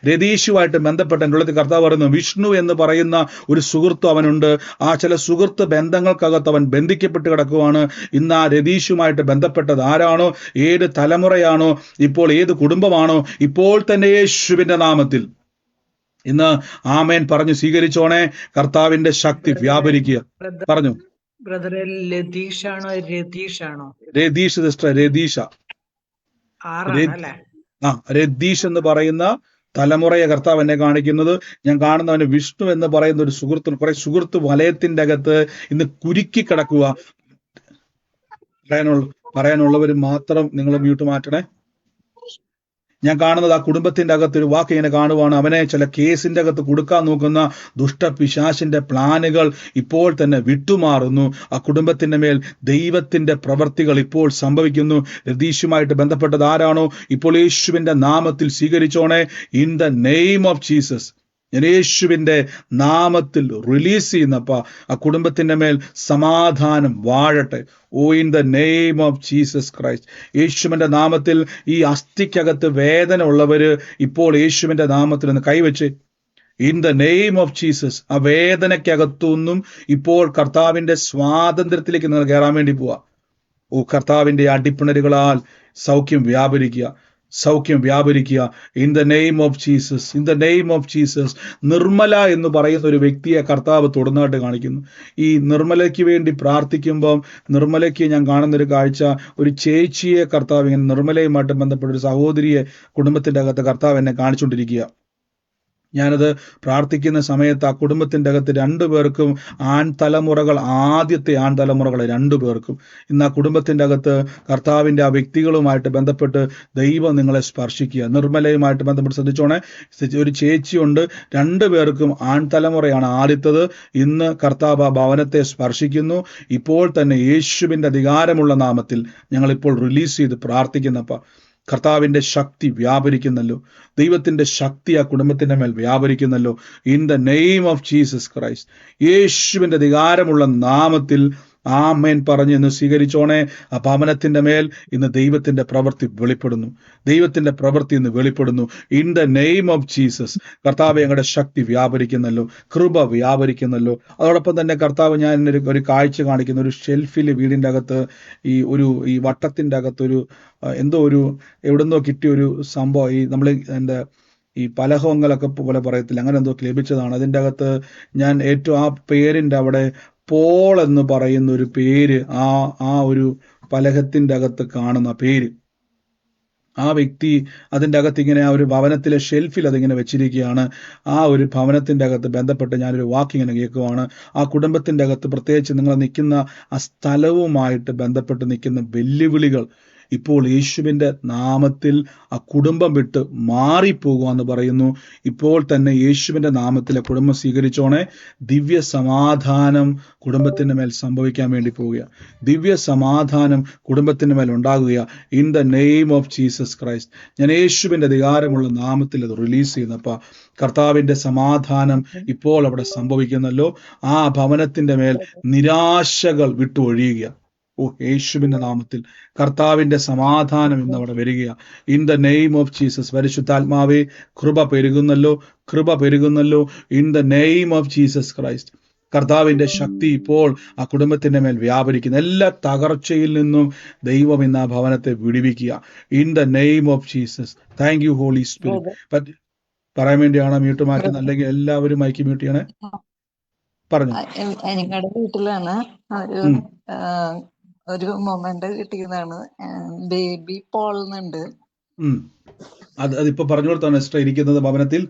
രതീഷുമായിട്ട് ബന്ധപ്പെട്ട് എന്നുള്ളതിൽ കർത്താവ് പറയുന്നു. വിഷ്ണു എന്ന് പറയുന്ന ഒരു സുഹൃത്ത് അവനുണ്ട്. ആ ചില സുഹൃത്ത് ബന്ധങ്ങൾക്കകത്ത് അവൻ ബന്ധിക്കപ്പെട്ട് കിടക്കുവാണ്. ഇന്ന് ആ രതീഷുമായിട്ട് ബന്ധപ്പെട്ടത് ആരാണോ, ഏത് തലമുറയാണോ, ഇപ്പോൾ ഏത് കുടുംബമാണോ, ഇപ്പോൾ തന്നെ യേശുവിന്റെ നാമത്തിൽ ഇന്ന് ആമേൻ പറഞ്ഞു സ്വീകരിച്ചോണേ. കർത്താവിന്റെ ശക്തി വ്യാപരിക്കുക. പറഞ്ഞു ബ്രദറെ, ലതീഷാണോ രതീഷാണോ? രതീഷ് സിസ്റ്റർ, രതീഷ. രതീഷ് എന്ന് പറയുന്ന തലമുറയെ കർത്താവ് എന്നെ കാണിക്കുന്നത്. ഞാൻ കാണുന്നവന് വിഷ്ണു എന്ന് പറയുന്ന ഒരു സുഹൃത്ത്, കുറെ സുഹൃത്ത് വലയത്തിന്റെ അകത്ത് ഇന്ന് കുരുക്കി കിടക്കുക. പറയാനുള്ളവർ മാത്രം നിങ്ങൾ മ്യൂട്ട് മാറ്റണേ. ഞാൻ കാണുന്നത് ആ കുടുംബത്തിന്റെ അകത്ത് ഒരു വാക്ക് ഇങ്ങനെ കാണുവാണ്. അവനെ ചില കേസിന്റെ അകത്ത് കൊടുക്കാൻ നോക്കുന്ന ദുഷ്ടപിശാചിന്റെ പ്ലാനുകൾ ഇപ്പോൾ തന്നെ വിട്ടുമാറുന്നു. ആ കുടുംബത്തിന്റെ മേൽ ദൈവത്തിന്റെ പ്രവർത്തികൾ ഇപ്പോൾ സംഭവിക്കുന്നു. രതീഷുമായിട്ട് ബന്ധപ്പെട്ടത് ആരാണോ, ഇപ്പോൾ യേശുവിന്റെ നാമത്തിൽ സ്വീകരിച്ചോണേ. In the name of Jesus, ഞാൻ യേശുവിന്റെ നാമത്തിൽ റിലീസ് ചെയ്യുന്നപ്പ ആ കുടുംബത്തിന്റെ മേൽ സമാധാനം വാഴട്ടെ. Oh in the name of Jesus Christ, യേശുവിന്റെ നാമത്തിൽ ഈ അസ്ഥിക്കകത്ത് വേദന ഉള്ളവര് ഇപ്പോൾ യേശുവിന്റെ നാമത്തിൽ ഒന്ന് കൈവച്ച് in the name of Jesus ആ വേദനയ്ക്കകത്തുനിന്നും ഇപ്പോൾ കർത്താവിന്റെ സ്വാതന്ത്ര്യത്തിലേക്ക് നിങ്ങൾ കയറാൻ വേണ്ടി പോവാ. ഓ കർത്താവിന്റെ അടിപ്പിണരുകളാൽ സൗഖ്യം വ്യാപരിക്കുക in the name of Jesus, in the name of Jesus. Nirmala എന്ന് പറയുന്ന ഒരു വ്യക്തിയെ കർത്താവ് തുടർന്നായിട്ട് കാണിക്കുന്നു. ഈ നിർമ്മലയ്ക്ക് വേണ്ടി പ്രാർത്ഥിക്കുമ്പം നിർമ്മലയ്ക്ക് ഞാൻ കാണുന്നൊരു കാഴ്ച, ഒരു ചേച്ചിയെ കർത്താവ് ഇങ്ങനെ നിർമ്മലയുമായിട്ട് ബന്ധപ്പെട്ട ഒരു സഹോദരിയെ കുടുംബത്തിന്റെ അകത്ത് കർത്താവ് എന്നെ കാണിച്ചുകൊണ്ടിരിക്കുക. ഞാനത് പ്രാർത്ഥിക്കുന്ന സമയത്ത് ആ കുടുംബത്തിൻ്റെ അകത്ത് രണ്ടുപേർക്കും ആദ്യത്തെ ആൺതലമുറകളെ രണ്ടുപേർക്കും ഇന്ന് ആ കുടുംബത്തിൻ്റെ അകത്ത് കർത്താവിൻ്റെ ആ വ്യക്തികളുമായിട്ട് ബന്ധപ്പെട്ട് ദൈവം നിങ്ങളെ സ്പർശിക്കുക. നിർമ്മലയുമായിട്ട് ബന്ധപ്പെട്ട് ശ്രദ്ധിച്ചോണേ. ഒരു ചേച്ചിയുണ്ട്, രണ്ടുപേർക്കും ആൺതലമുറയാണ് ആദ്യത്തത്. ഇന്ന് കർത്താവ് ആ ഭവനത്തെ സ്പർശിക്കുന്നു. ഇപ്പോൾ തന്നെ യേശുവിൻ്റെ അധികാരമുള്ള നാമത്തിൽ ഞങ്ങളിപ്പോൾ റിലീസ് ചെയ്ത് പ്രാർത്ഥിക്കുന്നപ്പ കർത്താവിൻ്റെ ശക്തി വ്യാപരിക്കുന്നല്ലോ. ദൈവത്തിൻ്റെ ശക്തി ആ കുടുംബത്തിൻ്റെ മേൽ വ്യാപരിക്കുന്നല്ലോ. In the name of Jesus Christ, യേശുവിൻ്റെ അധികാരമുള്ള നാമത്തിൽ ആമേൻ പറഞ്ഞ് ഇന്ന് സ്വീകരിച്ചോണേ. ആ ഭവനത്തിൻ്റെ മേൽ ഇന്ന് ദൈവത്തിൻ്റെ പ്രവൃത്തി വെളിപ്പെടുന്നു. ഇന്ന് വെളിപ്പെടുന്നു. In the name of Jesus കർത്താവ് ഞങ്ങളുടെ ശക്തി വ്യാപരിക്കുന്നല്ലോ, കൃപ വ്യാപരിക്കുന്നല്ലോ. അതോടൊപ്പം തന്നെ കർത്താവ് ഞാൻ ഒരു കാഴ്ച കാണിക്കുന്ന ഒരു ഷെൽഫിൽ വീടിൻ്റെ അകത്ത് ഈ വട്ടത്തിൻ്റെ അകത്തൊരു എവിടെന്നോ കിട്ടിയൊരു സംഭവം, നമ്മൾ എൻ്റെ ഈ പലഹങ്ങളൊക്കെ പോലെ പറയത്തില്ല, അങ്ങനെ എന്തോ ലഭിച്ചതാണ്. അതിൻ്റെ അകത്ത് ഞാൻ ഏറ്റവും ആ പേരിൻ്റെ അവിടെ പോൾ എന്ന് പറയുന്ന ഒരു പേര് ആ ഒരു പലകത്തിൻ്റെ അകത്ത് കാണുന്ന പേര്, ആ വ്യക്തി അതിൻ്റെ അകത്ത് ഇങ്ങനെ ആ ഒരു ഭവനത്തിലെ ഷെൽഫിൽ അതിങ്ങനെ വെച്ചിരിക്കുകയാണ്. ആ ഒരു ഭവനത്തിൻ്റെ അകത്ത് ബന്ധപ്പെട്ട് ഞാനൊരു വാക്കിങ്ങനെ കേൾക്കുവാണ്. ആ കുടുംബത്തിൻ്റെ അകത്ത് പ്രത്യേകിച്ച് നിങ്ങൾ നിൽക്കുന്ന ആ സ്ഥലവുമായിട്ട് ബന്ധപ്പെട്ട് നിൽക്കുന്ന വെല്ലുവിളികൾ ഇപ്പോൾ യേശുവിൻ്റെ നാമത്തിൽ ആ കുടുംബം വിട്ട് മാറിപ്പോകുക എന്ന് പറയുന്നു. ഇപ്പോൾ തന്നെ യേശുവിൻ്റെ നാമത്തിൽ ആ കുടുംബം സ്വീകരിച്ചോണേ. ദിവ്യ സമാധാനം കുടുംബത്തിൻ്റെ മേൽ സംഭവിക്കാൻ വേണ്ടി പോവുക. ദിവ്യ സമാധാനം കുടുംബത്തിൻ്റെ മേൽ ഉണ്ടാകുക. In the name of Jesus Christ. ഞാൻ യേശുവിൻ്റെ അധികാരമുള്ള നാമത്തിൽ അത് റിലീസ് ചെയ്യുന്നപ്പോൾ കർത്താവിൻ്റെ സമാധാനം ഇപ്പോൾ അവിടെ സംഭവിക്കുന്നല്ലോ. ആ ഭവനത്തിൻ്റെ മേൽ നിരാശകൾ വിട്ടൊഴിയുക. ഓ, യേശുവിൻ്റെ നാമത്തിൽ കർത്താവിൻ്റെ സമാധാനം ഇന്ന് അവിടെ വരിക. In the name of Jesus. പരിശുദ്ധാത്മാവേ, കൃപ പെരുകുന്നല്ലോ, കൃപ പെരുകുന്നല്ലോ. In the name of Jesus Christ. കർത്താവിൻ്റെ ശക്തി ഇപ്പോൾ ആ കുടുംബത്തിൻ്റെ മേൽ വ്യാപരിക്കുന്നു. എല്ലാ തകർച്ചയിൽ നിന്നും ദൈവം ഇന്ന് ആ ഭവനത്തെ വിടുവിക്കുക. In the name of Jesus. Thank you Holy Spirit. പറയാൻ വേണ്ടിയാണ് മ്യൂട്ട് മാറ്റുന്നത്, അല്ലെങ്കിൽ എല്ലാവരും മൈക്ക് മ്യൂട്ട് ചെയ്യണേ. പറഞ്ഞു. ഞങ്ങളുടെ വീട്ടിലാണ് ഉം. ഒരു മൊമെന്റ് കിട്ടിയതാണ്. ബേബി പോളുന്നുണ്ട്. അതിപ്പോ പറഞ്ഞു കൊടുത്താണ് സിസ്റ്റർ ഇരിക്കുന്നത് ഭവനത്തിൽ.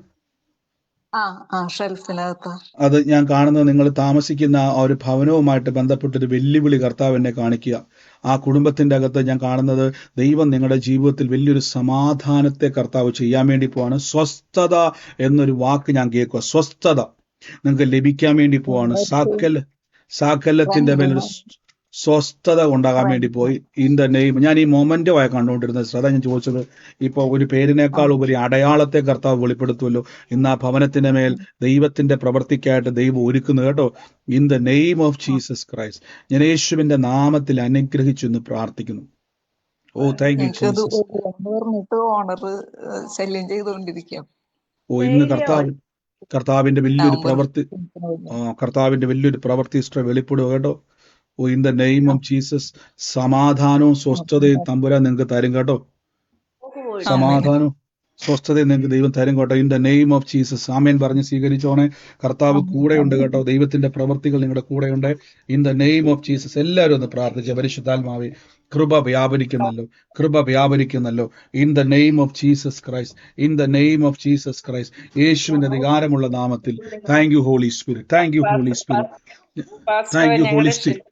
ഷെൽഫിനകത്ത് അത് ഞാൻ കാണുന്നത് നിങ്ങൾ താമസിക്കുന്ന ആ ഒരു ഭവനവുമായിട്ട് ബന്ധപ്പെട്ടൊരു വെല്ലുവിളി കർത്താവ് എന്നെ കാണിക്കുക. ആ കുടുംബത്തിന്റെ അകത്ത് ഞാൻ കാണുന്നത് ദൈവം നിങ്ങളുടെ ജീവിതത്തിൽ വലിയൊരു സമാധാനത്തെ കർത്താവ് ചെയ്യാൻ വേണ്ടി പോവാണ്. സ്വസ്ഥത എന്നൊരു വാക്ക് ഞാൻ കേൾക്കുക. സ്വസ്ഥത നിങ്ങൾക്ക് ലഭിക്കാൻ വേണ്ടി പോവാണ്. സാക്കല്യത്തിന്റെ മേലൊരു സ്വസ്ഥത ഉണ്ടാകാൻ വേണ്ടി പോയി. In the name. ഞാൻ ഈ മൊമെന്റുമായി കണ്ടുകൊണ്ടിരുന്നത് ശ്രദ്ധ ഞാൻ ചോദിച്ചത്, ഇപ്പൊ ഒരു പേരിനേക്കാൾ ഉപരി അടയാളത്തെ കർത്താവ് വെളിപ്പെടുത്തുമല്ലോ. ഇന്ന് ആ ഭവനത്തിന്റെ മേൽ ദൈവത്തിന്റെ പ്രവർത്തിക്കായിട്ട് ദൈവം ഒരുക്കുന്നു കേട്ടോ. In the name of Jesus Christ. ഞാൻ യേശുവിന്റെ നാമത്തിൽ അനുഗ്രഹിച്ചു എന്ന് പ്രാർത്ഥിക്കുന്നു. ഓ, താങ്ക് യു ജീസസ്. ഓണർ ശല്യം ചെയ്തുകൊണ്ടിരിക്കാം. ഓ, ഇന്ന് കർത്താവിന്റെ വലിയൊരു പ്രവൃത്തി, കർത്താവിന്റെ വലിയൊരു പ്രവൃത്തി ഇഷ്ടം വെളിപ്പെടുക കേട്ടോ. Oh, in the name of Jesus. സമാധാനവും സ്വസ്ഥതയും തമ്പുരാൻ നിങ്ങൾക്ക് തരും കേട്ടോ. സമാധാനവും സ്വസ്ഥതയും നിങ്ങൾക്ക് ദൈവം തരും കേട്ടോ. In the name of Jesus. ആമേൻ പറഞ്ഞ് സ്വീകരിച്ചോണേ. കർത്താവ് കൂടെയുണ്ട് കേട്ടോ. ദൈവത്തിന്റെ പ്രവൃത്തികൾ നിങ്ങളുടെ കൂടെയുണ്ട്. In the name of Jesus. എല്ലാവരും ഒന്ന് പ്രാർത്ഥിച്ച പരിശുദ്ധാത്മാവേ, കൃപ വ്യാപരിക്കുന്നല്ലോ, കൃപ വ്യാപരിക്കുന്നല്ലോ. In the name of Jesus Christ. In the name of Jesus Christ. യേശുവിന്റെ അധികാരമുള്ള നാമത്തിൽ. Thank you Holy Spirit. Thank you Holy Spirit. Thank you Holy Spirit.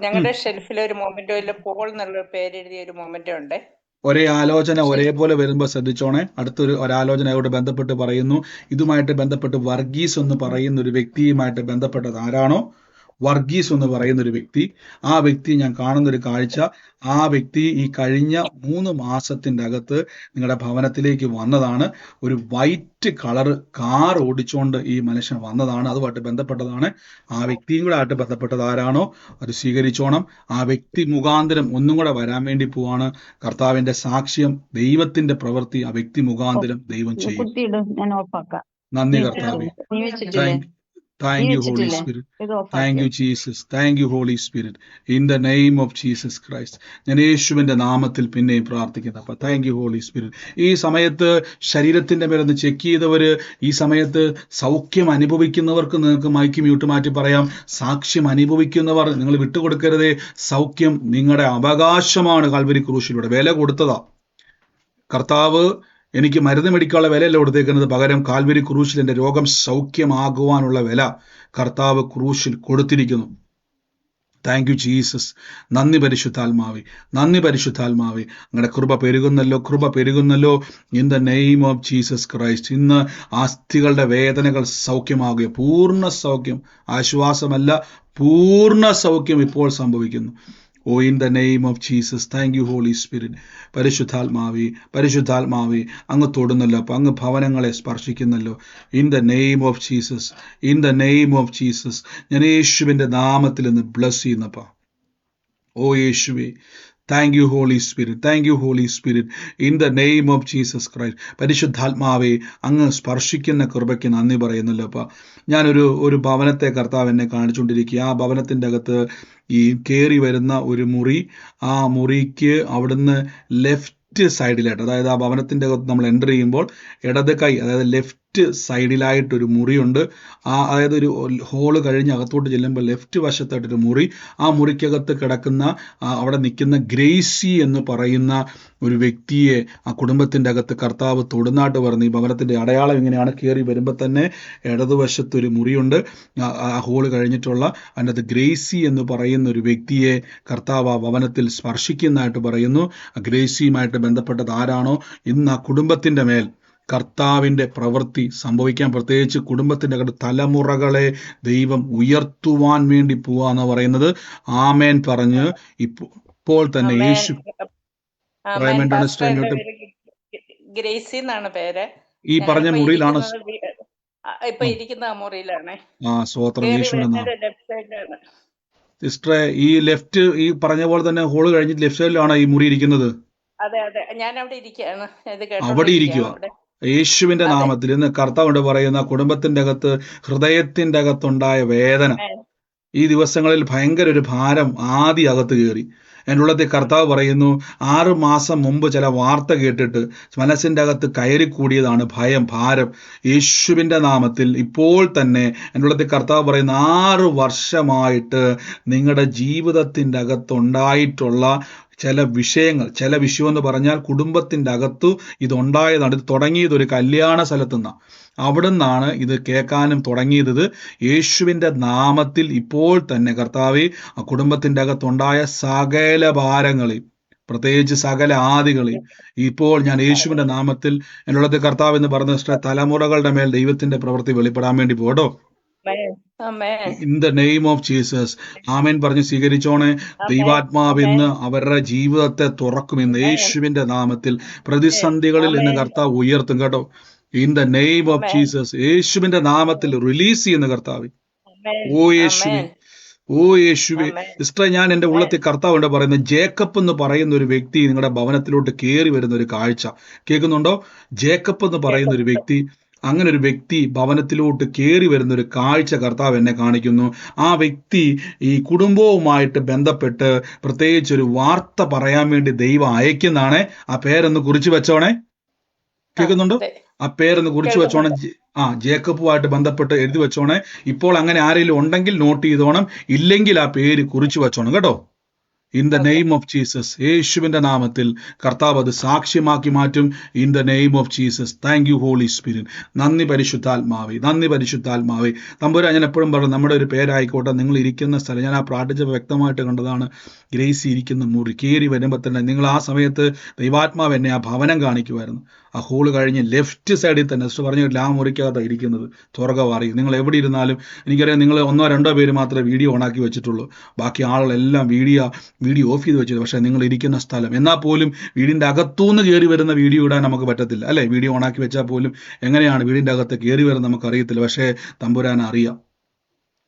ഞങ്ങളുടെ ഷെൽഫിൽ ഒരു മൊമെന്റോ പോൾ എന്നുള്ള പേര് എഴുതിയ ഒരു മൊമെന്റോ ഉണ്ട്. ഒരേ ആലോചന ഒരേപോലെ വരുമ്പോൾ ശ്രദ്ധിച്ചോണേ. അടുത്തൊരു ഒരാലോചനയോട് ബന്ധപ്പെട്ട് പറയുന്നു. ഇതുമായിട്ട് ബന്ധപ്പെട്ട് വർഗീസ് എന്ന് പറയുന്ന ഒരു വ്യക്തിയുമായിട്ട് ബന്ധപ്പെട്ടത് ആരാണോ, വർഗീസ് എന്ന് പറയുന്ന ഒരു വ്യക്തി, ആ വ്യക്തി ഞാൻ കാണുന്നൊരു കാഴ്ച, ആ വ്യക്തി ഈ കഴിഞ്ഞ 3 മാസത്തിൻ്റെ അകത്ത് നിങ്ങളുടെ ഭവനത്തിലേക്ക് വന്നതാണ്. ഒരു വൈറ്റ് കളർ കാർ ഓടിച്ചുകൊണ്ട് ഈ മനുഷ്യൻ വന്നതാണ്. അതുമായിട്ട് ബന്ധപ്പെട്ടതാണ്. ആ വ്യക്തിയും കൂടെ ആയിട്ട് ബന്ധപ്പെട്ടത് ആരാണോ അത് സ്വീകരിച്ചോണം. ആ വ്യക്തി മുഖാന്തരം ഒന്നും കൂടെ വരാൻ വേണ്ടി പോവാണ്. കർത്താവിന്റെ സാക്ഷ്യം, ദൈവത്തിന്റെ പ്രവൃത്തി ആ വ്യക്തി മുഖാന്തരം ദൈവം ചെയ്യും. നന്ദി കർത്താവേ. Thank you, Holy Spirit. Thank you, Jesus. Thank you, Holy Spirit. In the name of Jesus Christ. ഞാൻ യേശുവിന്റെ നാമത്തിൽ പിന്നെയും പ്രാർത്ഥിക്കുന്നു. അപ്പൊ താങ്ക് യു ഹോളി സ്പിരിറ്റ്. ഈ സമയത്ത് ശരീരത്തിന്റെ മേലൊന്ന് ചെക്ക് ചെയ്തവര്, ഈ സമയത്ത് സൗഖ്യം അനുഭവിക്കുന്നവർക്ക് നിങ്ങൾക്ക് മൈക്ക് മ്യൂട്ട് മാറ്റി പറയാം. സാക്ഷ്യം അനുഭവിക്കുന്നവർ നിങ്ങൾ വിട്ടുകൊടുക്കരുതേ. സൗഖ്യം നിങ്ങളുടെ അവകാശമാണ്. കാൽവരി ക്രൂശിലൂടെ വില കൊടുത്തതാ കർത്താവ്. എനിക്ക് മരുന്ന് മേടിക്കാനുള്ള വിലയല്ല കൊടുത്തേക്കുന്നത്, പകരം കാൽവരി ക്രൂശിൽ എൻ്റെ രോഗം സൗഖ്യമാകുവാനുള്ള വില കർത്താവ് ക്രൂശിൽ കൊടുത്തിരിക്കുന്നു. Thank you Jesus. നന്ദി പരിശുദ്ധാത്മാവേ, നന്ദി പരിശുദ്ധാത്മാവേ. അങ്ങയുടെ കൃപ പെരുകുന്നല്ലോ, കൃപ പെരുകുന്നല്ലോ. In the name of Jesus Christ. ഇന്ന് അസ്ഥികളുടെ വേദനകൾ സൗഖ്യമാകുക. പൂർണ്ണ സൗഖ്യം, ആശ്വാസമല്ല, പൂർണ്ണ സൗഖ്യം ഇപ്പോൾ സംഭവിക്കുന്നു. Oh, in the name of Jesus. Thank you Holy Spirit. പരിശുദ്ധാത്മാവേ, പരിശുദ്ധാത്മാവേ, അങ്ങ് തൊടുന്നല്ലോ. അപ്പം അങ്ങ് ഭവനങ്ങളെ സ്പർശിക്കുന്നല്ലോ. In the name of Jesus. In the name of Jesus. ഞാൻ യേശുവിൻ്റെ നാമത്തിൽ നിന്ന് ബ്ലസ് ചെയ്യുന്നപ്പാ. ഓ യേശുവേ, thank you Holy Spirit. Thank you Holy Spirit. In the name of Jesus Christ. പരിശുദ്ധാത്മാവേ, അങ്ങ് സ്പർശിക്കുന്ന കൃപയ്ക്ക് നന്ദി പറയുന്നല്ലോ അപ്പാ. ഞാനൊരു ഭവനത്തെ കർത്താവ് എന്നെ കാണിച്ചുകൊണ്ടിരിക്കുക. ആ ഭവനത്തിൻ്റെ അകത്ത് ഈ കയറി വരുന്ന ഒരു മുറി, ആ മുറിക്ക് അവിടുന്ന് ലെഫ്റ്റ് സൈഡിലായിട്ട്, അതായത് ആ ഭവനത്തിൻ്റെ അകത്ത് നമ്മൾ എൻ്റർ ചെയ്യുമ്പോൾ ഇടത് കൈ, അതായത് ലെഫ്റ്റ് ലെഫ്റ്റ് സൈഡിലായിട്ടൊരു മുറിയുണ്ട്. അതായത് ഒരു ഹോള് കഴിഞ്ഞ് അകത്തോട്ട് ചെല്ലുമ്പോൾ ലെഫ്റ്റ് വശത്തായിട്ടൊരു മുറി. ആ മുറിക്കകത്ത് കിടക്കുന്ന അവിടെ നിൽക്കുന്ന ഗ്രേസി എന്ന് പറയുന്ന ഒരു വ്യക്തിയെ ആ കുടുംബത്തിൻ്റെ അകത്ത് കർത്താവ് തൊടുന്നാട്ട് പറഞ്ഞു. ഈ ഭവനത്തിൻ്റെ അടയാളം ഇങ്ങനെയാണ്. കയറി വരുമ്പോൾ തന്നെ ഇടതുവശത്തൊരു മുറിയുണ്ട്. ആ ഹോള് കഴിഞ്ഞിട്ടുള്ള അതിനകത്ത് ഗ്രേസി എന്ന് പറയുന്ന ഒരു വ്യക്തിയെ കർത്താവ് ആ ഭവനത്തിൽ സ്പർശിക്കുന്നതായിട്ട് പറയുന്നു. ഗ്രേസിയുമായിട്ട് ബന്ധപ്പെട്ടത് ആരാണോ ഇന്ന് ആ കുടുംബത്തിൻ്റെ മേൽ കർത്താവിൻ്റെ പ്രവൃത്തി സംഭവിക്കാൻ, പ്രത്യേകിച്ച് കുടുംബത്തിൻ്റെ അകത്ത് തലമുറകളെ ദൈവം ഉയർത്തുവാൻ വേണ്ടി പോവാന്ന് പറയുന്നത്. ആമേൻ പറഞ്ഞ് ഇപ്പോൾ തന്നെ യേശു ഗ്രേസി എന്നാണ് പേര്. ഈ പറഞ്ഞ മുറിയിലാണ് ഇപ്പൊ ഇരിക്കുന്ന മുറിയിലാണ്. സ്വോത്രം യേശുവിന്റെ സിസ്റ്ററെ, ഈ ലെഫ്റ്റ് ഈ പറഞ്ഞ പോലെ തന്നെ ഹോള് കഴിഞ്ഞിട്ട് ലെഫ്റ്റ് സൈഡിലാണ് ഈ മുറി ഇരിക്കുന്നത്. അതെ അതെ, ഞാൻ അവിടെ ഇരിക്കുകയാണ്. അവിടെ ഇരിക്കുക. യേശുവിന്റെ നാമത്തിൽ ഇന്ന് കർത്താവ് പറയുന്ന കുടുംബത്തിന്റെ അകത്ത് ഹൃദയത്തിന്റെ അകത്തുണ്ടായ വേദന, ഈ ദിവസങ്ങളിൽ ഭയങ്കര ഒരു ഭാരം ആദ്യം അകത്ത് കയറി. എൻ്റെ ഉള്ളത്തിൽ കർത്താവ് പറയുന്നു, 6 മാസം മുമ്പ് ചില വാർത്ത കേട്ടിട്ട് മനസ്സിൻ്റെ അകത്ത് കയറിക്കൂടിയതാണ് ഭയം, ഭാരം. യേശുവിൻ്റെ നാമത്തിൽ ഇപ്പോൾ തന്നെ എൻ്റെ ഉള്ളത്തിൽ കർത്താവ് പറയുന്നു, 6 വർഷമായിട്ട് നിങ്ങളുടെ ജീവിതത്തിൻ്റെ അകത്തുണ്ടായിട്ടുള്ള ചില വിഷയങ്ങൾ, ചില വിഷയം എന്ന് പറഞ്ഞാൽ കുടുംബത്തിൻ്റെ അകത്തു ഇതുണ്ടായതാണ്. ഇത് തുടങ്ങിയത് ഒരു കല്യാണ സ്ഥലത്തു നിന്നാണ്. അവിടെ നിന്നാണ് ഇത് കേൾക്കാനും തുടങ്ങിയത്. യേശുവിൻ്റെ നാമത്തിൽ ഇപ്പോൾ തന്നെ കർത്താവേ ആ കുടുംബത്തിൻ്റെ അകത്തുണ്ടായ സകല ഭാരങ്ങളെയും, പ്രത്യേകിച്ച് സകല ആദികളെയും ഇപ്പോൾ ഞാൻ യേശുവിൻ്റെ നാമത്തിൽ എന്നുള്ളത് കർത്താവ് എന്ന് പറഞ്ഞ തലമുറകളുടെ മേൽ ദൈവത്തിന്റെ പ്രവൃത്തി വെളിപ്പെടാൻ വേണ്ടി പോട്ടോ. In the name of Jesus ആമേൻ പറഞ്ഞ് സ്വീകരിച്ചോണേ. ദൈവാത്മാവ് ഇന്ന് അവരുടെ ജീവിതത്തെ തുറക്കും. ഇന്ന് യേശുവിന്റെ നാമത്തിൽ പ്രതിസന്ധികളിൽ ഇന്ന് കർത്താവ് ഉയർത്തും കേട്ടോ. In the name of Jesus യേശുവിന്റെ നാമത്തിൽ റിലീസ് ചെയ്യുന്ന കർത്താവ്. ഓ യേശുവേ, ഓ യേശുവേ. സിസ്റ്റർ, ഞാൻ എൻ്റെ ഉള്ളത്തിൽ കർത്താവ് പറയുന്നത്, ജേക്കബ് എന്ന് പറയുന്ന ഒരു വ്യക്തി നിങ്ങളുടെ ഭവനത്തിലോട്ട് കയറി വരുന്ന ഒരു കാഴ്ച കേൾക്കുന്നുണ്ടോ? ജേക്കബ് എന്ന് പറയുന്ന ഒരു വ്യക്തി, അങ്ങനെ ഒരു വ്യക്തി ഭവനത്തിലോട്ട് കയറി വരുന്ന ഒരു കാഴ്ച കർത്താവ് എന്നെ കാണിക്കുന്നു. ആ വ്യക്തി ഈ കുടുംബവുമായിട്ട് ബന്ധപ്പെട്ട് പ്രത്യേകിച്ച് ഒരു വാർത്ത പറയാൻ വേണ്ടി ദൈവം അയക്കുന്നതാണ്. ആ പേരൊന്ന് കുറിച്ച് വെച്ചോണേ. കേൾക്കുന്നുണ്ടോ? ആ പേരൊന്ന് കുറിച്ച് വെച്ചോണം. ജേക്കബുമായിട്ട് ബന്ധപ്പെട്ട് എഴുതി വെച്ചോണേ. ഇപ്പോൾ അങ്ങനെ ആരെങ്കിലും ഉണ്ടെങ്കിൽ നോട്ട് ചെയ്തോണം, ഇല്ലെങ്കിൽ ആ പേര് കുറിച്ച് വെച്ചോണം കേട്ടോ. In the name of Jesus യേശുവിന്റെ നാമത്തിൽ കർത്താവ് അത് സാക്ഷ്യമാക്കി മാറ്റും. In the name of Jesus. Thank you Holy Spirit. നന്ദി പരിശുദ്ധാത്മാവേ, നന്ദി പരിശുദ്ധാത്മാവേ. തമ്പുരാ, ഞാൻ എപ്പോഴും പറഞ്ഞു, നമ്മുടെ ഒരു പേരായിക്കോട്ടെ, നിങ്ങൾ ഇരിക്കുന്ന സ്ഥലം, ഞാൻ ആ പ്രാർത്ഥിച്ചപ്പോൾ വ്യക്തമായിട്ട് കണ്ടതാണ്. ഗ്രേസി ഇരിക്കുന്ന മുറി കയറി വരുമ്പോൾ തന്നെ നിങ്ങൾ ആ സമയത്ത് ദൈവാത്മാവ് എന്നെ ആ ഭവനം കാണിക്കുമായിരുന്നു. ആ ഹോള് കഴിഞ്ഞ് ലെഫ്റ്റ് സൈഡിൽ തന്നെ സിസ്റ്റർ പറഞ്ഞിട്ടില്ല, ആ മുറിക്കകത്താണ് ഇരിക്കുന്നത്. തുറകവാറി നിങ്ങൾ എവിടെ ഇരുന്നാലും എനിക്കറിയാം, നിങ്ങൾ 1-2 പേര് മാത്രമേ വീഡിയോ ഓണാക്കി വെച്ചിട്ടുള്ളൂ. ബാക്കി ആളുകളെല്ലാം വീഡിയോ ഓഫ് ചെയ്ത് വെച്ചത്. പക്ഷേ നിങ്ങൾ ഇരിക്കുന്ന സ്ഥലം, എന്നാൽ പോലും വീടിൻ്റെ അകത്തുനിന്ന് കയറി വരുന്ന വീഡിയോ ഇടാൻ നമുക്ക് പറ്റത്തില്ല അല്ലേ? വീഡിയോ ഓണാക്കി വെച്ചാൽ പോലും എങ്ങനെയാണ് വീടിൻ്റെ അകത്ത് കയറി വരുന്നത് നമുക്കറിയത്തില്ല. പക്ഷേ തമ്പുരാൻ അറിയാം.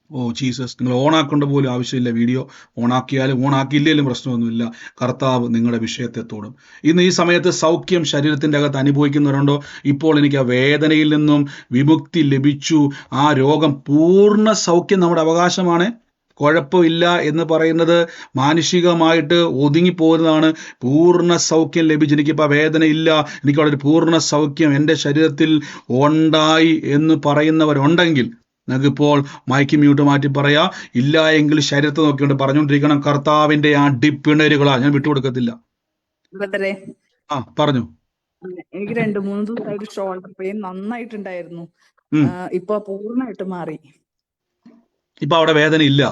ഓ ജീസസ്, നിങ്ങൾ ഓണാക്കേണ്ട പോലും ആവശ്യമില്ല. വീഡിയോ ഓണാക്കിയാലും ഓണാക്കിയില്ലേലും പ്രശ്നമൊന്നുമില്ല. കർത്താവ് നിങ്ങളുടെ വിഷയത്തെ തോടും. ഇന്ന് ഈ സമയത്ത് സൗഖ്യം ശരീരത്തിൻ്റെ അകത്ത് അനുഭവിക്കുന്നവരുണ്ടോ? ഇപ്പോൾ എനിക്ക് ആ വേദനയിൽ നിന്നും വിമുക്തി ലഭിച്ചു. ആ രോഗം പൂർണ്ണ സൗഖ്യം നമ്മുടെ അവകാശമാണ്. കുഴപ്പമില്ല എന്ന് പറയുന്നത് മാനുഷികമായിട്ട് ഒതുങ്ങിപ്പോകുന്നതാണ്. പൂർണ്ണ സൗഖ്യം ലഭിച്ചു. എനിക്കിപ്പോൾ വേദന ഇല്ല, എനിക്കവിടെ ഒരു പൂർണ്ണ സൗഖ്യം എൻ്റെ ശരീരത്തിൽ ഉണ്ടായി എന്ന് പറയുന്നവരുണ്ടെങ്കിൽ നമുക്കിപ്പോൾ മൈക്ക് മ്യൂട്ട് മാറ്റി പറയാ. ഇല്ല എങ്കിൽ ശരീരത്തെ നോക്കിക്കൊണ്ട് പറഞ്ഞുകൊണ്ടിരിക്കണം, കർത്താവിന്റെ ആ ഡിപ്പിണരുകളാ ഞാൻ വിട്ടുകൊടുക്കത്തില്ല. പറഞ്ഞു. എനിക്ക് 2-3 ദിവസമായിട്ട് ഷോൾഡർ പെയിൻ നന്നായിട്ടുണ്ടായിരുന്നു. ഇപ്പൊ പൂർണ്ണമായിട്ട് മാറി. ഇപ്പൊ അവിടെ വേദന ഇല്ല.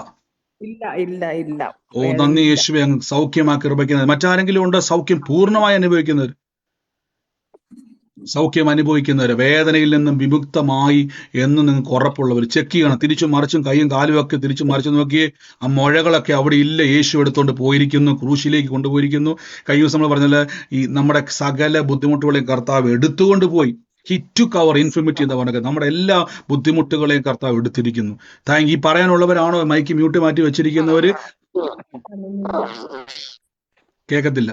ഇല്ല. ഓ നന്ദി യേശുവേ, സൗഖ്യമാക്കി കൃപയ്ക്കുന്നത്. മറ്റാരെങ്കിലും ഉണ്ടോ സൗഖ്യം പൂർണ്ണമായി അനുഭവിക്കുന്നവർ? സൗഖ്യം അനുഭവിക്കുന്നവർ, വേദനയിൽ നിന്നും വിമുക്തമായി എന്ന് നിങ്ങൾക്ക് ഉറപ്പുള്ളവർ ചെക്ക് ചെയ്യണം. തിരിച്ചും മറിച്ചും കൈയും കാലും ഒക്കെ തിരിച്ചും മറിച്ചു നോക്കിയേ. ആ മുഴകളൊക്കെ അവിടെ ഇല്ല, യേശു എടുത്തുകൊണ്ട് പോയിരിക്കുന്നു, ക്രൂശിലേക്ക് കൊണ്ടുപോയിരിക്കുന്നു. കഴിഞ്ഞ ദിവസം നമ്മൾ പറഞ്ഞാൽ ഈ നമ്മുടെ സകല ബുദ്ധിമുട്ടുകളെയും കർത്താവ് എടുത്തുകൊണ്ട് പോയി. ഹി ടുക്ക് അവർ ഇൻഫിമിറ്റി എന്ന് പറഞ്ഞത് നമ്മുടെ എല്ലാ ബുദ്ധിമുട്ടുകളെയും കർത്താവ് എടുത്തിരിക്കുന്നു. ഈ പറയാനുള്ളവരാണോ മൈക്ക് മ്യൂട്ട് മാറ്റി വെച്ചിരിക്കുന്നവര്? കേൾക്കത്തില്ല.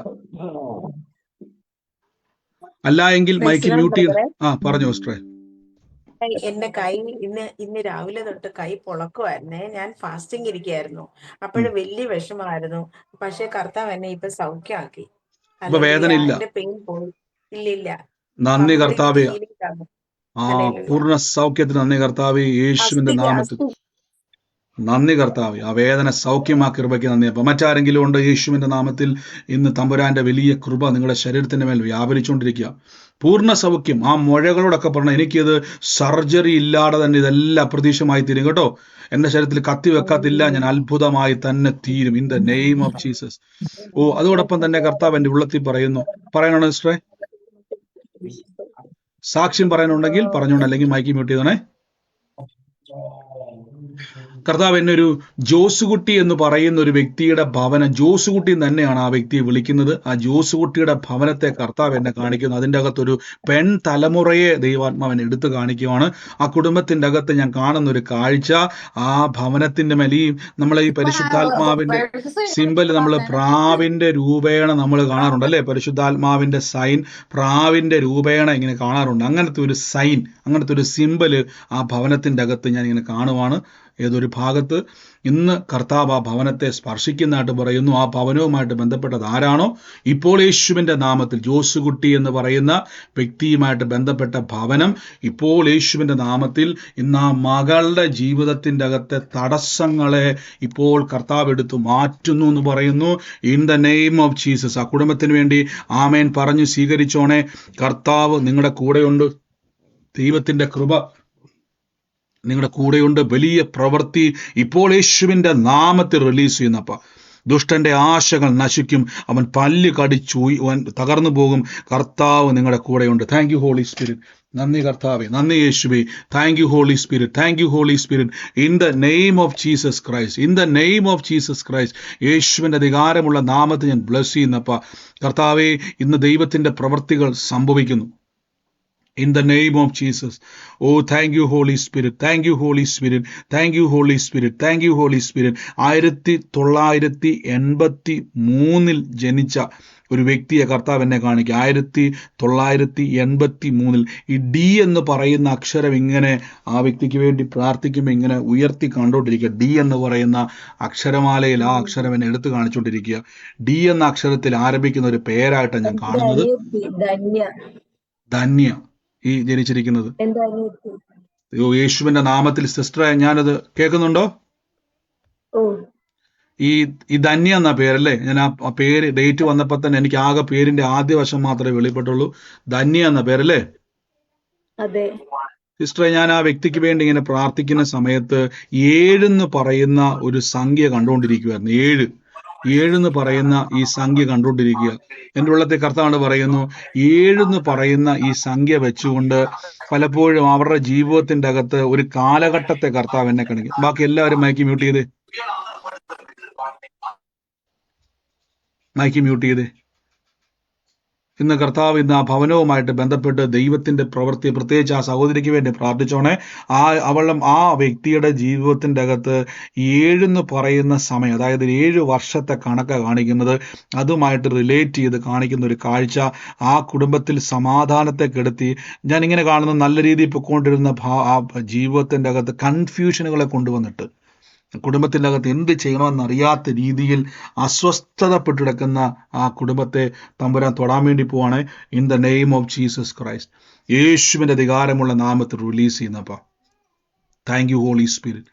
അല്ല എങ്കിൽ മൈക്ക് മ്യൂട്ട് ചെയ്ത് പറഞ്ഞു സിസ്റ്ററെ. എന്റെ കൈ ഇന്ന് രാവിലെ തൊട്ട് കൈ പൊളക്കുമായിരുന്നേ. ഞാൻ ഫാസ്റ്റിംഗ് ഇരിക്കുകയായിരുന്നു. അപ്പോഴും വലിയ വിഷമമായിരുന്നു. പക്ഷെ കർത്താവ് എന്നെ ഇപ്പൊ സൗഖ്യമാക്കി. വേദന ഇല്ല, പെയിൻ പോയി. ഇല്ല. നന്ദി കർത്താവേ. ആ ഹല്ലേലൂയ. പൂർണ്ണ സൗഖ്യത്തിന് നന്ദി കർത്താവേ, യേശുവിന്റെ നാമത്തിൽ നന്ദി കർത്താവേ. ആ വേദന സൗഖ്യമാ കൃപയ്ക്ക് നന്ദി. അപ്പൊ മറ്റാരെങ്കിലും ഉണ്ട് യേശുവിന്റെ നാമത്തിൽ ഇന്ന് തമ്പുരാന്റെ വലിയ കൃപ നിങ്ങളുടെ ശരീരത്തിന്റെ മേൽ വ്യാപരിച്ചുകൊണ്ടിരിക്കുക. പൂർണ്ണ സൗഖ്യം. ആ മുഴകളോടൊക്കെ പറഞ്ഞ എനിക്കിത് സർജറി ഇല്ലാതെ തന്നെ ഇതെല്ലാം അപ്രതീക്ഷമായി തീരും കേട്ടോ. എന്റെ ശരീരത്തിൽ കത്തി വെക്കാത്തില്ല, ഞാൻ അത്ഭുതമായി തന്നെ തീരും in the name of Jesus. Oh, അതോടൊപ്പം തന്നെ കർത്താവ് എന്റെ ഉള്ളത്തിൽ പറയുന്നു. പറയണോ സിസ്റ്ററെ? സാക്ഷ്യം പറയാനുണ്ടെങ്കിൽ പറഞ്ഞോണ്ട്, അല്ലെങ്കിൽ മൈക്ക് മ്യൂട്ട് ചെയ്തോണേ. കർത്താവ് എന്നെ ഒരു ജോസുകുട്ടി എന്ന് പറയുന്ന ഒരു വ്യക്തിയുടെ ഭവനം, ജോസുകുട്ടി തന്നെയാണ് ആ വ്യക്തിയെ വിളിക്കുന്നത്. ആ ജോസുകുട്ടിയുടെ ഭവനത്തെ കർത്താവ് എന്നെ കാണിക്കുന്നു. അതിൻ്റെ അകത്തൊരു പെൺ തലമുറയെ ദൈവാത്മാവൻ എടുത്തു കാണിക്കുകയാണ്. ആ കുടുംബത്തിന്റെ അകത്ത് ഞാൻ കാണുന്ന ഒരു കാഴ്ച, ആ ഭവനത്തിന്റെ മേൽ ഈ നമ്മളെ ഈ പരിശുദ്ധാത്മാവിന്റെ സിമ്പൽ, നമ്മൾ പ്രാവിന്റെ രൂപേണ നമ്മൾ കാണാറുണ്ട് അല്ലേ? പരിശുദ്ധാത്മാവിന്റെ സൈൻ പ്രാവിന്റെ രൂപേണ ഇങ്ങനെ കാണാറുണ്ട്. അങ്ങനത്തെ ഒരു സൈൻ, അങ്ങനത്തെ ഒരു സിമ്പല് ആ ഭവനത്തിന്റെ അകത്ത് ഞാൻ ഇങ്ങനെ കാണുവാണ്. ഏതൊരു ഭാഗത്ത് ഇന്ന് കർത്താവ് ആ ഭവനത്തെ സ്പർശിക്കുന്നതായിട്ട് പറയുന്നു. ആ ഭവനവുമായിട്ട് ബന്ധപ്പെട്ടത് ആരാണോ ഇപ്പോൾ യേശുവിന്റെ നാമത്തിൽ ജോസുകുട്ടി എന്ന് പറയുന്ന വ്യക്തിയുമായിട്ട് ബന്ധപ്പെട്ട ഭവനം ഇപ്പോൾ യേശുവിന്റെ നാമത്തിൽ ഇന്ന് ആ മകളുടെ ജീവിതത്തിന്റെ അകത്തെ തടസ്സങ്ങളെ ഇപ്പോൾ കർത്താവ് എടുത്തു മാറ്റുന്നു എന്ന് പറയുന്നു in the name of Jesus. ആ കുടുംബത്തിന് വേണ്ടി ആമേൻ പറഞ്ഞു സ്വീകരിച്ചോണേ. കർത്താവ് നിങ്ങളുടെ കൂടെയുണ്ട്. ദൈവത്തിന്റെ കൃപ നിങ്ങളുടെ കൂടെയുണ്ട്. വലിയ പ്രവൃത്തി ഇപ്പോൾ യേശുവിന്റെ നാമത്തിൽ റിലീസ് ചെയ്യുന്നപ്പ ദുഷ്ടന്റെ ആശകൾ നശിക്കും. അവൻ പല്ല് കടിച്ചു അവൻ തകർന്നു പോകും. കർത്താവ് നിങ്ങളുടെ കൂടെയുണ്ട്. Thank you Holy Spirit. നന്ദി കർത്താവേ, നന്ദി യേശുവേ. Thank you Holy Spirit, thank you Holy Spirit. In the name of Jesus Christ, in the name of Jesus Christ. യേശുവിന്റെ അധികാരമുള്ള നാമത്തെ ഞാൻ ബ്ലസ് ചെയ്യുന്നപ്പ കർത്താവേ, ഇന്ന് ദൈവത്തിന്റെ പ്രവൃത്തികൾ സംഭവിക്കുന്നു. In the name of Jesus. Oh, thank you, Holy Spirit. Thank you, Holy Spirit. Thank you, Holy Spirit. Thank you, Holy Spirit. 1983 ജനിച്ച ഒരു വ്യക്തിയെ കർത്താവ് എന്നെ കാണിക്കുക. 1983 ഈ ഡി എന്ന് പറയുന്ന അക്ഷരം ഇങ്ങനെ ആ വ്യക്തിക്ക് വേണ്ടി പ്രാർത്ഥിക്കുമ്പോൾ ഇങ്ങനെ ഉയർത്തി കണ്ടോണ്ടിരിക്കുക. ഡി എന്ന് പറയുന്ന അക്ഷരമാലയിൽ ആ അക്ഷരം എന്നെ എടുത്തു കാണിച്ചുകൊണ്ടിരിക്കുക. ഡി എന്ന അക്ഷരത്തിൽ ആരംഭിക്കുന്ന ഒരു പേരായിട്ടാണ് ഞാൻ കാണുന്നത്. ധന്യ ഈ ജനിച്ചിരിക്കുന്നത്. യേശുവിന്റെ നാമത്തിൽ സിസ്റ്ററെ ഞാനത് കേൾക്കുന്നുണ്ടോ? ഈ ധന്യ എന്ന പേരല്ലേ? ഞാൻ ആ പേര് ഡേറ്റ് വന്നപ്പോ തന്നെ എനിക്ക് ആകെ പേരിന്റെ ആദ്യ വശം മാത്രമേ വെളിപ്പെട്ടുള്ളൂ. ധന്യ എന്ന പേരല്ലേ സിസ്റ്ററെ? ഞാൻ ആ വ്യക്തിക്ക് വേണ്ടി ഇങ്ങനെ പ്രാർത്ഥിക്കുന്ന സമയത്ത് 7 എന്ന് പറയുന്ന ഒരു സംഖ്യ കണ്ടുകൊണ്ടിരിക്കുകയായിരുന്നു. 7 എന്ന് പറയുന്ന ഈ സംഖ്യ കണ്ടുകൊണ്ടിരിക്കുക. എൻ്റെ ഉള്ളത്തെ കർത്താവ് പറയുന്നു 7 എന്ന് പറയുന്ന ഈ സംഖ്യ വെച്ചുകൊണ്ട് പലപ്പോഴും അവരുടെ ജീവിതത്തിന്റെ അകത്ത് ഒരു കാലഘട്ടത്തെ കർത്താവ് എന്നെ കാണിക്കും. ബാക്കി എല്ലാവരും മൈക്ക് മ്യൂട്ട് ചെയ്തേ, മൈക്ക് മ്യൂട്ട് ചെയ്തേ. ഇന്ന് കർത്താവ് ഇന്ന് ആ ഭവനവുമായിട്ട് ബന്ധപ്പെട്ട് ദൈവത്തിന്റെ പ്രവൃത്തി, പ്രത്യേകിച്ച് ആ സഹോദരിക്ക് വേണ്ടി പ്രാർത്ഥിച്ചോണേ. ആ വ്യക്തിയുടെ ജീവിതത്തിന്റെ അകത്ത് 7 എന്ന് പറയുന്ന സമയം, അതായത് 7 വർഷത്തെ കണക്ക് കാണിക്കുന്നത്, അതുമായിട്ട് റിലേറ്റ് ചെയ്ത് കാണിക്കുന്ന ഒരു കാഴ്ച ആ കുടുംബത്തിൽ സമാധാനത്തെ കെടുത്തി. ഞാൻ ഇങ്ങനെ കാണുന്ന നല്ല രീതിയിൽ പൊയ്ക്കൊണ്ടിരുന്ന ആ ജീവിതത്തിന്റെ അകത്ത് കൺഫ്യൂഷനുകളെ കൊണ്ടുവന്നിട്ട് കുടുംബത്തിൻ്റെ അകത്ത് എന്ത് ചെയ്യണമെന്നറിയാത്ത രീതിയിൽ അസ്വസ്ഥതപ്പെട്ടിടക്കുന്ന ആ കുടുംബത്തെ തമ്പുരാൻ തൊടാൻ വേണ്ടി പോവാണ്. In the name of Jesus Christ, യേശുവിൻ്റെ അധികാരമുള്ള നാമത്തിൽ റിലീസ് ചെയ്യുന്നപ്പ താങ്ക് യു ഹോളി സ്പിരിറ്റ്.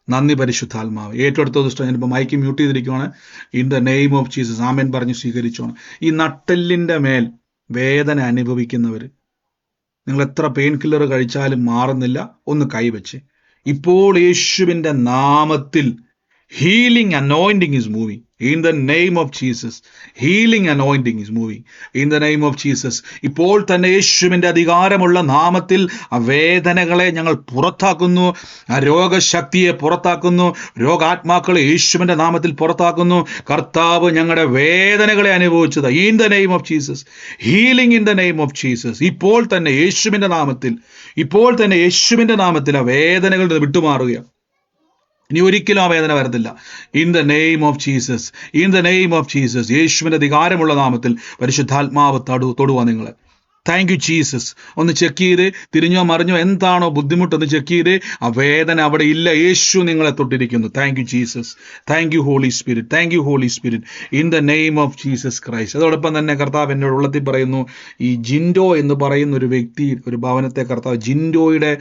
നന്ദി പരിശുദ്ധാത്മാവ്. ഏറ്റെടുത്ത ദുഷ്ടം ഞാനിപ്പോൾ മൈക്ക് മ്യൂട്ട് ചെയ്തിരിക്കുവാണ്. In the name of Jesus ആമേൻ പറഞ്ഞ് സ്വീകരിച്ചോണം. ഈ നട്ടെല്ലിൻ്റെ മേൽ വേദന അനുഭവിക്കുന്നവർ, നിങ്ങൾ എത്ര പെയിൻ കില്ലർ കഴിച്ചാലും മാറുന്നില്ല, ഒന്ന് കൈവച്ച് ഇപ്പോൾ യേശുവിൻ്റെ നാമത്തിൽ healing anointing is moving in the name of Jesus. Healing anointing is moving in the name of Jesus. ഇപ്പോൾ തന്നെ യേശുവിൻ്റെ അധികാരമുള്ള നാമത്തിൽ ആ വേദനകളെ ഞങ്ങൾ പുറത്താക്കുന്നു, ആ രോഗശക്തിയെ പുറത്താക്കുന്നു, രോഗാത്മാക്കളെ യേശുവിൻ്റെ നാമത്തിൽ പുറത്താക്കുന്നു. കർത്താവ് ഞങ്ങളുടെ വേദനകളെ അനുഭവിച്ചത് in the name of Jesus. Healing in the name of Jesus. ഇപ്പോൾ തന്നെ യേശുവിൻ്റെ നാമത്തിൽ, ഇപ്പോൾ തന്നെ യേശുവിൻ്റെ നാമത്തിൽ ആ വേദനകളിൽ നിന്ന് വിട്ടുമാറുകയാണ്. ഇനി ഒരിക്കലും ആ വേദന വരത്തില്ല. In the name of Jesus, in the name of Jesus. യേശുവിൻ്റെ അധികാരമുള്ള നാമത്തിൽ പരിശുദ്ധാത്മാവ് തൊടുക നിങ്ങളെ. Thank you Jesus. ഒന്ന് ചെക്ക് ചെയ്ത് തിരിഞ്ഞോ മറിഞ്ഞോ എന്താണോ ബുദ്ധിമുട്ടൊന്ന് ചെക്ക് ചെയ്ത് ആ വേദന അവിടെ ഇല്ല. യേശു നിങ്ങളെ തൊട്ടിരിക്കുന്നു. Thank you Jesus. Thank you Holy Spirit. Thank you Holy Spirit in the name of Jesus Christ. അതോടൊപ്പം തന്നെ കർത്താവ് എന്നോട് ഉള്ളത്തിൽ പറയുന്നു, ഈ ജിൻഡോ എന്ന് പറയുന്ന ഒരു വ്യക്തി, ഒരു ഭവനത്തെ കർത്താവ്, ജിൻഡോയുടെ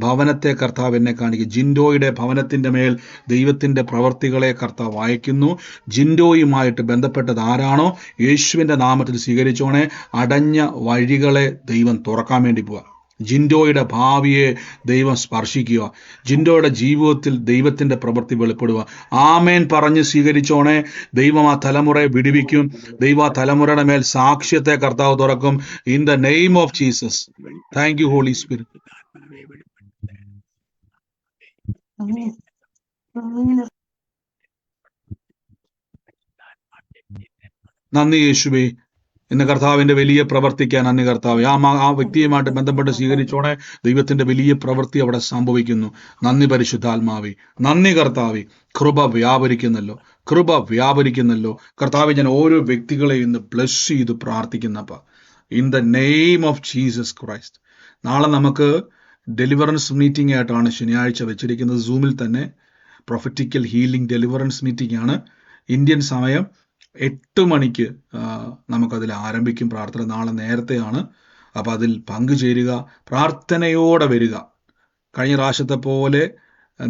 ഭവനത്തെ കർത്താവ് എന്നെ കാണിക്കും. ജിൻഡോയുടെ ഭവനത്തിൻ്റെ മേൽ ദൈവത്തിൻ്റെ പ്രവർത്തികളെ കർത്താവ് അയക്കുന്നു. ജിൻഡോയുമായിട്ട് ബന്ധപ്പെട്ടത് ആരാണോ യേശുവിൻ്റെ നാമത്തിൽ സ്വീകരിച്ചോണേ. അടഞ്ഞ വഴികളെ ദൈവം തുറക്കാൻ വേണ്ടി പോവുക. ജിൻഡോയുടെ ഭാവിയെ ദൈവം സ്പർശിക്കുക. ജിൻഡോയുടെ ജീവിതത്തിൽ ദൈവത്തിൻ്റെ പ്രവൃത്തി വെളിപ്പെടുക. ആമേൻ പറഞ്ഞ് സ്വീകരിച്ചോണേ. ദൈവം ആ തലമുറയെ വിടുവിക്കും. ദൈവം ആ തലമുറയുടെ മേൽ സാക്ഷ്യത്തെ കർത്താവ് തുറക്കും. In the name of Jesus. Thank you Holy Spirit. നന്ദി യേശുവേ. ഇന്ന് കർത്താവിൻ്റെ വലിയ പ്രവർത്തിക്കാൻ നന്ദി കർത്താവ്. ആ വ്യക്തിയുമായിട്ട് ബന്ധപ്പെട്ട് സ്വീകരിച്ചോടെ ദൈവത്തിൻ്റെ വലിയ പ്രവൃത്തി അവിടെ സംഭവിക്കുന്നു. നന്ദി പരിശുദ്ധാത്മാവേ. നന്ദി കർത്താവേ. കൃപ വ്യാപരിക്കുന്നല്ലോ, കൃപ വ്യാപരിക്കുന്നല്ലോ കർത്താവെ. ഞാൻ ഓരോ വ്യക്തികളെ ഇന്ന് ബ്ലെസ് ചെയ്ത് പ്രാർത്ഥിക്കുന്നപ്പ in the name of Jesus Christ. നാളെ നമുക്ക് ഡെലിവറൻസ് മീറ്റിംഗ് ആയിട്ടാണ് ശനിയാഴ്ച വെച്ചിരിക്കുന്നത്. സൂമിൽ തന്നെ പ്രൊഫറ്റിക്കൽ ഹീലിംഗ് ഡെലിവറൻസ് മീറ്റിംഗ് ആണ്. ഇന്ത്യൻ സമയം 8 മണിക്ക് നമുക്കതിൽ ആരംഭിക്കും. പ്രാർത്ഥന നാളെ നേരത്തെയാണ്. അപ്പോൾ അതിൽ പങ്കുചേരുക, പ്രാർത്ഥനയോടെ വരിക. കഴിഞ്ഞ പ്രാവശ്യത്തെ പോലെ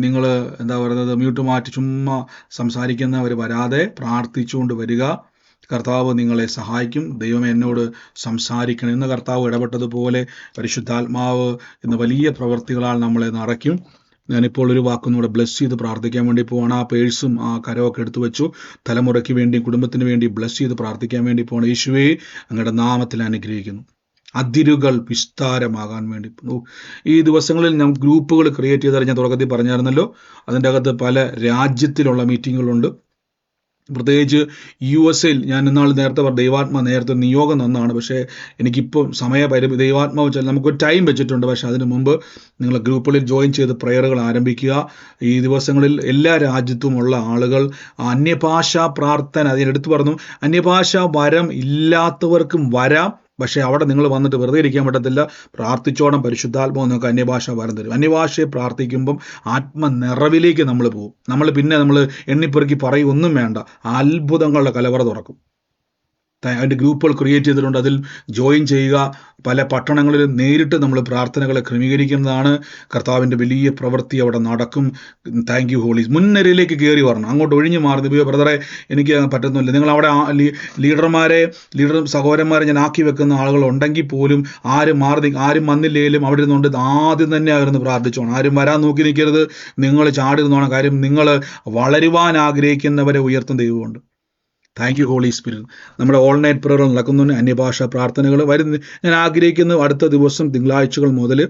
നിങ്ങൾ എന്താ പറയുന്നത്, മ്യൂട്ട് മാറ്റി ചുമ്മാ സംസാരിക്കുന്നവർ വരാതെ പ്രാർത്ഥിച്ചുകൊണ്ട് വരിക. കർത്താവ് നിങ്ങളെ സഹായിക്കും. ദൈവം എന്നോട് സംസാരിക്കണം. ഇന്ന് കർത്താവ് ഇടപെട്ടതുപോലെ പരിശുദ്ധാത്മാവ് ഇന്ന് വലിയ പ്രവൃത്തികളാൽ നമ്മളെ നിറയ്ക്കും. ഞാനിപ്പോൾ ഒരു വാക്കൊന്നുകൂടെ ബ്ലെസ് ചെയ്ത് പ്രാർത്ഥിക്കാൻ വേണ്ടി പോവാണ്. ആ പേഴ്സും ആ കരമൊക്കെ എടുത്തു വെച്ചു. തലമുറയ്ക്ക് വേണ്ടി, കുടുംബത്തിന് വേണ്ടി ബ്ലെസ് ചെയ്ത് പ്രാർത്ഥിക്കാൻ വേണ്ടി പോകണം. യേശുവേ, അങ്ങയുടെ നാമത്തിൽ അനുഗ്രഹിക്കുന്നു. അതിരുകൾ വിസ്താരമാകാൻ വേണ്ടി. ഈ ദിവസങ്ങളിൽ ഞാൻ ഗ്രൂപ്പുകൾ ക്രിയേറ്റ് ചെയ്താൽ ഞാൻ തുടക്കത്തിൽ പറഞ്ഞായിരുന്നല്ലോ. അതിൻ്റെ അകത്ത് പല രാജ്യത്തിലുള്ള മീറ്റിങ്ങുകളുണ്ട്. പ്രത്യേകിച്ച് USA-ൽ ഞാൻ ഇന്നാൾ നേരത്തെ ദൈവാത്മ നേരത്തെ നിയോഗം നന്നാണ്. പക്ഷേ എനിക്കിപ്പോൾ സമയപരിധി ദൈവാത്മാവ് വെച്ചാൽ നമുക്കൊരു ടൈം വെച്ചിട്ടുണ്ട്. പക്ഷേ അതിന് മുമ്പ് നിങ്ങൾ ഗ്രൂപ്പുകളിൽ ജോയിൻ ചെയ്ത് പ്രയറുകൾ ആരംഭിക്കുക. ഈ ദിവസങ്ങളിൽ എല്ലാ രാജ്യത്തുമുള്ള ആളുകൾ അന്യഭാഷാ പ്രാർത്ഥന, അതിനെടുത്ത് പറഞ്ഞു, അന്യഭാഷാ വരം ഇല്ലാത്തവർക്കും വരാം. പക്ഷേ അവിടെ നിങ്ങൾ വന്നിട്ട് വെറുതെ ഇരിക്കാൻ പറ്റത്തില്ല. പ്രാർത്ഥിച്ചോണം. പരിശുദ്ധാത്മാവ് നിങ്ങൾക്ക് അന്യഭാഷ വരം തരും. അന്യഭാഷയെ പ്രാർത്ഥിക്കുമ്പം ആത്മനിറവിലേക്ക് നമ്മൾ പോകും. നമ്മൾ എണ്ണിപ്പെറുക്കി പറയൊന്നും വേണ്ട. അത്ഭുതങ്ങളുടെ കലവറ തുറക്കും. അതിൻ്റെ ഗ്രൂപ്പുകൾ ക്രിയേറ്റ് ചെയ്തിട്ടുണ്ട്. അതിൽ ജോയിൻ ചെയ്യുക. പല പട്ടണങ്ങളിലും നേരിട്ട് നമ്മൾ പ്രാർത്ഥനകളെ ക്രമീകരിക്കുന്നതാണ്. കർത്താവിൻ്റെ വലിയ പ്രവൃത്തി അവിടെ നടക്കും. Thank you holy. മുൻനിരയിലേക്ക് കയറി വരണം. അങ്ങോട്ട് ഒഴിഞ്ഞു മാറി ബ്രദറെ എനിക്ക് പറ്റുന്നില്ല. നിങ്ങൾ അവിടെ ലീഡർ സഹോദരന്മാരെ ഞാൻ ആക്കി വെക്കുന്ന ആളുകളുണ്ടെങ്കിൽ പോലും ആരും വന്നില്ലേലും അവിടെ ഇരുന്നുകൊണ്ട് ആദ്യം തന്നെ ആയിരുന്നു പ്രാർത്ഥിച്ചോണം. ആരും വരാൻ നോക്കി നിൽക്കരുത്. നിങ്ങൾ ചാടി നിന്നോണം. കാര്യം നിങ്ങൾ വളരുവാൻ ആഗ്രഹിക്കുന്നവരെ ഉയർത്തുന്ന ദൈവമുണ്ട്. Thank you Holy Spirit. നമ്മുടെ ഓൾ നൈറ്റ് പ്രയറുകൾ നടക്കുന്നുണ്ട്. അന്യഭാഷാ പ്രാർത്ഥനകൾ വരുന്നു. ഞാൻ ആഗ്രഹിക്കുന്നു അടുത്ത ദിവസം തിങ്കളാഴ്ചകൾ മുതൽ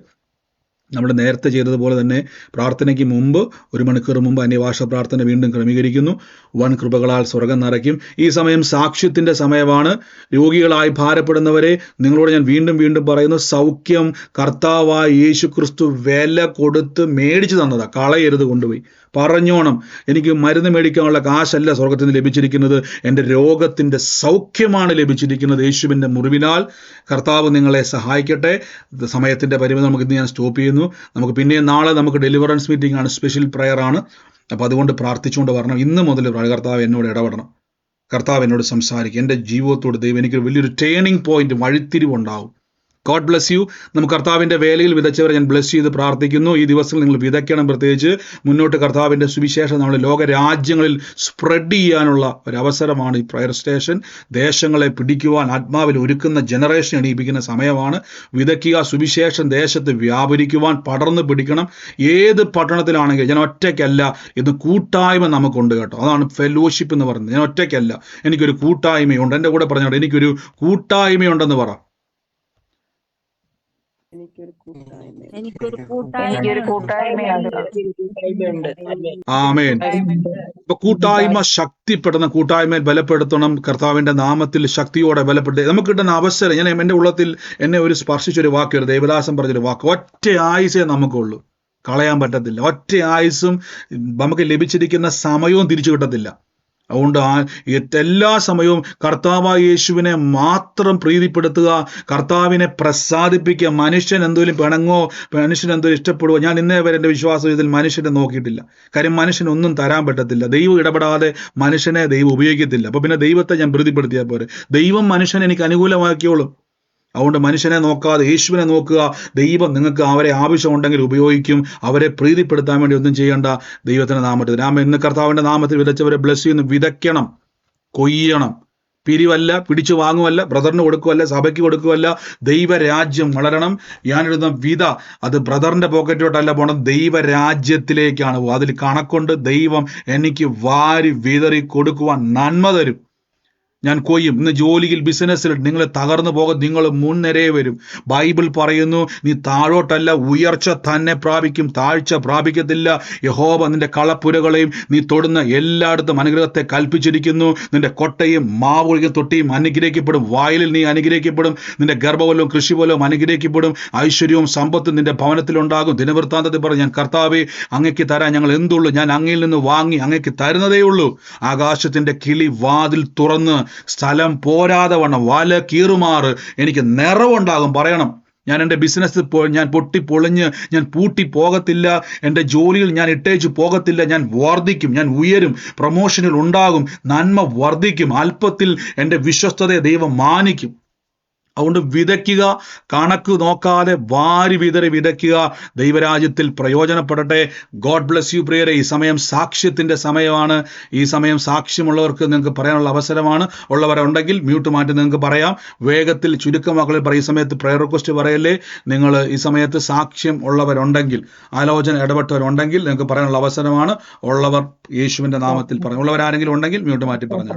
നമ്മൾ നേരത്തെ ചെയ്തതുപോലെ തന്നെ പ്രാർത്ഥനയ്ക്ക് മുമ്പ് 1 മണിക്കൂർ മുമ്പ് അന്യഭാഷ പ്രാർത്ഥന വീണ്ടും ക്രമീകരിക്കുന്നു. വൻ കൃപകളാൽ സ്വർഗം നിറയ്ക്കും. ഈ സമയം സാക്ഷ്യത്തിൻ്റെ സമയമാണ്. രോഗികളായി ഭാരപ്പെടുന്നവരെ നിങ്ങളോട് ഞാൻ വീണ്ടും വീണ്ടും പറയുന്നു, സൗഖ്യം കർത്താവായ യേശു ക്രിസ്തു വില കൊടുത്ത് മേടിച്ചു തന്നതാണ്. കളയരുത്, കൊണ്ടുപോയി പറഞ്ഞോണം. എനിക്ക് മരുന്ന് മേടിക്കാനുള്ള കാശല്ല സ്വർഗത്തിൽ നിന്ന് ലഭിച്ചിരിക്കുന്നത്. എൻ്റെ രോഗത്തിൻ്റെ സൗഖ്യമാണ് ലഭിച്ചിരിക്കുന്നത്. യേശുവിൻ്റെ മുറിവിനാൽ കർത്താവ് നിങ്ങളെ സഹായിക്കട്ടെ. സമയത്തിൻ്റെ പരിമിതി നമുക്ക് ഇന്ന് ഞാൻ സ്റ്റോപ്പ് ചെയ്യുന്നു. നമുക്ക് പിന്നെ നാളെ നമുക്ക് ഡെലിവറൻസ് മീറ്റിംഗ് ആണ്, സ്പെഷ്യൽ പ്രയർ ആണ്. അപ്പോൾ അതുകൊണ്ട് പ്രാർത്ഥിച്ചുകൊണ്ട് വരണം. ഇന്ന് മുതൽ കർത്താവ് എന്നോട് ഇടപെടണം. കർത്താവ് എന്നോട് സംസാരിക്കും. എൻ്റെ ജീവിതത്തോട് ദൈവം എനിക്കൊരു വലിയൊരു ടേണിംഗ് പോയിന്റ്, വഴിത്തിരിവുണ്ടാവും. God bless you. നമുക്ക് കർത്താവിൻ്റെ വേലയിൽ വിതച്ചവരെ ഞാൻ ബ്ലെസ് ചെയ്ത് പ്രാർത്ഥിക്കുന്നു. ഈ ദിവസങ്ങൾ നിങ്ങൾ വിതയ്ക്കണം. പ്രത്യേകിച്ച് മുന്നോട്ട് കർത്താവിൻ്റെ സുവിശേഷം നമ്മൾ ലോകരാജ്യങ്ങളിൽ സ്പ്രെഡ് ചെയ്യാനുള്ള ഒരു അവസരമാണ് ഈ പ്രയർ സ്റ്റേഷൻ. ദേശങ്ങളെ പിടിക്കുവാൻ ആത്മാവിൽ ഒരുക്കുന്ന ജനറേഷൻ എണീപ്പിക്കുന്ന സമയമാണ്. വിതയ്ക്കുക. സുവിശേഷം ദേശത്ത് വ്യാപരിക്കുവാൻ പടർന്ന് പിടിക്കണം. ഏത് പട്ടണത്തിലാണെങ്കിലും ഞാൻ ഒറ്റയ്ക്കല്ല. ഇത് കൂട്ടായ്മ നമുക്കുണ്ട് കേട്ടോ. അതാണ് ഫെലോഷിപ്പ് എന്ന് പറയുന്നത്. ഞാൻ ഒറ്റയ്ക്കല്ല, എനിക്കൊരു കൂട്ടായ്മയുണ്ട്. എൻ്റെ കൂടെ പറഞ്ഞോട്ടെ, എനിക്കൊരു കൂട്ടായ്മയുണ്ടെന്ന് പറ. ആമേൻ. ഇപ്പൊ കൂട്ടായ്മ ശക്തിപ്പെടുന്ന, കൂട്ടായ്മയിൽ ബലപ്പെടുത്തണം. കർത്താവിന്റെ നാമത്തിൽ ശക്തിയോടെ ബലപ്പെടുത്തി നമുക്ക് കിട്ടുന്ന അവസരം. ഞാൻ എൻ്റെ ഉള്ളത്തിൽ എന്നെ ഒരു സ്പർശിച്ചൊരു വാക്ക്, ഒരു ദേവദാസൻ പറഞ്ഞൊരു വാക്ക്, ഒറ്റ ആയുസേ നമുക്കുള്ളൂ, കളയാൻ പറ്റത്തില്ല. ഒറ്റ ആയുസും നമുക്ക് ലഭിച്ചിരിക്കുന്ന സമയവും തിരിച്ചു കിട്ടത്തില്ല. അതുകൊണ്ട് എല്ലാ സമയവും കർത്താവായ യേശുവിനെ മാത്രം പ്രീതിപ്പെടുത്തുക, കർത്താവിനെ പ്രസാദിപ്പിക്കുക. മനുഷ്യൻ എന്തെങ്കിലും പിണങ്ങോ, മനുഷ്യൻ എന്തെങ്കിലും ഇഷ്ടപ്പെടുവോ, ഞാൻ ഇന്നേ വരെ എൻ്റെ വിശ്വാസം ഇതിൽ മനുഷ്യനെ നോക്കിയിട്ടില്ല. കാര്യം മനുഷ്യനൊന്നും തരാൻ പറ്റത്തില്ല. ദൈവം ഇടപെടാതെ മനുഷ്യനെ ദൈവം ഉപയോഗിക്കത്തില്ല. അപ്പൊ പിന്നെ ദൈവത്തെ ഞാൻ പ്രീതിപ്പെടുത്തിയാൽ പോരെ. ദൈവം മനുഷ്യനെ എനിക്ക് അനുകൂലമാക്കിയോളും. അതുകൊണ്ട് മനുഷ്യനെ നോക്കാതെ യേശുവിനെ നോക്കുക. ദൈവം നിങ്ങൾക്ക് അവരെ ആവശ്യമുണ്ടെങ്കിൽ ഉപയോഗിക്കും. അവരെ പ്രീതിപ്പെടുത്താൻ വേണ്ടി ഒന്നും ചെയ്യേണ്ട. ദൈവത്തിന്റെ നാമത്തിൽ ഇന്ന് കർത്താവിന്റെ നാമത്തിൽ വിതച്ചവരെ ബ്ലസ് ചെയ്യുന്നു. വിതയ്ക്കണം, കൊയ്യണം. പിരിവല്ല, പിടിച്ചു വാങ്ങുമല്ല, ബ്രദറിന് കൊടുക്കുമല്ല, സഭയ്ക്ക് കൊടുക്കുമല്ല. ദൈവരാജ്യം വളരണം. ഞാനിടുന്ന വിത അത് ബ്രദറിന്റെ പോക്കറ്റിലോട്ടല്ല പോകണം, ദൈവരാജ്യത്തിലേക്കാണ് പോകുക. അതിൽ കണക്കുണ്ട്. ദൈവം എനിക്ക് വാരി വിതറി കൊടുക്കുവാൻ നന്മ തരും. ഞാൻ കൊയ്യും. ഇന്ന് ജോലിയിൽ, ബിസിനസ്സിൽ നിങ്ങൾ തകർന്നു പോകും, നിങ്ങൾ മുൻനിരയെ വരും. ബൈബിൾ പറയുന്നു, നീ താഴോട്ടല്ല ഉയർച്ച തന്നെ പ്രാപിക്കും, താഴ്ച പ്രാപിക്കത്തില്ല. യഹോവ നിന്റെ കളപ്പുരകളെയും നീ തൊടുന്ന എല്ലായിടത്തും അനുഗ്രഹത്തെ കൽപ്പിച്ചിരിക്കുന്നു. നിന്റെ കൊട്ടയും മാവൊഴിക തൊട്ടിയും അനുഗ്രഹിക്കപ്പെടും. വയലിൽ നീ അനുഗ്രഹിക്കപ്പെടും. നിന്റെ ഗർഭവലവും കൃഷിവലവും അനുഗ്രഹിക്കപ്പെടും. ഐശ്വര്യവും സമ്പത്തും നിന്റെ ഭവനത്തിലുണ്ടാകും. ദിനവൃത്താന്തത്തിൽ പറഞ്ഞു, ഞാൻ കർത്താവേ അങ്ങയ്ക്ക് തരാൻ ഞങ്ങൾ എന്തുള്ളൂ, ഞാൻ അങ്ങയിൽ നിന്ന് വാങ്ങി അങ്ങയ്ക്ക് തരുന്നതേ ഉള്ളൂ. ആകാശത്തിന്റെ കിളി വാതിൽ തുറന്ന് സ്ഥലം പോരാതെ വണ്ണം വല കീറുമാറ് എനിക്ക് നിറവുണ്ടാകും. പറയണം, ഞാൻ എൻ്റെ ബിസിനസ് ഞാൻ പൊട്ടിപ്പൊളിഞ്ഞ് ഞാൻ പൂട്ടി പോകത്തില്ല. എൻ്റെ ജോലിയിൽ ഞാൻ ഇട്ടേച്ച് പോകത്തില്ല. ഞാൻ വർദ്ധിക്കും, ഞാൻ ഉയരും, പ്രൊമോഷനിൽ ഉണ്ടാകും, നന്മ വർദ്ധിക്കും. അല്പത്തിൽ എൻ്റെ വിശ്വസ്തതയെ ദൈവം മാനിക്കും. അതുകൊണ്ട് വിതയ്ക്കുക, കണക്ക് നോക്കാതെ വാരി വിതറി വിതയ്ക്കുക. ദൈവരാജ്യത്തിൽ പ്രയോജനപ്പെടട്ടെ. ഗോഡ് ബ്ലസ് യു പ്രിയരെ. ഈ സമയം സാക്ഷ്യത്തിന്റെ സമയമാണ്. ഈ സമയം സാക്ഷ്യമുള്ളവർക്ക് നിങ്ങൾക്ക് പറയാനുള്ള അവസരമാണ്. ഉള്ളവരുണ്ടെങ്കിൽ മ്യൂട്ട് മാറ്റി നിങ്ങൾക്ക് പറയാം. വേഗത്തിൽ ചുരുക്കം വാക്കുകളിൽ പറയും. ഈ സമയത്ത് പ്രയർ റിക്വസ്റ്റ് പറയല്ലേ. നിങ്ങൾ ഈ സമയത്ത് സാക്ഷ്യം ഉള്ളവരുണ്ടെങ്കിൽ, ആലോചന ഇടപെട്ടവരുണ്ടെങ്കിൽ നിങ്ങൾക്ക് പറയാനുള്ള അവസരമാണ്. ഉള്ളവർ യേശുവിന്റെ നാമത്തിൽ പറയും. ഉള്ളവരാരെങ്കിലും ഉണ്ടെങ്കിൽ മ്യൂട്ട് മാറ്റി പറഞ്ഞു.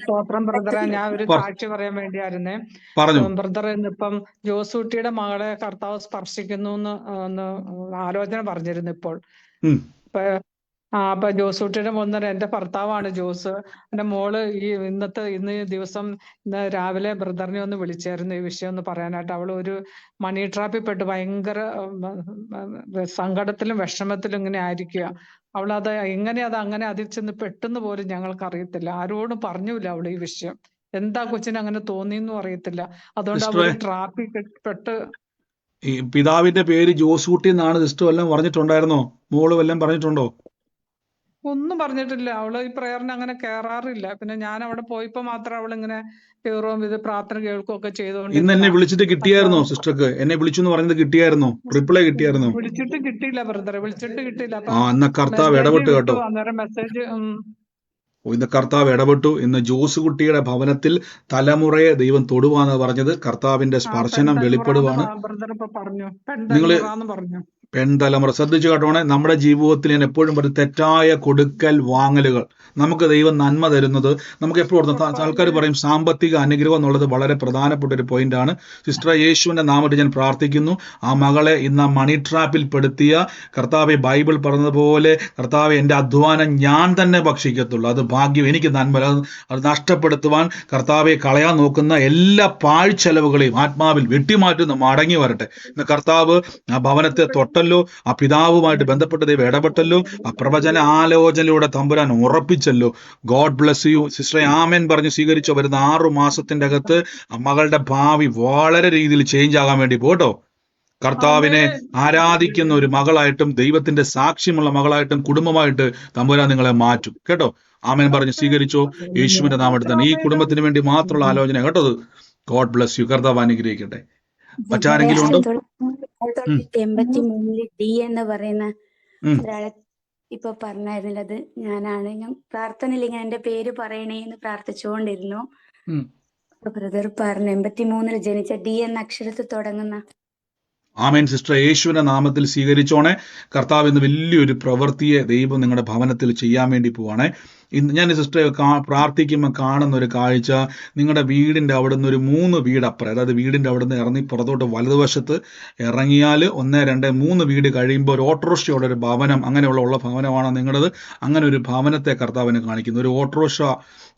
സ്തോത്രം ബ്രദറെ, ഞാൻ ഒരു സാക്ഷി പറയാൻ വേണ്ടിയായിരുന്നു. ബ്രദർ ഇന്നിപ്പം ജോസൂട്ടിയുടെ മകളെ കർത്താവ് സ്പർശിക്കുന്നു എന്ന് ആലോചന പറഞ്ഞിരുന്നു. ഇപ്പോൾ അപ്പൊ ജോസൂട്ടിയുടെ മോന്നര എന്റെ ഭർത്താവാണ് ജോസ്. എന്റെ മോള് ഇന്ന് ദിവസം രാവിലെ ബ്രദറിനെ ഒന്ന് വിളിച്ചായിരുന്നു ഈ വിഷയം ഒന്ന് പറയാനായിട്ട്. അവള് ഒരു മണി ട്രാപ്പിൽ പെട്ട് ഭയങ്കര സങ്കടത്തിലും വിഷമത്തിലും ഇങ്ങനെ ആയിരിക്കുക. അവളത് അങ്ങനെ അതിൽ ചെന്ന് പെട്ടെന്ന് പോലും ഞങ്ങൾക്ക് അറിയത്തില്ല. ആരോടും പറഞ്ഞില്ല അവള് ഈ വിഷയം. എന്താ കൊച്ചിന് അങ്ങനെ തോന്നിയെന്നും അറിയത്തില്ല. അതുകൊണ്ട് അവര് ട്രാപ്പിൽ പെട്ട്. ഈ പിതാവിന്റെ പേര് ജോസൂട്ടി എന്നാണ്. സിസ്റ്റർ വല്ലതും പറഞ്ഞിട്ടുണ്ടായിരുന്നോ? മോള് വല്ലതും പറഞ്ഞിട്ടുണ്ടോ? ഒന്നും പറഞ്ഞിട്ടില്ല. അവള് ഈ പ്രയറിന് അങ്ങനെ കേറാറില്ല. പിന്നെ ഞാൻ അവിടെ പോയപ്പോ മാത്രം അവൾ ഇങ്ങനെ കയറും, ഇത് പ്രാർത്ഥന കേൾക്കുകയും ഒക്കെ ചെയ്തോണ്ട്. ഇന്ന് എന്നെ വിളിച്ചിട്ട് കിട്ടിയായിരുന്നോ സിസ്റ്റർക്ക്? എന്നെ വിളിച്ചു എന്ന് പറയുന്നത് കിട്ടിയായിരുന്നോ? റിപ്ലൈ കിട്ടിയായിരുന്നോ? വിളിച്ചിട്ട് കിട്ടിയില്ല ബ്രദറെ, വിളിച്ചിട്ട് കിട്ടിയില്ല. എന്നാ കർത്താവ് ഇടപെട്ടു കേട്ടോ. അന്നേരം മെസ്സേജ് ഇന്ന് കർത്താവ് ഇടപെട്ടു. ഇന്ന് ജോസ് കുട്ടിയുടെ ഭവനത്തിൽ തലമുറയെ ദൈവം തൊടുവാന്ന് പറഞ്ഞത്. കർത്താവിന്റെ സ്പർശനം വെളിപ്പെടുവാണ്. നിങ്ങള് പെൺതലമുറ ശ്രദ്ധിച്ചു കേട്ടോണേ. നമ്മുടെ ജീവിതത്തിൽ ഞാൻ എപ്പോഴും പറയും, തെറ്റായ കൊടുക്കൽ വാങ്ങലുകൾ. നമുക്ക് ദൈവം നന്മ തരുന്നത് നമുക്ക് എപ്പോഴും ആൾക്കാർ പറയും സാമ്പത്തിക അനുഗ്രഹം എന്നുള്ളത് വളരെ പ്രധാനപ്പെട്ട ഒരു പോയിന്റ് ആണ്. സിസ്റ്റർ യേശുവിന്റെ നാമത്തിൽ ഞാൻ പ്രാർത്ഥിക്കുന്നു. ആ മകളെ ഇന്ന് മണി ട്രാപ്പിൽ പെടുത്തിയ കർത്താവെ, ബൈബിൾ പറഞ്ഞതുപോലെ കർത്താവെ, എൻ്റെ അധ്വാനം ഞാൻ തന്നെ ഭക്ഷിക്കത്തുള്ളൂ, അത് ഭാഗ്യം, എനിക്ക് നന്മ. അത് നഷ്ടപ്പെടുത്തുവാൻ കർത്താവെ കളയാൻ നോക്കുന്ന എല്ലാ പാഴ്ചെലവുകളെയും ആത്മാവിൽ വെട്ടിമാറ്റുന്ന മടങ്ങി വരട്ടെ. ഇന്ന് കർത്താവ് ആ ഭവനത്തെ തൊട്ടല്ലോ, ആ പിതാവുമായിട്ട് ബന്ധപ്പെട്ട ദൈവം ഇടപെട്ടല്ലോ, ആ പ്രവചന ആലോചനയിലൂടെ തമ്പുരാൻ ഉറപ്പിച്ചല്ലോ. ഗോഡ് ബ്ലസ് യു സിസ്റ്ററെ. ആമേൻ പറഞ്ഞ് സ്വീകരിച്ചോ. വരുന്ന 6 മാസത്തിന്റെ അകത്ത് മകളുടെ ഭാവി വളരെ രീതിയിൽ ചേഞ്ച് ആകാൻ വേണ്ടി പോട്ടോ. കർത്താവിനെ ആരാധിക്കുന്ന ഒരു മകളായിട്ടും ദൈവത്തിന്റെ സാക്ഷ്യമുള്ള മകളായിട്ടും കുടുംബമായിട്ട് തമ്പുരാൻ നിങ്ങളെ മാറ്റും കേട്ടോ. ആമേൻ പറഞ്ഞ് സ്വീകരിച്ചോ യേശുവിന്റെ നാമത്തിൽ തന്നെ. ഈ കുടുംബത്തിന് വേണ്ടി മാത്രമുള്ള ആലോചന കേട്ടോ. God bless U. കർത്താവ് അനുഗ്രഹിക്കട്ടെ. മറ്റാരെങ്കിലും ഉണ്ടോ? 1983 ഡി എന്ന് പറയുന്ന ഒരാളെ ഇപ്പൊ പറഞ്ഞായിരുന്നില്ല, അത് ഞാനാണ്. ഞാൻ പ്രാർത്ഥനയിൽ ഇങ്ങനെ എന്റെ പേര് പറയണേ എന്ന് പ്രാർത്ഥിച്ചുകൊണ്ടിരുന്നു. ബ്രദർ പറഞ്ഞു 83 ജനിച്ച ഡി എന്ന അക്ഷരത്തിൽ തുടങ്ങുന്ന. ആമേൻ സിസ്റ്റർ. യേശുവിന്റെ നാമത്തിൽ സ്വീകരിച്ചോണേ. കർത്താവ് ഇന്ന് വലിയൊരു പ്രവൃത്തിയെ ദൈവം നിങ്ങളുടെ ഭവനത്തിൽ ചെയ്യാൻ വേണ്ടി പോവാണേ. ഞാൻ സിസ്റ്ററെ പ്രാർത്ഥിക്കുമ്പോൾ കാണുന്ന ഒരു കാഴ്ച, നിങ്ങളുടെ വീടിന്റെ അവിടെ നിന്ന് ഒരു 3 വീട് അപ്പുറം, അതായത് വീടിന്റെ അവിടെ നിന്ന് ഇറങ്ങി പുറത്തോട്ട് വലതുവശത്ത് ഇറങ്ങിയാൽ 1, 2, 3 വീട് കഴിയുമ്പോൾ ഒരു ഓട്ടോറിക്ഷയുടെ ഒരു ഭവനം, അങ്ങനെയുള്ള ഭവനമാണ് നിങ്ങളുടേത്. അങ്ങനെ ഒരു ഭവനത്തെ കർത്താവിനെ കാണിക്കുന്നു. ഒരു ഓട്ടോറിക്ഷ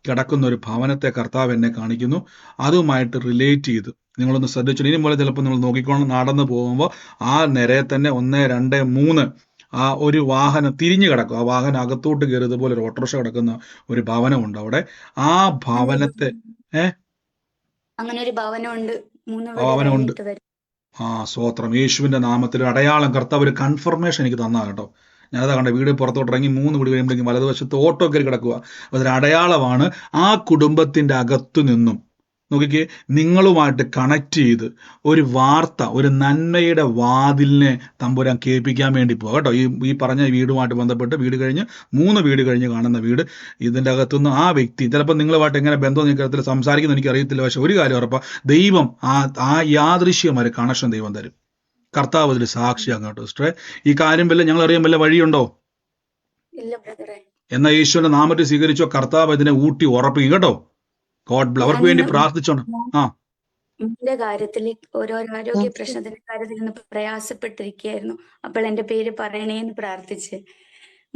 കിടക്കുന്ന ഒരു ഭവനത്തെ കർത്താവ് എന്നെ കാണിക്കുന്നു. അതുമായിട്ട് റിലേറ്റ് ചെയ്ത് നിങ്ങളൊന്ന് ശ്രദ്ധിച്ചു. ഇനി പോലെ ചിലപ്പോൾ നിങ്ങൾ നോക്കിക്കോണം, നടന്നു പോകുമ്പോൾ ആ നിരയെ തന്നെ 1, 2, 3 ആ ഒരു വാഹനം തിരിഞ്ഞു കിടക്കും. ആ വാഹനം അകത്തോട്ട് കയറി ഇതുപോലെ ഒരു ഓട്ടോറിക്ഷ കിടക്കുന്ന ഒരു ഭവനമുണ്ട് അവിടെ. ആ ഭവനത്തെ അങ്ങനെ ഒരു ഭവനമുണ്ട്, 3 ആ വീട് ഭവനമുണ്ട്. കഴിഞ്ഞിട്ട് വരും. സ്തോത്രം. യേശുവിന്റെ നാമത്തിൽ ഒരു അടയാളം കർത്താവ് ഒരു കൺഫർമേഷൻ എനിക്ക് തന്നാ കേട്ടോ. ഞാനതാ കണ്ട വീട് പുറത്തോട്ട് ഇറങ്ങി 3 വീട് കഴിയുമ്പോഴേക്കും വലതുവശത്ത് ഓട്ടോ കയറി കിടക്കുക. അതൊരു അടയാളമാണ്. ആ കുടുംബത്തിന്റെ അകത്തു നിന്നും നോക്കിക്കേ, നിങ്ങളുമായിട്ട് കണക്ട് ചെയ്ത് ഒരു വാർത്ത, ഒരു നന്മയുടെ വാതിലിനെ തമ്പുരാൻ കേൾപ്പിക്കാൻ വേണ്ടി പോവാ കേട്ടോ. ഈ പറഞ്ഞ വീടുമായിട്ട് ബന്ധപ്പെട്ട് വീട് കഴിഞ്ഞ് 3 വീട് കഴിഞ്ഞ് കാണുന്ന വീട്, ഇതിൻ്റെ അകത്തുനിന്ന് ആ വ്യക്തി ചിലപ്പോൾ നിങ്ങളുമായിട്ട് എങ്ങനെ ബന്ധം നിൽക്കത്തിൽ സംസാരിക്കുന്നു എനിക്ക് അറിയത്തില്ല. പക്ഷെ ഒരു കാര്യം ഉറപ്പാ, ദൈവം ആ യാദൃശ്യമായ കണക്ഷൻ ദൈവം തരും. കർത്താവ് അതിൽ സാക്ഷിയാകും കേട്ടോ സിസ്റ്ററെ. ഈ കാര്യം വല്ല ഞങ്ങൾ അറിയാൻ വല്ല വഴിയുണ്ടോ? ഇല്ല ബ്രദറെ. എന്നാൽ യേശുവിന്റെ നാമത്തിൽ സ്വീകരിച്ചോ, കർത്താവ് ഇതിനെ ഊട്ടി ഉറപ്പിക്കും കേട്ടോ. അവർക്ക് വേണ്ടി പ്രാർത്ഥിച്ചോണം. എന്റെ കാര്യത്തിൽ ഓരോരോ ആരോഗ്യ പ്രശ്നത്തിന്റെ കാര്യത്തിൽ നിന്ന് പ്രയാസപ്പെട്ടിരിക്കുകയായിരുന്നു. അപ്പോൾ എന്റെ പേര് പറയണേന്ന് പ്രാർത്ഥിച്ച്.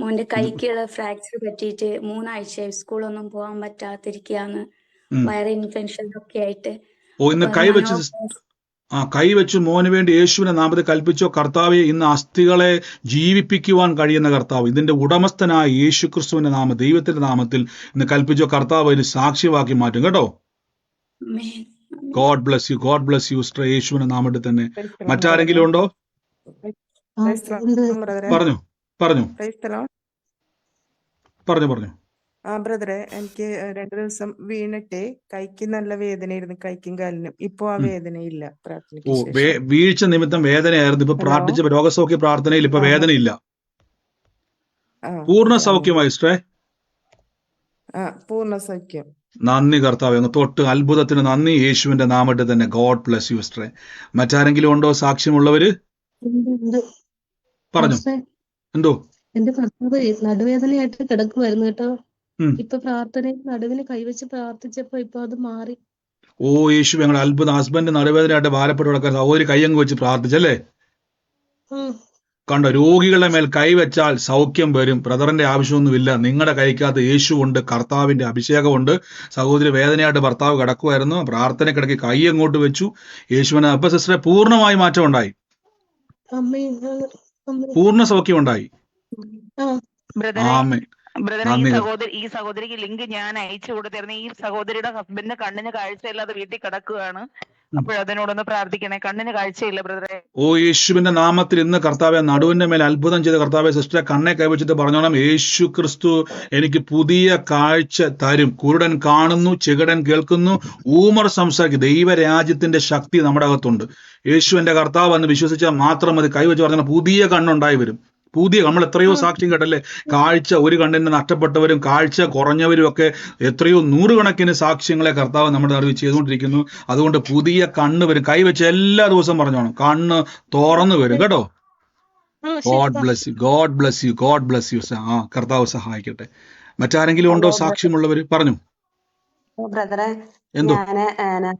മോന്റെ കൈക്കുള്ള ഫ്രാക്ചർ പറ്റിയിട്ട് 3 ആഴ്ചയായി സ്കൂളൊന്നും പോകാൻ പറ്റാതിരിക്കുകയാണ്. വയറ് ഇൻഫെക്ഷൻ ഒക്കെ ആയിട്ട്. ഇന്ന് കൈവച്ച് മോന് വേണ്ടി യേശുവിന്റെ നാമത്തിൽ കൽപ്പിച്ചോ, കർത്താവെ ഇന്ന് അസ്ഥികളെ ജീവിപ്പിക്കുവാൻ കഴിയുന്ന കർത്താവ്, ഇതിന്റെ ഉടമസ്ഥനായ യേശു ക്രിസ്തുവിന്റെ നാമം, ദൈവത്തിന്റെ നാമത്തിൽ ഇന്ന് കൽപ്പിച്ചോ, കർത്താവ് ഒരു സാക്ഷ്യമാക്കി മാറ്റും കേട്ടോ. God bless you, God bless you sister. യേശുവിന്റെ നാമത്തിൽ തന്നെ. മറ്റാരെങ്കിലും ഉണ്ടോ? പറഞ്ഞു പറഞ്ഞു പറഞ്ഞു പറഞ്ഞു. ബ്രദറെ, എനിക്ക് 2 ദിവസം വീണിട്ട് കൈക്ക് നല്ല വേദനയായിരുന്നു, കൈക്കും കാലിനും. ഇപ്പൊ ആ വേദനയില്ല. വീഴ്ച നിമിത്തം വേദനയായിരുന്നു. ഇപ്പൊ പ്രാർത്ഥിച്ച രോഗസൗഖ്യ പ്രാർത്ഥനയിൽ ഇപ്പൊ വേദനയില്ല. പൂർണ്ണ സൗഖ്യമായി സിസ്റ്ററെ. പൂർണ്ണ സൗഖ്യം. നന്ദി കർത്താവേ. അങ്ങ് തൊട്ട് അത്ഭുതത്തിന് നന്ദി. യേശുവിന്റെ നാമത്തിൽ തന്നെ. ഗോഡ് ബ്ലസ് യു സിസ്റ്ററെ. മറ്റാരെങ്കിലും ഉണ്ടോ സാക്ഷ്യമുള്ളവര്? പറഞ്ഞു. എന്തോ? എന്റെ ഭർത്താവ് നടുവേദനയായിട്ട് കിടക്കുമായിരുന്നു കേട്ടോ. ഇപ്പൊ പ്രാർത്ഥനയിൽ നടുവിന് കൈവച്ച് പ്രാർത്ഥിച്ചപ്പോ ഇപ്പൊ അത് മാറി. യേശു ഞങ്ങളുടെ അത്ഭുതം. ഹസ്ബൻഡ് നടുവേദനയായിട്ട് ഭാരപ്പെട്ട് കിടക്കാൻ സഹോദരി കയ്യങ്ങ് വെച്ച് പ്രാർത്ഥിച്ചല്ലേ? കണ്ടോ, രോഗികളുടെ മേൽ കൈവച്ചാൽ സൗഖ്യം വരും. ബ്രദറിന്റെ ആവശ്യമൊന്നുമില്ല. നിങ്ങളുടെ കൈക്കകത്ത് യേശുവുണ്ട്, കർത്താവിന്റെ അഭിഷേകമുണ്ട്. സഹോദരി വേദനയായിട്ട് ഭർത്താവ് കിടക്കുമായിരുന്നു, പ്രാർത്ഥനക്കിടയ്ക്ക് കൈ അങ്ങോട്ട് വെച്ചു. യേശുവിനെ അപ്പൊ സിസ്റ്ററെ പൂർണ്ണമായി മാറ്റം ഉണ്ടായി, പൂർണ്ണ സൗഖ്യം ഉണ്ടായി. ആമേൻ. ഈ സഹോദരിക്ക് ലിങ്ക് ഞാൻ അയച്ചു കൊടുത്തിരുന്നു. ഈ സഹോദരിയുടെ ഹസ്ബൻഡിന് കണ്ണിന് കാഴ്ചയില്ലാതെ വീട്ടിൽ കിടക്കുകയാണ്. അപ്പോഴതിനോടൊന്ന് പ്രാർത്ഥിക്കണേ. കണ്ണിന് കാഴ്ചയില്ല ബ്രദറെ. യേശുവിന്റെ നാമത്തിൽ ഇന്ന് കർത്താവെ നടുവിന്റെ മേൽ അത്ഭുതം ചെയ്ത കർത്താവെ സിസ്റ്ററെ കണ്ണെ കൈവച്ചിട്ട് പറഞ്ഞോണം, യേശു ക്രിസ്തു എനിക്ക് പുതിയ കാഴ്ച തരും. കുരുടൻ കാണുന്നു, ചെകിടൻ കേൾക്കുന്നു, ഊമർ സംസാരിക്കും. ദൈവരാജ്യത്തിന്റെ ശക്തി നമ്മുടെ അകത്തുണ്ട്. യേശു എന്റെ കർത്താവ് എന്ന് വിശ്വസിച്ചാൽ മാത്രം മതി. കൈവച്ച് പറഞ്ഞാൽ പുതിയ കണ്ണുണ്ടായി വരും. നമ്മൾ എത്രയോ സാക്ഷ്യം കേട്ടല്ലേ, കാഴ്ച ഒരു കണ്ണിന് നഷ്ടപ്പെട്ടവരും കാഴ്ച കുറഞ്ഞവരും ഒക്കെ എത്രയോ 100 കണക്കിന് സാക്ഷ്യങ്ങളെ കർത്താവ് നമ്മുടെ അറിവ് ചെയ്തുകൊണ്ടിരിക്കുന്നു. അതുകൊണ്ട് പുതിയ കണ്ണ് വരും. കൈവച്ച് എല്ലാ ദിവസവും പറഞ്ഞോണം, കണ്ണ് തുറന്നു വരും കേട്ടോ. God bless you, God bless you, God bless U. കർത്താവ് സഹായിക്കട്ടെ. മറ്റാരെങ്കിലും ഉണ്ടോ സാക്ഷ്യമുള്ളവര്? പറഞ്ഞു. ബ്രദറെ, ഞാന്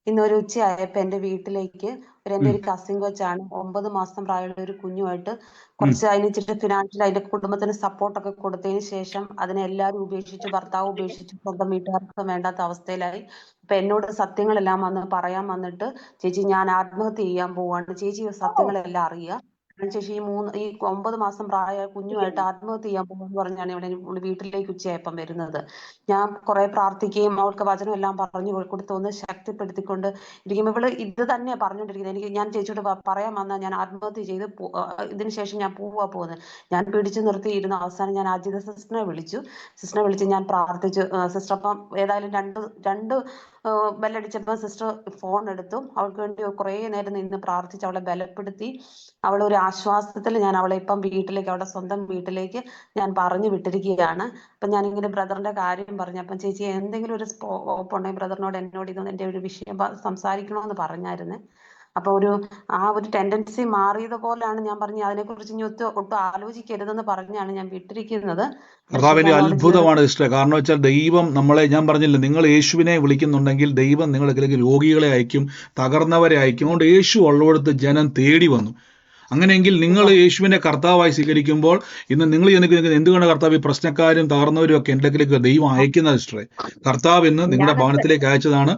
ഇന്നൊരു ഉച്ചയായപ്പോ എന്റെ വീട്ടിലേക്ക് എന്റെ ഒരു കസിൻ കൊച്ചാണ്, 9 മാസം പ്രായമുള്ള ഒരു കുഞ്ഞുമായിട്ട് കുറച്ച് അതിന് ഫിനാൻഷ്യൽ അതിന്റെ കുടുംബത്തിന് സപ്പോർട്ടൊക്കെ കൊടുത്തതിന് ശേഷം അതിനെ എല്ലാവരും ഉപേക്ഷിച്ചു, ഭർത്താവ് ഉപേക്ഷിച്ചു, സ്വന്തം വീട്ടുകാർക്ക് വേണ്ടാത്ത അവസ്ഥയിലായി. അപ്പൊ എന്നോട് സത്യങ്ങളെല്ലാം പറയാൻ വന്നിട്ട്, ചേച്ചി ഞാൻ ആത്മഹത്യ ചെയ്യാൻ പോവാണ്, ചേച്ചി സത്യങ്ങളെല്ലാം അറിയുക, ചേച്ചി ഈ 9 മാസം പ്രായ കുഞ്ഞുമായിട്ട് ആത്മഹത്യ ചെയ്യാൻ പോകുമെന്ന് പറഞ്ഞാണ് ഇവിടെ വീട്ടിലേക്ക് ഉച്ചയായപ്പം വരുന്നത്. ഞാൻ കുറെ പ്രാർത്ഥിക്കുകയും അവൾക്ക് വചനം എല്ലാം പറഞ്ഞു കൊടുത്ത് ഒന്ന് ശക്തിപ്പെടുത്തിക്കൊണ്ട് ഇരിക്കുമ്പോൾ ഇവള് ഇത് തന്നെ പറഞ്ഞുകൊണ്ടിരിക്കുന്നത്. ഞാൻ ചേച്ചിയോട് പറയാൻ വന്നാൽ ഞാൻ ആത്മഹത്യ ചെയ്ത് ഇതിന് ശേഷം ഞാൻ പോകുന്നത്. ഞാൻ പിടിച്ചു നിർത്തിയിരുന്നു. അവസാനം ഞാൻ അജിത സിസ്റ്ററിനെ വിളിച്ച് ഞാൻ പ്രാർത്ഥിച്ചു. സിസ്റ്റർ അപ്പം ഏതായാലും രണ്ട് ബെല്ലടിച്ചപ്പോൾ സിസ്റ്റർ ഫോൺ എടുത്തു. അവൾക്ക് വേണ്ടി കുറെ നേരം നിന്ന് പ്രാർത്ഥിച്ച് അവളെ ബലപ്പെടുത്തി. അവളൊരു ആശ്വാസത്തിൽ ഞാൻ അവളെ ഇപ്പം വീട്ടിലേക്ക്, അവളുടെ സ്വന്തം വീട്ടിലേക്ക് ഞാൻ പറഞ്ഞു വിട്ടിരിക്കുകയാണ്. അപ്പൊ ഞാനിങ്ങനെ ബ്രദറിന്റെ കാര്യം പറഞ്ഞപ്പം, ചേച്ചി എന്തെങ്കിലും ഒരു സ്കോപ്പ് ഉണ്ടെങ്കിൽ ബ്രദറിനോട് എന്നോട് ഇതൊന്നും എന്റെ ഒരു വിഷയം സംസാരിക്കണമെന്ന് പറഞ്ഞായിരുന്നേ. അപ്പൊ ആ ഒരു ടെൻഡൻസി മാറിയത് പോലെയാണ്. ഞാൻ പറഞ്ഞു അതിനെക്കുറിച്ച് ഇനി ഒട്ടും ആലോചിക്കരുതെന്ന് പറഞ്ഞാണ് ഞാൻ വിട്ടിരിക്കുന്നത്. കർത്താവിന്റെ അത്ഭുതമാണ് സിസ്റ്റർ. കാരണം വെച്ചാൽ ദൈവം നമ്മളെ, ഞാൻ പറഞ്ഞില്ല, നിങ്ങൾ യേശുവിനെ വിളിക്കുന്നുണ്ടെങ്കിൽ ദൈവം നിങ്ങളിലേക്ക് രോഗികളെ അയക്കും, തകർന്നവരെ അയക്കും. അതുകൊണ്ട് യേശു ഉള്ളിടത്ത് ജനം തേടി വന്നു. അങ്ങനെയെങ്കിൽ നിങ്ങൾ യേശുവിനെ കർത്താവായി സ്വീകരിക്കുമ്പോൾ ഇന്ന് നിങ്ങൾ എനിക്ക് എന്തുകൊണ്ട് കർത്താവ് ഈ പ്രശ്നക്കാരും തകർന്നവരും ഒക്കെ എൻ്റെ അടുക്കലേക്ക് ദൈവം അയക്കുന്ന സിസ്റ്ററെ, കർത്താവ് ഇന്ന് നിങ്ങളുടെ ഭവനത്തിലേക്ക് അയച്ചതാണ്.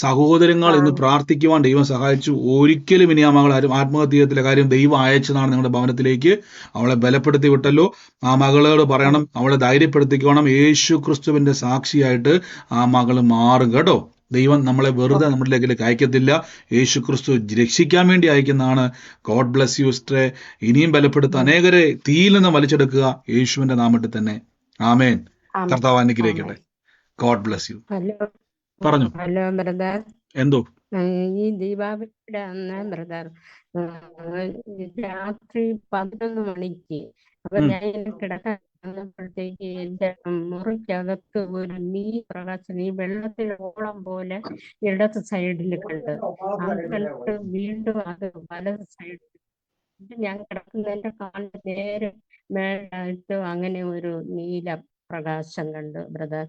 സഹോദരങ്ങൾ ഇന്ന് പ്രാർത്ഥിക്കുവാൻ ദൈവം സഹായിച്ചു. ഒരിക്കലും ഇനി ആ മകൾ ആത്മഹത്യത്തിലെ കാര്യം ദൈവം അയച്ചതാണ് നിങ്ങളുടെ ഭവനത്തിലേക്ക്. അവളെ ബലപ്പെടുത്തി വിട്ടല്ലോ. ആ മകളോട് പറയണം, അവളെ ധൈര്യപ്പെടുത്തിക്കണം. യേശു ക്രിസ്തുവിന്റെ സാക്ഷിയായിട്ട് ആ മകൾ മാറും കേട്ടോ. ദൈവം നമ്മളെ വെറുതെ നമ്മളിലേക്ക് അയക്കത്തില്ല. യേശു ക്രിസ്തു രക്ഷിക്കാൻ വേണ്ടി അയക്കുന്നതാണ്. ഗോഡ് ബ്ലസ് യു സിസ്റ്ററെ. ഇനിയും ബലപ്പെടുത്ത അനേകരെ തീയിൽ നിന്ന് വലിച്ചെടുക്കുക യേശുവിന്റെ നാമത്തിൽ തന്നെ. ആമേൻ. കർത്താവ് അനുഗ്രഹിക്കട്ടെ. God bless you. പറഞ്ഞു. Hello brother. എന്തോ ഈ ദീപാവലിയുടെ അന്ന് ബ്രദർ രാത്രി 11 മണിക്ക് അപ്പൊ ഞാൻ കിടക്കാൻ വന്നപ്പോഴത്തേക്ക് എന്റെ മുറിക്കകത്ത് ഒരു പ്രകാശം ഈ വെള്ളത്തിലോളം പോലെ ഇടത് സൈഡിൽ കണ്ട്. അത് കണ്ടിട്ട് വീണ്ടും അത് വലത് സൈഡിൽ ഞാൻ കിടക്കുന്നതിന്റെ കാലിന്റെ നേരെ മേലായിട്ട് അങ്ങനെ ഒരു നീല പ്രകാശം കണ്ടു ബ്രദർ.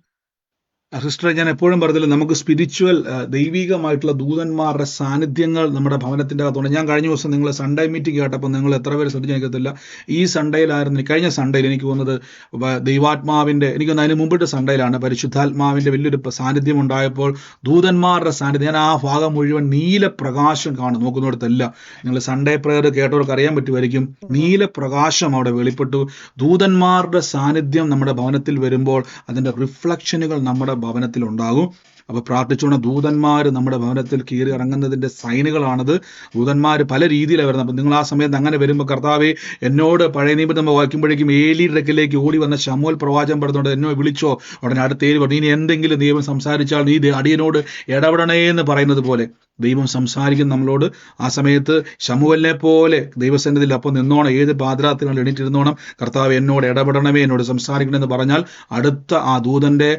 സിസ്റ്ററെ, ഞാൻ എപ്പോഴും പറഞ്ഞില്ല, നമുക്ക് സ്പിരിച്വൽ ദൈവികമായിട്ടുള്ള ദൂതന്മാരുടെ സാന്നിധ്യങ്ങൾ നമ്മുടെ ഭവനത്തിന്റെ അകത്തുണ്ട്. ഞാൻ കഴിഞ്ഞ ദിവസം നിങ്ങൾ സൺഡേ മീറ്റിംഗ് കേട്ടപ്പോൾ നിങ്ങൾ എത്ര പേര് ശ്രദ്ധിച്ചിരിക്കത്തില്ല. ഈ സൺഡേയിലായിരുന്നു, കഴിഞ്ഞ സൺഡേയിൽ എനിക്ക് തോന്നുന്നത് ദൈവാത്മാവിന്റെ, എനിക്കൊന്ന് അതിന് മുമ്പിട്ട് സൺഡേയിലാണ് പരിശുദ്ധാത്മാവിന്റെ വലിയൊരു സാന്നിധ്യം ഉണ്ടായപ്പോൾ ദൂതന്മാരുടെ സാന്നിധ്യം, ഞാൻ ആ ഭാഗം മുഴുവൻ നീല പ്രകാശം കാണും. നോക്കുന്നിടത്തല്ല, നിങ്ങൾ സൺഡേ പ്രയർ കേട്ടവർക്ക് അറിയാൻ പറ്റുമായിരിക്കും, നീല പ്രകാശം അവിടെ വെളിപ്പെട്ടു. ദൂതന്മാരുടെ സാന്നിധ്യം നമ്മുടെ ഭവനത്തിൽ വരുമ്പോൾ അതിന്റെ റിഫ്ലക്ഷനുകൾ നമ്മുടെ ഭവനത്തിൽ ഉണ്ടാകും. അപ്പൊ പ്രാർത്ഥിച്ചുകൊണ്ട് ദൂതന്മാർ നമ്മുടെ ഭവനത്തിൽ കീറി ഇറങ്ങുന്നതിന്റെ സൈനുകളാണത്. ദൂതന്മാർ പല രീതിയിലാണ് വരുന്നത്. അപ്പൊ നിങ്ങൾ ആ സമയത്ത് അങ്ങനെ വരുമ്പോൾ, കർത്താവെ എന്നോട് പഴയ നിയമം നമ്മൾ വായിക്കുമ്പോഴേക്കും ഏലിയുടെ അടുക്കലേക്ക് ഓടി വന്ന ശമൂവേൽ പ്രവാചകൻ പറഞ്ഞുകൊണ്ട് എന്നോട് വിളിച്ചോ, ഉടനെ അടുത്ത ഏലി പറഞ്ഞു, ഇനി എന്തെങ്കിലും ദൈവം സംസാരിച്ചാൽ നീ അടിയനോട് ഇടപെടണേ എന്ന് പറയുന്നത് പോലെ ദൈവം സംസാരിക്കും നമ്മളോട്. ആ സമയത്ത് ശമൂവേലിനെ പോലെ ദൈവസന്നിധിയിൽ അപ്പം നിന്നോണം, ഏത് പാതിരാത്രികൾ എണീറ്റിരുന്നോണം, കർത്താവ് എന്നോട് ഇടപെടണമേ, എന്നോട് സംസാരിക്കണമെന്ന് പറഞ്ഞാൽ അടുത്ത ആ ദൂതന്റെ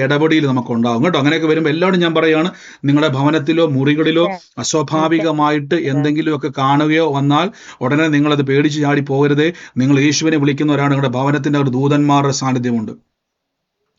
ഇടപെടൽ നമുക്കുണ്ടാകും കേട്ടോ. അങ്ങനെയൊക്കെ വരുമ്പോൾ എല്ലാവരും ഞാൻ പറയുകയാണ്, നിങ്ങളുടെ ഭവനത്തിലോ മുറികളിലോ അസ്വാഭാവികമായിട്ട് എന്തെങ്കിലുമൊക്കെ കാണുകയോ വന്നാൽ ഉടനെ നിങ്ങളത് പേടിച്ച് ചാടി പോകരുതേ. നിങ്ങൾ യേശുവിനെ വിളിക്കുന്നവരാണ്. നിങ്ങളുടെ ഭവനത്തിന്റെ ഒരു ദൂതന്മാരുടെ സാന്നിധ്യമുണ്ട്.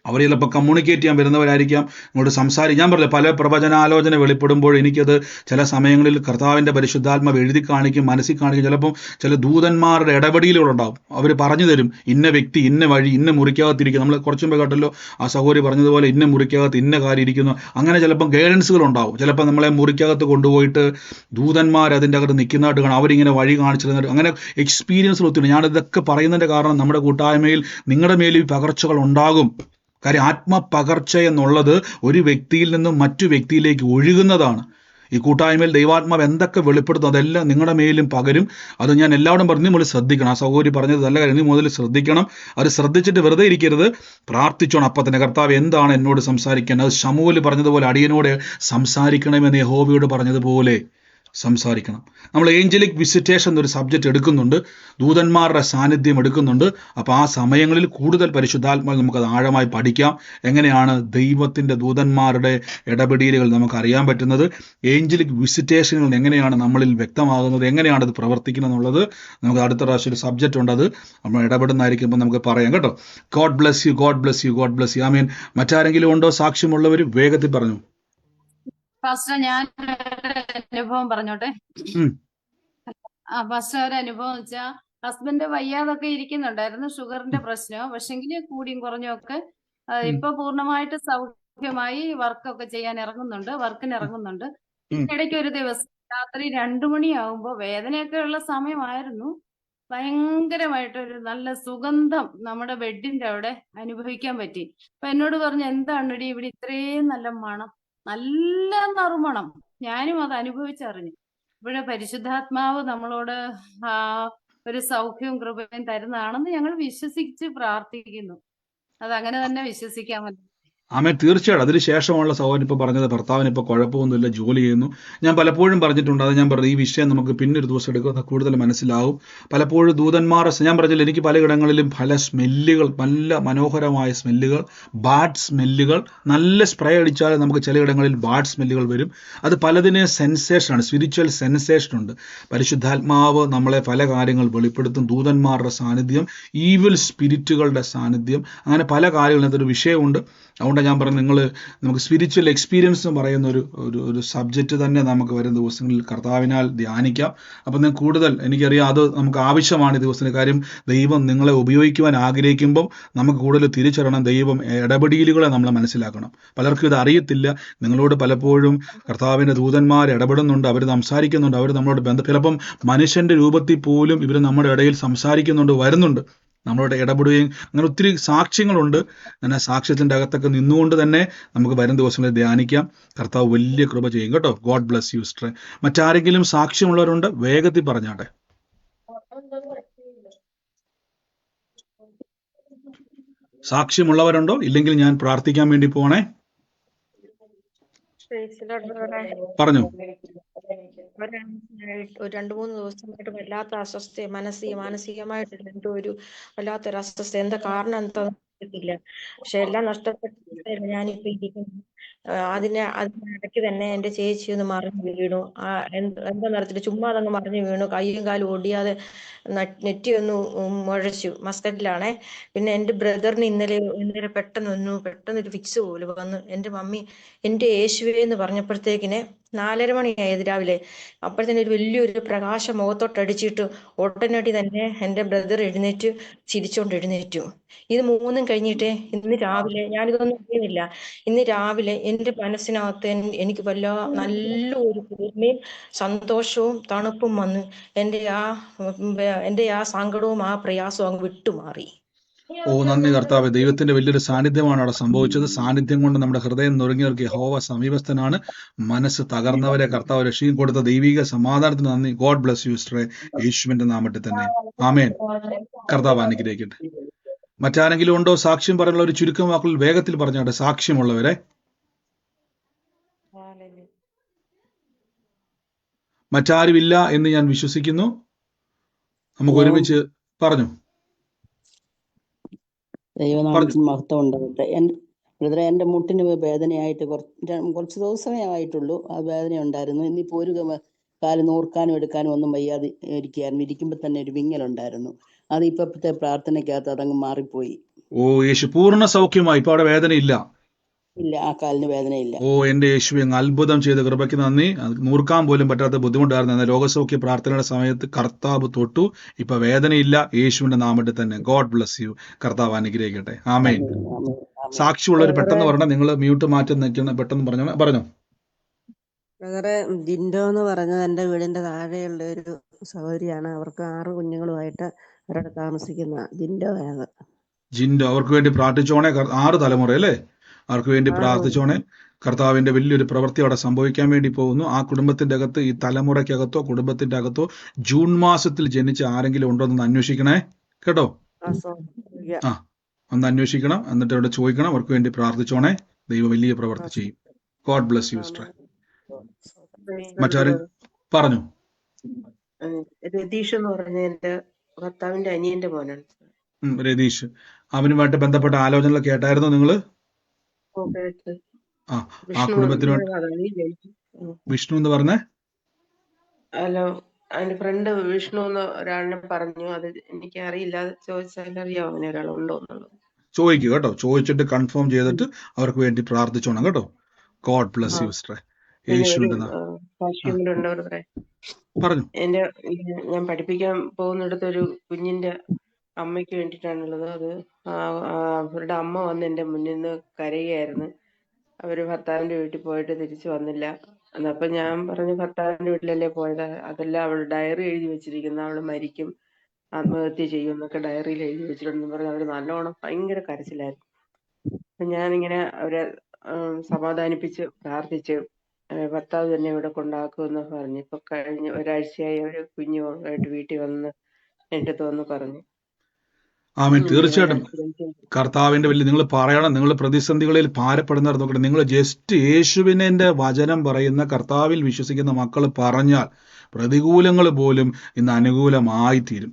അവർ ചിലപ്പോൾ കമ്മ്യൂണിക്കേറ്റ് ചെയ്യാൻ വരുന്നവരായിരിക്കാം, നിങ്ങളോട് സംസാരിക്കും. ഞാൻ പറഞ്ഞില്ല, പല പ്രവചനാലോചന വെളിപ്പെടുമ്പോൾ എനിക്കത് ചില സമയങ്ങളിൽ കർത്താവിൻ്റെ പരിശുദ്ധാത്മാവ് എഴുതി കാണിക്കും, മനസ്സിൽ കാണിക്കും. ചിലപ്പം ചില ദൂതന്മാരുടെ ഇടപെടലുകളുണ്ടാവും. അവർ പറഞ്ഞു തരും, ഇന്ന വ്യക്തി ഇന്ന വഴി ഇന്ന മുറിക്കകത്തിരിക്കും. നമ്മൾ കുറച്ചു മുമ്പ് കേട്ടല്ലോ ആ സഹോദരി പറഞ്ഞതുപോലെ, ഇന്ന മുറിക്കകത്ത് ഇന്ന കാര്യം ഇരിക്കുന്നു. അങ്ങനെ ചിലപ്പം ഗൈഡൻസുകൾ ഉണ്ടാവും. ചിലപ്പോൾ നമ്മളെ മുറിക്കകത്ത് കൊണ്ടുപോയിട്ട് ദൂതന്മാർ അതിൻ്റെ അകത്ത് നിൽക്കുന്നതായിട്ട് കാണാം. അവരിങ്ങനെ വഴി കാണിച്ചു തരുന്നത്. അങ്ങനെ എക്സ്പീരിയൻസുകൾ ഒത്തിരി. ഞാനിതൊക്കെ പറയുന്നതിൻ്റെ കാരണം നമ്മുടെ കൂട്ടായ്മയിൽ നിങ്ങളുടെ മേലിൽ പകർച്ചകൾ ഉണ്ടാകും. കാര്യം ആത്മപകർച്ച എന്നുള്ളത് ഒരു വ്യക്തിയിൽ നിന്നും മറ്റു വ്യക്തിയിലേക്ക് ഒഴുകുന്നതാണ്. ഈ കൂട്ടായ്മയിൽ ദൈവാത്മാവ് എന്തൊക്കെ വെളിപ്പെടുത്തും അതെല്ലാം നിങ്ങളുടെ മേലും പകരും. അത് ഞാൻ എല്ലാവരും പറഞ്ഞു, നിങ്ങൾ ശ്രദ്ധിക്കണം. ആ സഹോദരി പറഞ്ഞത് നല്ല കാര്യം, നീ മുതൽ ശ്രദ്ധിക്കണം. അത് ശ്രദ്ധിച്ചിട്ട് വെറുതെ ഇരിക്കരുത്, പ്രാർത്ഥിച്ചോണം. അപ്പം തന്നെ കർത്താവ് എന്താണ് എന്നോട് സംസാരിക്കേണ്ടത്, അത് ശമൂവേൽ പറഞ്ഞതുപോലെ അടിയനോട് സംസാരിക്കണമെന്ന് യഹോവയോട് പറഞ്ഞതുപോലെ സംസാരിക്കണം. നമ്മൾ ഏഞ്ചലിക് വിസിറ്റേഷൻ എന്നൊരു സബ്ജക്റ്റ് എടുക്കുന്നുണ്ട്, ദൂതന്മാരുടെ സാന്നിധ്യം എടുക്കുന്നുണ്ട്. അപ്പോൾ ആ സമയങ്ങളിൽ കൂടുതൽ പരിശുദ്ധാത്മാവ് നമുക്കത് ആഴമായി പഠിക്കാം. എങ്ങനെയാണ് ദൈവത്തിൻ്റെ ദൂതന്മാരുടെ ഇടപെടലുകൾ നമുക്ക് അറിയാൻ പറ്റുന്നത്, ഏഞ്ചലിക് വിസിറ്റേഷനുകൾ എങ്ങനെയാണ് നമ്മളിൽ വ്യക്തമാകുന്നത്, എങ്ങനെയാണ് അത് പ്രവർത്തിക്കുന്നത് എന്നുള്ളത് നമുക്ക് അടുത്ത പ്രാവശ്യം ഒരു സബ്ജക്റ്റ് ഉണ്ട്, അത് നമ്മൾ ഇടപെടുന്നതായിരിക്കുമ്പോൾ നമുക്ക് പറയാം കേട്ടോ. God bless you, God bless you, God bless you. ആമേൻ. മറ്റാരെങ്കിലും ഉണ്ടോ സാക്ഷ്യമുള്ളവർ? വേഗത്തിൽ പറഞ്ഞു. ഫാസ്റ്റർ, ഞാൻ അനുഭവം പറഞ്ഞോട്ടെ. ഫസ്റ്റ് ഒരു അനുഭവം വെച്ചാൽ ഹസ്ബൻഡ് വയ്യാതൊക്കെ ഇരിക്കുന്നുണ്ടായിരുന്നു, ഷുഗറിന്റെ പ്രശ്നം. പക്ഷെങ്കിൽ കൂടിയും കുറഞ്ഞും ഒക്കെ ഇപ്പൊ പൂർണ്ണമായിട്ട് സൗഖ്യമായി വർക്കൊക്കെ ചെയ്യാൻ വർക്കിന് ഇറങ്ങുന്നുണ്ട്. ഇടയ്ക്ക് ഒരു ദിവസം രാത്രി 2 മണിയാകുമ്പോ വേദനയൊക്കെ ഉള്ള സമയമായിരുന്നു. ഭയങ്കരമായിട്ടൊരു നല്ല സുഗന്ധം നമ്മുടെ ബെഡിന്റെ അവിടെ അനുഭവിക്കാൻ പറ്റി. അപ്പൊ എന്നോട് പറഞ്ഞു, എന്താണ് ഇവിടെ ഇത്രയും നല്ല മണം, നല്ല നറുമണം. ഞാനും അത് അനുഭവിച്ചറിഞ്ഞു. ഇവിടെ പരിശുദ്ധാത്മാവ് നമ്മളോട് ഒരു സൗഖ്യവും കൃപയും തരുന്നതാണെന്ന് ഞങ്ങൾ വിശ്വസിച്ച് പ്രാർത്ഥിക്കുന്നു. അത് അങ്ങനെ തന്നെ വിശ്വസിക്കാമല്ലോ. ആമേൻ. തീർച്ചയായിട്ടും. അതിനുശേഷമുള്ള സഹോദരൻ ഇപ്പോൾ പറഞ്ഞത്, ഭർത്താവിന് ഇപ്പോൾ കുഴപ്പമൊന്നുമില്ല, ജോലി ചെയ്യുന്നു. ഞാൻ പലപ്പോഴും പറഞ്ഞിട്ടുണ്ട്, അത് ഞാൻ പറഞ്ഞു, ഈ വിഷയം നമുക്ക് പിന്നൊരു ദിവസം എടുക്കുക, കൂടുതൽ മനസ്സിലാവും. പലപ്പോഴും ദൂതന്മാരുടെ, ഞാൻ പറഞ്ഞില്ല, എനിക്ക് പലയിടങ്ങളിലും പല സ്മെല്ലുകൾ, നല്ല മനോഹരമായ സ്മെല്ലുകൾ, ബാഡ് സ്മെല്ലുകൾ, നല്ല സ്പ്രേ അടിച്ചാൽ നമുക്ക് ചിലയിടങ്ങളിൽ ബാഡ് സ്മെല്ലുകൾ വരും. അത് പലതിന് സെൻസേഷനാണ്, സ്പിരിച്വൽ സെൻസേഷൻ ഉണ്ട്. പരിശുദ്ധാത്മാവ് നമ്മളെ പല കാര്യങ്ങൾ വെളിപ്പെടുത്തും. ദൂതന്മാരുടെ സാന്നിധ്യം, ഈവിൽ സ്പിരിറ്റുകളുടെ സാന്നിധ്യം, അങ്ങനെ പല കാര്യങ്ങളും. അതൊരു വിഷയമുണ്ട്. അതുകൊണ്ടാണ് ഞാൻ പറഞ്ഞത് നമുക്ക് സ്പിരിച്വൽ എക്സ്പീരിയൻസ് എന്ന് പറയുന്ന ഒരു സബ്ജക്റ്റ് തന്നെ നമുക്ക് വരും ദിവസങ്ങളിൽ കർത്താവിനാൽ ധ്യാനിക്കാം. അപ്പം ഞാൻ കൂടുതൽ എനിക്കറിയാം അത് നമുക്ക് ആവശ്യമാണ് ഈ ദിവസത്തിന്. കാര്യം ദൈവം നിങ്ങളെ ഉപയോഗിക്കുവാൻ ആഗ്രഹിക്കുമ്പം നമുക്ക് കൂടുതൽ തിരിച്ചറിയണം ദൈവം ഇടപെടലുകളെ നമ്മൾ മനസ്സിലാക്കണം. പലർക്കും ഇത് അറിയത്തില്ല. നിങ്ങളോട് പലപ്പോഴും കർത്താവിൻ്റെ ദൂതന്മാർ ഇടപെടുന്നുണ്ട്, അവർ സംസാരിക്കുന്നുണ്ട്, അവർ നമ്മളോട് ചിലപ്പം മനുഷ്യൻ്റെ രൂപത്തിൽ പോലും ഇവർ നമ്മുടെ ഇടയിൽ സംസാരിക്കുന്നുണ്ട്, വരുന്നുണ്ട്, നമ്മളോട് ഇടപെടുകയും. അങ്ങനെ ഒത്തിരി സാക്ഷ്യങ്ങളുണ്ട്. അങ്ങനെ സാക്ഷ്യത്തിൻ്റെ അകത്തൊക്കെ നിന്നുകൊണ്ട് തന്നെ നമുക്ക് വരും ദിവസങ്ങളിൽ ധ്യാനിക്കാം. കർത്താവ് വലിയ കൃപ ചെയ്യും കേട്ടോ. God bless you sister. മറ്റാരെങ്കിലും സാക്ഷ്യമുള്ളവരുണ്ട്? വേഗത്തിൽ പറഞ്ഞാട്ടെ. സാക്ഷ്യമുള്ളവരുണ്ടോ? ഇല്ലെങ്കിൽ ഞാൻ പ്രാർത്ഥിക്കാൻ വേണ്ടി പോണേ. പറഞ്ഞു. ഒരു 2-3 ദിവസമായിട്ട് വല്ലാത്ത അസ്വസ്ഥ, മാനസികമായിട്ട് എന്തോ ഒരു വല്ലാത്തൊരു അസ്വസ്ഥ. എന്താ കാരണം എന്താന്നില്ല. പക്ഷെ എല്ലാം നഷ്ടപ്പെട്ട ഞാനിപ്പോ ഇരിക്കുന്നു. അതിനിടയ്ക്ക് തന്നെ എന്റെ ചേച്ചി ഒന്ന് മറിഞ്ഞു വീണു. എന്താ നടത്തില്ല, ചുമ്മാ അതങ്ങ് മറിഞ്ഞു വീണു. കയ്യും കാലും ഓടിയാതെ നെറ്റി ഒന്ന് മുഴച്ചു. മസ്കറ്റിലാണേ. പിന്നെ എന്റെ ബ്രദറിന് ഇന്നലെ പെട്ടെന്നൊരു ഫിക്സ് പോലെ വന്ന് എന്റെ മമ്മി എന്റെ യേശുവേ എന്ന് പറഞ്ഞപ്പോഴത്തേക്കിന് 4:30 മണിയായത് രാവിലെ. അപ്പോഴത്തേന് ഒരു വലിയൊരു പ്രകാശം മുഖത്തോട്ടടിച്ചിട്ട് ഉടനടി തന്നെ എന്റെ ബ്രദർ എഴുന്നേറ്റ് ചിരിച്ചോണ്ട് എഴുന്നേറ്റു. ഇത് 3 കഴിഞ്ഞിട്ട് ഇന്ന് രാവിലെ, ഞാനിതൊന്നും അറിയുന്നില്ല, ഇന്ന് രാവിലെ എന്റെ മനസ്സിനകത്ത് എനിക്ക് നല്ലൊരു കുളിർമയും സന്തോഷവും തണുപ്പും വന്ന് എന്റെ ആ സങ്കടവും ആ പ്രയാസവും അങ്ങ് വിട്ടുമാറി. നന്ദി കർത്താവേ. ദൈവത്തിന്റെ വലിയൊരു സാന്നിധ്യമാണ് അവിടെ സംഭവിച്ചത്. സാന്നിധ്യം കൊണ്ട് നമ്മുടെ ഹൃദയം നുറുങ്ങിയവർക്ക് യഹോവ സമീപസ്ഥനാണ്. മനസ്സ് തകർന്നവരെ കർത്താവ് രക്ഷയും കൊടുത്ത ദൈവിക സമാധാനത്തിന് നന്ദി. ഗോഡ് ബ്ലസ് യു സിസ്റ്ററെ, യേശുവിന്റെ നാമത്തിൽ തന്നെ. ആമേൻ. കർത്താവ് അനുഗ്രഹിക്കട്ടെ. മറ്റാരെങ്കിലും ഉണ്ടോ സാക്ഷ്യം പറയാനുള്ള? ഒരു ചുരുക്കം വാക്കുകൾ വേഗത്തിൽ പറഞ്ഞാട്ടെ സാക്ഷ്യമുള്ളവരെ. മറ്റാരുമില്ല എന്ന് ഞാൻ വിശ്വസിക്കുന്നു. നമുക്ക് ഒരുമിച്ച് പറഞ്ഞു. ദൈവനാമത്തിന് മഹത്വം ഉണ്ടാകട്ടെ. ബ്രദറെ, എൻ്റെ മുട്ടിന് വേദനയായിട്ട് കുറച്ച് ദിവസമേ ആയിട്ടുള്ളൂ. ആ വേദന ഉണ്ടായിരുന്നു. ഇന്നിപ്പോൾ ഒരു കാല് നോർക്കാനും എടുക്കാനും ഒന്നും വയ്യാതെ ഇരിക്കുകയായിരുന്നു. ഇരിക്കുമ്പോൾ തന്നെ ഒരു വിങ്ങലുണ്ടായിരുന്നു. അത് ഇപ്പോഴത്തെ പ്രാർത്ഥനയ്ക്കകത്ത് അതങ്ങ് മാറിപ്പോയി. യേശു പൂർണ്ണ സൗഖ്യമായി. ഇപ്പൊ അവിടെ വേദനയില്ല. ഇല്ല, ആ കാലിന് വേദനയില്ല. എന്റെ യേശു അങ്ങ് അത്ഭുതം ചെയ്ത കൃപയ്ക്ക് നന്ദി. അത് നൂർക്കാൻ പോലും പറ്റാത്ത ബുദ്ധിമുട്ടായിരുന്നു. രോഗസൗഖ്യ പ്രാർത്ഥനയുടെ സമയത്ത് കർത്താവ് തൊട്ടു. ഇപ്പൊ വേദനയില്ല. യേശുവിന്റെ നാമത്തിൽ തന്നെ. God bless U. കർത്താവ് അനുഗ്രഹിക്കട്ടെ. ആമേൻ. സാക്ഷിയുള്ളവർ പെട്ടെന്ന് പറഞ്ഞ, നിങ്ങൾ മ്യൂട്ട് മാറ്റി നിൽക്കുന്ന, പെട്ടെന്ന് പറഞ്ഞോ. ബ്രദറെ, ജിൻഡോ എന്ന് പറഞ്ഞത് എൻ്റെ വീടിന്റെ താഴെയുള്ള ഒരു സഹോദരിയാണ്. അവർക്ക് 6 കുഞ്ഞുങ്ങളുമായിട്ട് അവരവിടെ താമസിക്കുന്ന ജിൻഡോ. അവർക്ക് വേണ്ടി പ്രാർത്ഥിച്ചോണേ. 6 തലമുറ അല്ലേ? അവർക്ക് വേണ്ടി പ്രാർത്ഥിച്ചോണേ. കർത്താവിന്റെ വലിയൊരു പ്രവൃത്തി അവിടെ സംഭവിക്കാൻ വേണ്ടി പോകുന്നു. ആ കുടുംബത്തിന്റെ അകത്ത്, ഈ തലമുറയ്ക്കകത്തോ കുടുംബത്തിന്റെ അകത്തോ ജൂൺ മാസത്തിൽ ജനിച്ച ആരെങ്കിലും ഉണ്ടോ എന്ന് അന്വേഷിക്കണേ കേട്ടോ. ഒന്ന് അന്വേഷിക്കണം. എന്നിട്ട് അവിടെ ചോദിക്കണം. അവർക്ക് വേണ്ടി പ്രാർത്ഥിച്ചോണേ. ദൈവം വലിയ പ്രവൃത്തി ചെയ്യും. God bless you sister. മറ്റാരും പറഞ്ഞു. രതീഷ് എന്ന് പറഞ്ഞ എന്റെ ഭർത്താവിന്റെ അനിയന്റെ മോനാണ്. രതീഷ്, അവനുമായിട്ട് ബന്ധപ്പെട്ട ആലോചനകൾ കേട്ടായിരുന്നു നിങ്ങള്? ആ കുടുംബത്തിന് വിഷ്ണു എന്ന് പറഞ്ഞേ? ഹലോ, അതിന്റെ ഫ്രണ്ട് വിഷ്ണു എന്ന് ഒരാളിനെ പറഞ്ഞു. അത് എനിക്ക് അറിയില്ല. ചോദിച്ചാൽ അറിയാം അങ്ങനെ ഒരാളുണ്ടോ എന്നുള്ളത്. ചോദിക്കുക കേട്ടോ. ചോദിച്ചിട്ട് കൺഫേം ചെയ്തിട്ട് അവർക്ക് വേണ്ടി പ്രാർത്ഥിച്ചോണം കേട്ടോ. God bless you sister. യേശുവിന്റെ പറഞ്ഞു. ഞാൻ പഠിപ്പിക്കാൻ പോകുന്നിടത്ത് ഒരു കുഞ്ഞിന്റെ അമ്മയ്ക്ക് വേണ്ടിയിട്ടാണുള്ളത്. അത് അവരുടെ അമ്മ വന്ന് എന്റെ മുന്നിൽ നിന്ന് കരയുകയായിരുന്നു. അവര് ഭർത്താവിന്റെ വീട്ടിൽ പോയിട്ട് തിരിച്ചു വന്നില്ല. അപ്പൊ ഞാൻ പറഞ്ഞു, ഭർത്താവിന്റെ വീട്ടിലല്ലേ പോയത്, അതല്ല അവൾ ഡയറി എഴുതി വെച്ചിരിക്കുന്ന, അവള് മരിക്കും, ആത്മഹത്യ ചെയ്യും എന്നൊക്കെ ഡയറിയിൽ എഴുതി വെച്ചിട്ടുണ്ടെന്ന് പറഞ്ഞ് അവര് നല്ലോണം ഭയങ്കര കരച്ചിലായിരുന്നു. അപ്പൊ ഞാനിങ്ങനെ അവരെ സമാധാനിപ്പിച്ച് പ്രാർത്ഥിച്ച് ഭർത്താവ് തന്നെ ഇവിടെ കൊണ്ടാക്കുമെന്ന് പറഞ്ഞു. ഇപ്പൊ കഴിഞ്ഞ ഒരാഴ്ചയായി അവര് കുഞ്ഞുമായിട്ട് വീട്ടിൽ വന്ന് എന്റെ അടുത്ത് വന്ന് പറഞ്ഞു. ആമേൻ. തീർച്ചയായിട്ടും കർത്താവിന്റെ വലിയ, നിങ്ങൾ പറയണം, നിങ്ങൾ പ്രതിസന്ധികളിൽ ഭാരപ്പെടുന്നവർ നോക്കട്ടെ. നിങ്ങൾ ജസ്റ്റ് യേശുവിനെ വചനം പറയുന്ന, കർത്താവിൽ വിശ്വസിക്കുന്ന മക്കൾ പറഞ്ഞാൽ പ്രതികൂലങ്ങൾ പോലും ഇന്ന് അനുകൂലമായി തീരും.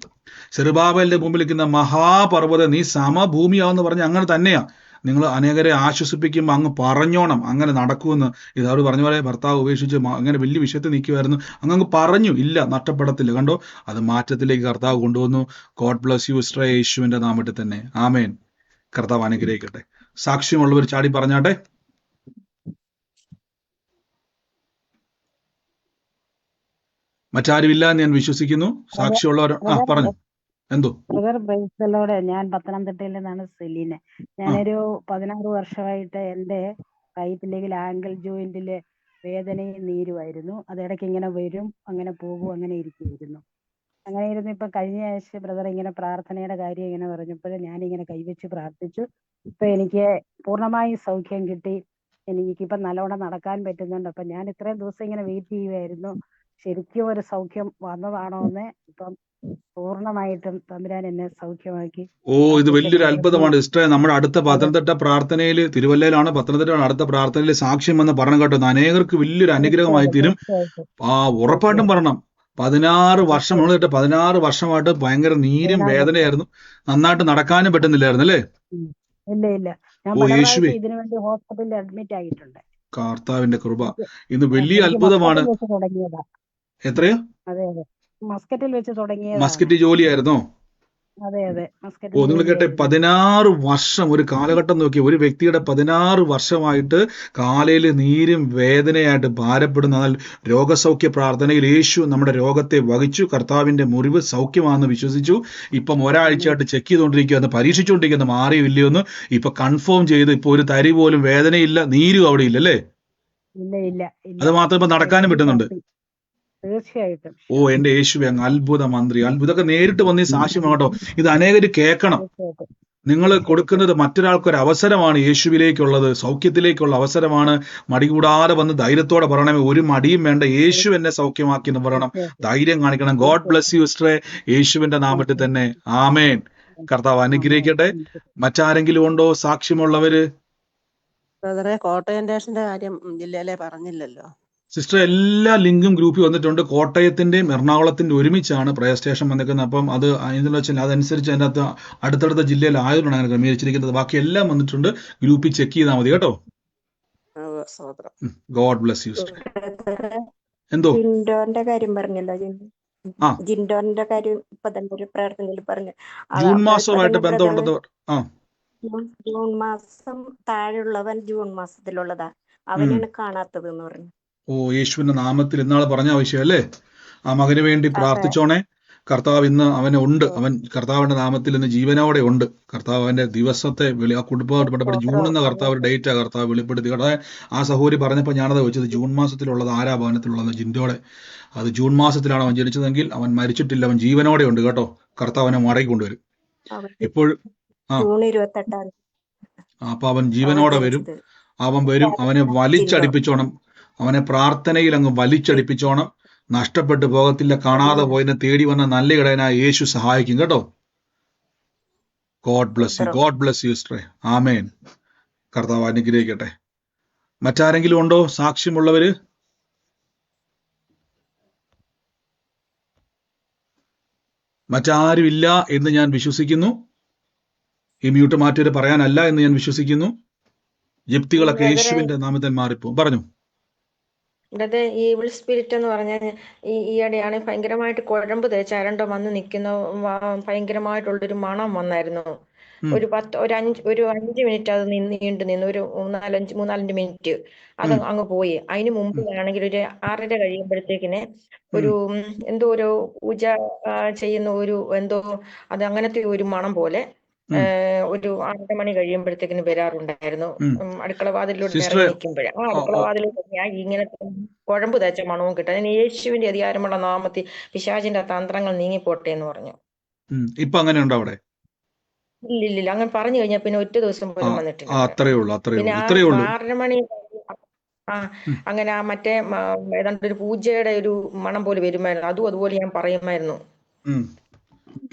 സെറുബാബേലിന്റെ മുമ്പിൽ നിൽക്കുന്ന മഹാപർവ്വതം നീ സമഭൂമിയാവെന്ന് പറഞ്ഞ അങ്ങനെ തന്നെയാ. നിങ്ങൾ അനേകരെ ആശ്വസിപ്പിക്കുമ്പോൾ അങ്ങ് പറഞ്ഞോണം അങ്ങനെ നടക്കുമെന്ന്. ഇത് അവർ പറഞ്ഞ പോലെ ഭർത്താവ് ഉപേക്ഷിച്ച് അങ്ങനെ വലിയ വിഷയത്തിൽ നിൽക്കുമായിരുന്നു. അങ്ങ് പറഞ്ഞു, ഇല്ല, നഷ്ടപ്പെടത്തില്ല. കണ്ടോ, അത് മാറ്റത്തിലേക്ക് കർത്താവ് കൊണ്ടുവന്നു. ഗോഡ് ബ്ലസ് യു സിസ്റ്റർ, യേശുവിന്റെ നാമത്തിൽ തന്നെ. ആമേൻ. കർത്താവ് അനുഗ്രഹിക്കട്ടെ. സാക്ഷ്യമുള്ളവർ ചാടി പറഞ്ഞാട്ടെ. മറ്റാരുമില്ല എന്ന് ഞാൻ വിശ്വസിക്കുന്നു. സാക്ഷ്യമുള്ളവർ പറഞ്ഞു. എന്തോ ബ്രദർ, ഞാൻ പത്തനംതിട്ടയിൽ നിന്നാണ് സെലീന. ഞാനൊരു 16 വർഷമായിട്ട് എൻ്റെ കൈപ്പില്ലെങ്കിൽ ആംഗിൾ ജോയിന്റില് വേദനയും നീരുമായിരുന്നു. അതിടയ്ക്ക് ഇങ്ങനെ വരും, അങ്ങനെ പോകും, അങ്ങനെ ഇരിക്കുമായിരുന്നു. അങ്ങനെ ഇരുന്ന് ഇപ്പൊ കഴിഞ്ഞ ആഴ്ച ബ്രദർ ഇങ്ങനെ പ്രാർത്ഥനയുടെ കാര്യം ഇങ്ങനെ പറഞ്ഞപ്പോൾ ഞാനിങ്ങനെ കൈവച്ച് പ്രാർത്ഥിച്ചു. ഇപ്പൊ എനിക്ക് പൂർണ്ണമായി സൗഖ്യം കിട്ടി. എനിക്കിപ്പൊ നല്ലോണം നടക്കാൻ പറ്റുന്നുണ്ട്. അപ്പൊ ഞാൻ ഇത്രയും ദിവസം ഇങ്ങനെ വെയിറ്റ് ചെയ്യുമായിരുന്നു, ശരിക്കും ഒരു സൗഖ്യം വന്നതാണോ എന്ന്. ഇപ്പം പൂർണ്ണമായിട്ടും തമ്പുരാൻ എന്നെ സൗഖ്യമാക്കി. ഇത് വലിയൊരു അത്ഭുതമാണ് സിസ്റ്ററെ. നമ്മുടെ അടുത്ത പത്തനംതിട്ട പ്രാർത്ഥനയിൽ, തിരുവല്ലയിലാണ്, പത്തനംതിട്ടയാണ് അടുത്ത പ്രാർത്ഥനയിൽ സാക്ഷ്യം എന്ന് പറഞ്ഞു കേട്ടോ. അനേകർക്ക് വലിയൊരു അനുഗ്രഹമായി തീരും. ഉറപ്പായിട്ടും പറയണം. 16 വർഷം, 16 വർഷമായിട്ട് ഭയങ്കര നീരും വേദനയായിരുന്നു. നന്നായിട്ട് നടക്കാനും പറ്റുന്നില്ലായിരുന്നു അല്ലേ? ഇല്ല. ഞാൻ യേശുവേ, ഇതിനു വേണ്ടി ഹോസ്പിറ്റലിൽ അഡ്മിറ്റ് ആയിട്ടുണ്ട്. കർത്താവിന്റെ കൃപ ഇന്ന് വലിയ അത്ഭുതമാണ്. എത്രയോ അതെ, മസ്കറ്റിൽ വെച്ച് തുടങ്ങിയത്. മസ്കറ്റ് ജോലിയായിരുന്നോ? അതെ, നിങ്ങൾ കേട്ടെ, 16 വർഷം ഒരു കാലഘട്ടം നോക്കി. ഒരു വ്യക്തിയുടെ 16 വർഷമായിട്ട് കാലയിൽ നീരും വേദനയായിട്ട് ഭാരപ്പെടുന്ന, എന്നാൽ രോഗസൗഖ്യ പ്രാർത്ഥനയിൽ യേശു നമ്മുടെ രോഗത്തെ വഹിച്ചു. കർത്താവിന്റെ മുറിവ് സൗഖ്യമാണെന്ന് വിശ്വസിച്ചു. ഇപ്പം ഒരാഴ്ചയായിട്ട് ചെക്ക് ചെയ്തുകൊണ്ടിരിക്കുകയെന്ന്, പരീക്ഷിച്ചുകൊണ്ടിരിക്കുന്ന മാറിയോ ഇല്ലയോ എന്ന് ഇപ്പൊ കൺഫേം ചെയ്ത്, ഇപ്പൊ ഒരു തരി പോലും വേദനയില്ല, നീരും അവിടെ ഇല്ല അല്ലേ? ഇല്ല. അത് മാത്രം ഇപ്പൊ നടക്കാനും പറ്റുന്നുണ്ട്. തീർച്ചയായിട്ടും. എന്റെ യേശുവേ, അങ്ങ് അത്ഭുത മന്ത്രി, അത്ഭുതമൊക്കെ നേരിട്ട് വന്ന് ഈ സാക്ഷ്യം കേട്ടോ. ഇത് അനേകര് കേൾക്കണം. നിങ്ങൾ കൊടുക്കുന്നത് മറ്റൊരാൾക്കൊരു അവസരമാണ്. യേശുവിലേക്കുള്ളത്, സൗഖ്യത്തിലേക്കുള്ള അവസരമാണ്. മടി കൂടാതെ വന്ന് ധൈര്യത്തോടെ പറയണമേ. ഒരു മടിയും വേണ്ട. യേശു എന്നെ സൗഖ്യമാക്കി എന്ന് പറയണം. ധൈര്യം കാണിക്കണം. ഗോഡ് ബ്ലസ് യു സിസ്റ്ററെ, യേശുവിന്റെ നാമത്തിൽ തന്നെ. ആമേൻ. കർത്താവ് അനുഗ്രഹിക്കട്ടെ. മറ്റാരെങ്കിലും ഉണ്ടോ സാക്ഷ്യമുള്ളവര്? ബ്രദറെ, കോട്ടയം സ്റ്റേഷന്റെ കാര്യം ജില്ലയിലെ പറഞ്ഞില്ലല്ലോ. സിസ്റ്റർ, എല്ലാ ലിങ്കും ഗ്രൂപ്പിൽ വന്നിട്ടുണ്ട്. കോട്ടയത്തിന്റെയും എറണാകുളത്തിന്റെ ഒരുമിച്ചാണ് പ്രയർ സ്റ്റേഷൻ വന്നിരിക്കുന്നത്. അപ്പം അത് എന്തെന്ന് വെച്ചാൽ അതനുസരിച്ച് അതിൻ്റെ അകത്ത് അടുത്തടുത്ത ജില്ലയിൽ ആയതുകൊണ്ടാണ് അങ്ങനെ ക്രമീകരിച്ചിരിക്കുന്നത്. ബാക്കി എല്ലാം വന്നിട്ടുണ്ട്. ഗ്രൂപ്പിൽ ചെക്ക് ചെയ്താൽ മതി കേട്ടോ. God bless U. എന്തോ ജിൻഡോന്റെ കാര്യം പറഞ്ഞല്ലോ, ജിൻഡോന്റെ കാര്യം ഇപ്പൊ തന്നെ ഒരു പ്രാർത്ഥനയിൽ പറഞ്ഞു. ജൂൺ മാസവുമായിട്ട് ബന്ധമുണ്ടെന്ന്. ജൂൺ മാസം താഴെയുള്ളവൻ ജൂൺ മാസത്തിലുള്ളതാ, അവനാണ് കാണാത്തത് എന്ന് പറഞ്ഞു. യേശുവിന്റെ നാമത്തിൽ ഇന്നാൾ പറഞ്ഞ ആവശ്യം അല്ലേ? ആ മകന് വേണ്ടി പ്രാർത്ഥിച്ചോണേ. കർത്താവ് ഇന്ന് അവനെ ഉണ്ട്. അവൻ കർത്താവിന്റെ നാമത്തിൽ ഇന്ന് ജീവനോടെ ഉണ്ട്. കർത്താവ് അവന്റെ ദിവസത്തെ ആ കുടുംബമായിട്ട് ബന്ധപ്പെട്ട് ജൂൺ എന്ന കർത്താവ് ഡേറ്റാ കർത്താവ് വെളിപ്പെടുത്തി. ആ സഹോദരി പറഞ്ഞപ്പോൾ ഞാനത് വെച്ചത് ജൂൺ മാസത്തിലുള്ളത് ആരാ ഭവനത്തിലുള്ളത്? ജിൻഡോടെ. അത് ജൂൺ മാസത്തിലാണ് അവൻ ജനിച്ചതെങ്കിൽ അവൻ മരിച്ചിട്ടില്ല, അവൻ ജീവനോടെ ഉണ്ട് കേട്ടോ. കർത്താവ് അവനെ മടക്കി കൊണ്ടുവരും. ഇപ്പോൾ അപ്പൊ അവൻ ജീവനോടെ വരും. അവനെ വലിച്ചടിപ്പിച്ചോണം. അവനെ പ്രാർത്ഥനയിൽ അങ്ങ് വലിച്ചടിപ്പിച്ചോണം. നഷ്ടപ്പെട്ടു പോകത്തില്ല. കാണാതെ പോയതിനെ തേടി വന്ന നല്ല ഇടയനായ യേശു സഹായിക്കും കേട്ടോ. God bless you. God bless U സിസ്റ്ററെ. ആമേൻ. കർത്താവ് അനുഗ്രഹിക്കട്ടെ. മറ്റാരെങ്കിലും ഉണ്ടോ സാക്ഷ്യമുള്ളവര്? മറ്റാരുമില്ല എന്ന് ഞാൻ വിശ്വസിക്കുന്നു. ഈ മ്യൂട്ട് മാറ്റിയത് പറയാനല്ല എന്ന് ഞാൻ വിശ്വസിക്കുന്നു. ജിപ്തികളൊക്കെ യേശുവിന്റെ നാമത്തിൽ മാറിപ്പോ. പറഞ്ഞു. ഈ ഈവിൾ സ്പിരിറ്റ് എന്ന് പറഞ്ഞാൽ ഈയിടെയാണ് ഭയങ്കരമായിട്ട് കുഴമ്പ് തേച്ച് അരണ്ട വന്ന് നിൽക്കുന്ന ഭയങ്കരമായിട്ടുള്ളൊരു മണം വന്നായിരുന്നു. ഒരു 5 മിനിറ്റ് അത് നീണ്ടു നിന്ന്, ഒരു 3-4 മിനിറ്റ് അത് അങ്ങ് പോയി. അതിന് മുമ്പിലാണെങ്കിൽ ഒരു 6:30 കഴിയുമ്പോഴത്തേക്കിന് ഒരു എന്തോ ഒരു പൂജ ചെയ്യുന്ന ഒരു എന്തോ അത് അങ്ങനത്തെ ഒരു മണം പോലെ ഒരു 6:30 മണി കഴിയുമ്പോഴത്തേക്കിന് വരാറുണ്ടായിരുന്നു. അടുക്കള വാതിലൂടെ ഇറങ്ങി നിൽക്കുമ്പോഴേ ആ അടുക്കള വാതിലൂടെ ഞാൻ ഇങ്ങനെ കുഴമ്പ് തേച്ച മണവും കിട്ടും. അതിന് യേശുവിന്റെ അധികാരമുള്ള നാമത്തിൽ പിശാചിന്റെ തന്ത്രങ്ങൾ നീങ്ങിപ്പോട്ടെ എന്ന് പറഞ്ഞു. ഇപ്പൊ അങ്ങനെ ഉണ്ടോ അവിടെ? ഇല്ല, അങ്ങനെ പറഞ്ഞു കഴിഞ്ഞാൽ പിന്നെ ഒറ്റ ദിവസം പോലും വന്നിട്ടില്ല. പിന്നെ 6:30 മണി അങ്ങനെ മറ്റേ ഏതാണ്ട് ഒരു പൂജയുടെ ഒരു മണം പോലെ വരുമായിരുന്നു. അതുപോലെ ഞാൻ പറയുമായിരുന്നു.